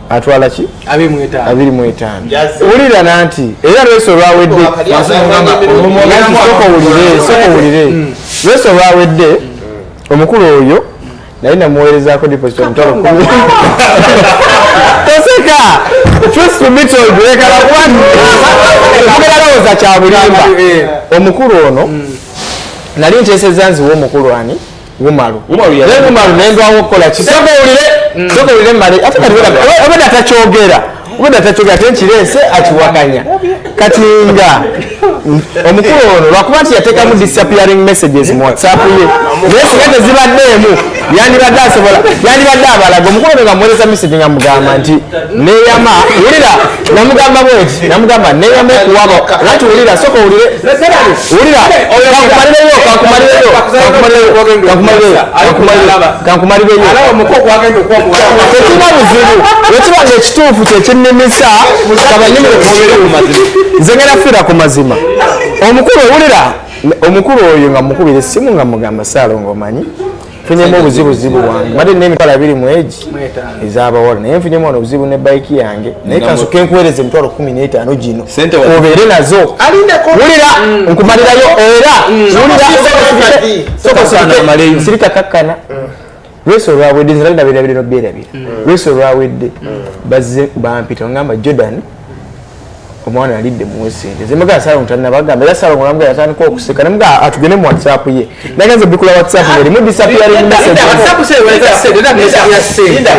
atwala ki 25 wulira nanti era lweso lwawedde sokowulire lweso lwawedde omukulu oyo naye namuweerezaako deposit omutwalo 10 toseka truth to be told lekala kugeralowooza kya bulimba omukulu ono nali nteeseza nziwa omukulu ani Wumalu nendwawo okukola kisokowulire male ate kati obeda takyogera tenkirese akiwakanya kati nga omukulu ono lwakuba nti yateekamu disappearing messages mu whatsapp ye naye singa tezibaddeemu yandibadde abalaga omukulu ono nga muweereza message nga mugamba nti neyama wulira namugamba bweti namugamba neyama okuwaba nati wulira sokowulire kankumalireyo tekina buzibu wekibanga ekituufu kyekinnimisa kabanyumire kumubiri mu mazima nze ngenda kufiira ku mazima omukulu owulira omukulu oyo nga mukubira essimu nga mugamba Saalongo omanyi nfunyemu obuzibuzibu wange madde n'emitwalo 2 mu egi ez'abawala naye nfunyemu ono obuzibu ne bayiki yange naye kansoke nkuweereza emitwalo 15 gino obeere nazo wulira nkumalirayo era wulira sirika kakkana lweso lwawedde nze nalina birabire nobyerabira lweso lwawedde bazze bampita ongamba Jordan omwana alidde mu sente zemuga Saalongo tanabagamba era Saalongo namugamba yatandika okuseka namuga atugende mu WhatsApp ye nagenze bikula WhatsApp ngeri mu disappearing message WhatsApp se weza sente nda message ya sente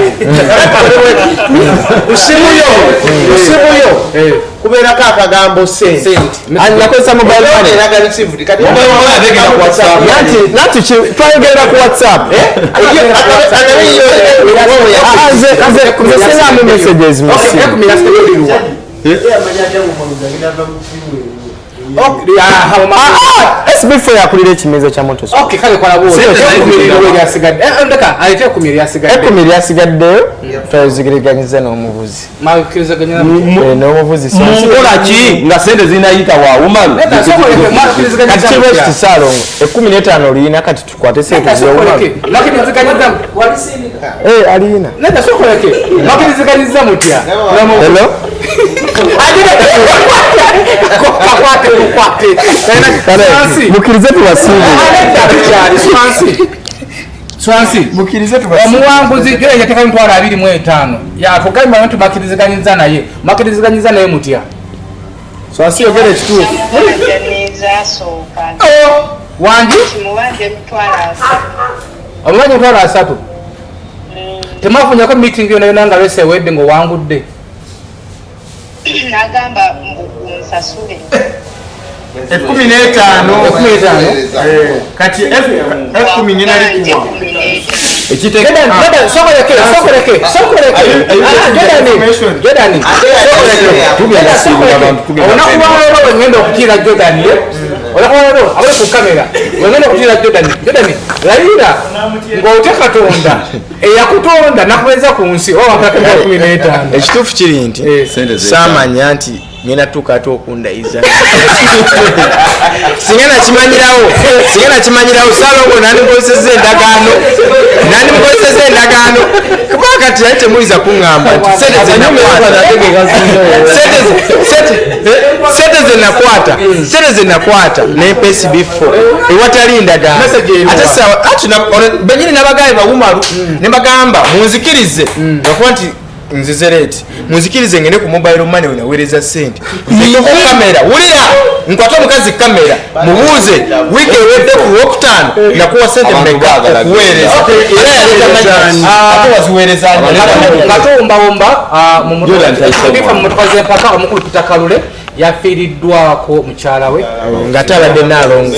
usimuyo kubeera akagambo sente nakozesa mobile money eraga receive kati mobile money ategera ku WhatsApp nanti twayogera ku WhatsApp singamu messages misi SB4 yakulira Ekimeza Kya Motocross. Okay, kale kola bwo. Ekumi lyasigaddeyo twazigiriganyiza n'omuvuzi. N'omuvuzi mukola ki nga sente zinayita wa Wumalu. Kati Saalongo 15 olina kati tukwate sente zo Wumalu. Alina. Nenda sokoleke. Makiriziganyiza mutya. Hello. Mukirize tuwasibu Swansi mukirize tuwasibu omuwanguzi yo yateka emitwalo 25 yakugamba nti makiriziganyiza naye mutya Swansi yogera ekituufu wangi omubanja emitwalo 3 temafunyako meeting yona nga lwesewedde ng'owangudde nagamba nsasule 15 kati F10 ngina likuwa ekitegeda sokoleke Jordan tugenda sibuka abantu onakuwalo ngenda okutira Jordan olakuwalo abale ku kamera ngenda okutira Jordan layira ng'ote Katonda eyakutonda nakuweza ku nsi wakakenda 15 ekituufu kiri nti saamanya nti ngena tukate okundayiza singena kimanyirawo salongo nandikozesa endagaano kubanga kati yali temuyiza kuŋŋamba nti sente ze nakwata nempa SB4 ewatali endagaano ate benyini nabagaye bawumalu ne bagamba munzikirize okuba nti nzizereti munzikirize ngene ku mobile money wenaweereza sente nziko kamera wulira nkwata omukazi kamera mubuuze wiiki ewedde ku Wokutano nakuwa sente mmeka okuweereza era yaleta ate waziweereza katombawomba mu motoka z'empaka omukulu Peter Kalule yafiiriddwako mukyala we ng'ate abadde Naalongo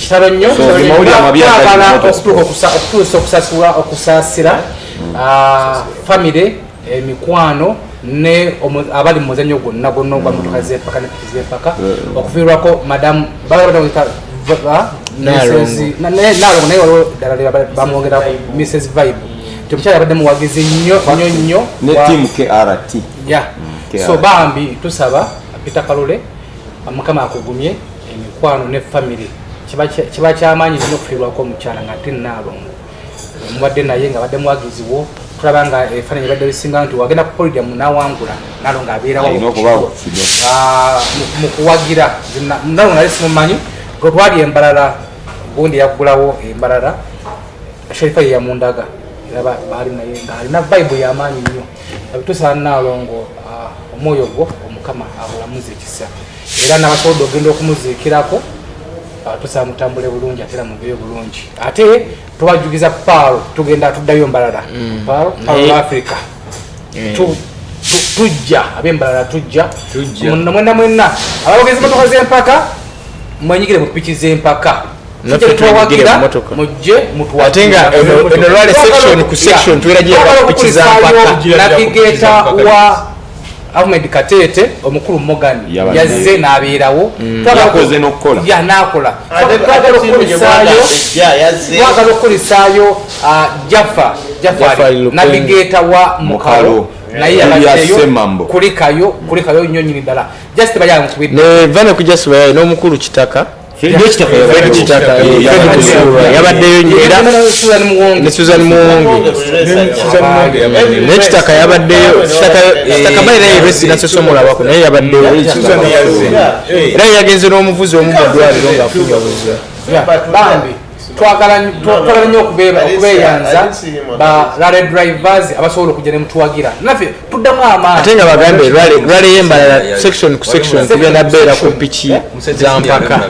kitalo nnyo okutuusa okusaasira family emikwano ne abali mu muzannyo gwonna ogwa motoka z'empaka ne piki z'empaka okufiirwako madamu Naalongo naye waliwo ddala bamwongerako Mrs Vibe omukyala yabadde muwagizi nnyo ne team KRT so bambi tusaba Peter Kalule Mukama akugumye emikwano ne family kiba kyamaanyi nnyo okufiirwako omukyala nga ate Naalongo mubadde naye nga badde muwagiziwo tulaba nga efaananyi badde bisinga nti wagenda ku podium nawangula Naalongo abeerawo mu kuwagira Naalongo nali simumanyi gwe twali embalala gundi yaggulawo embalala Sherifa ye yamundaga era baali naye nga alina vibe y'amaanyi nnyo tusaba Naalongo omwoyo gwo Omukama abulamuze ekisa era n'abasobodde ogenda okumuziikirako tusaba mutambule bulungi ate mubeeyo bulungi ate tubajugiza Paul tugenda tuddayo mbalala Paul Africa tujja ab'embalala tujja mwenna abagezi motoka z'empaka mwenyigire mu piki z'empaka mujje ate nga eno lwale section ku section tuweragiye piki za mpaka navigator wa Ahmed Katete omukulu Morgan yazze n'abeerawo yakoze n'okukola nakola twagala okulisaayo Jaffa navigator wa Mukalo naye yabaddeyo kulikayo nnyo nnyini ddala just bayala mukubidde ne vane kujja sibayayo n'omukulu Kitaka yabaddeyo era ne Susan Muwonge n'ekitaka yabaddeyo kitaka bali naye resi nasosomolabako naye yabaddeyo era yagenze n'omuvuzi omu mu ddwaliro ng'afunye obuzira bambi twagala nnyo okubeeyanza ba rally drivers abasobola okujja ne mutuwagira naffe tuddamu amaanyi ate nga bagambe rally y'embalala section ku section tugenda beera ku piki za mpaka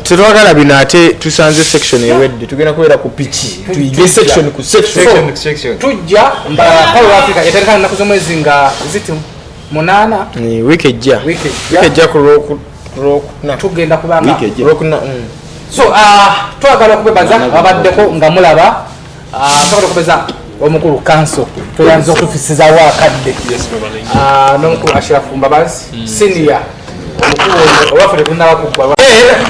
tetwagala bino ate tusanze section ewedde tugenda kubeera ku piki tuyige section ku section tujja Paul Africa yaterekana ennaku z'omwezi nga ziti 8 wiiki ejja ku Lwokuna tugenda kubanga Lwokuna so twagala okubebaza ababaddeko nga mulaba twagala okubeza omukulu kanso tuyanza okutufisizawo akadde n'omukulu Ashirafu Mbabazi senior omukulu owaffe tetunaba kuggwa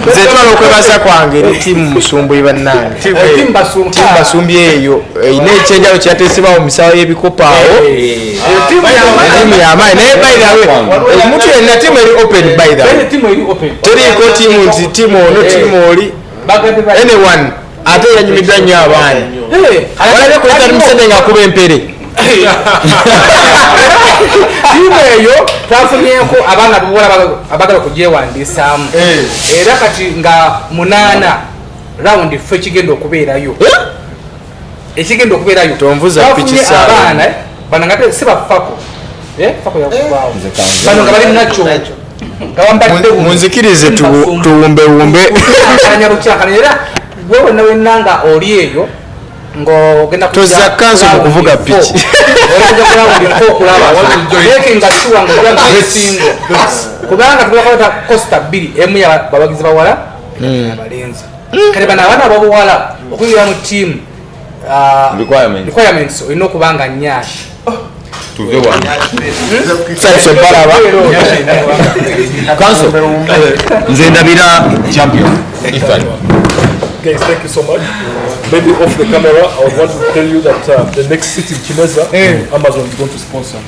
nze twala okwebaza kwange ne tiimu musumbuyi bannange tiimu basumbi eyo eyina ekyenjalo kyateesebwawo mu misawo y'ebikopo awo tiimu y'amaanyi naye bayirawe omuntu yenna tiimu eri open bayirawe teriiko tiimu nti tiimu ono tiimu oli anyone ate yanyumiddwa nnyo abaana walabe kuleta musende ng'akuba empere tiimu eyo twafunyeeko abaana abagala okugyewandiisaamu era kati nga 8 rawundi ffe ekigenda okubeerayo tonvuza piki abaana bano nga si bafako fako yakuvaawo bano nga bali nakyo munzikirize tuwumbewumbe era gwe wenna wenna nga oli eyo ng'ogenda tozza kanso mu kuvuga piki kubanga tubakwata costa 2 emu yababagizi bawala abalenzi kale bano abaana ababuwala okuyingira mu team requirements olina okubanga nyashi tuve wano kanso nze ndabira champion Ifan. Guys, thank you so much. Maybe off the camera, I would want to tell you that the next city in Ekimeza, Amazon is going to sponsor.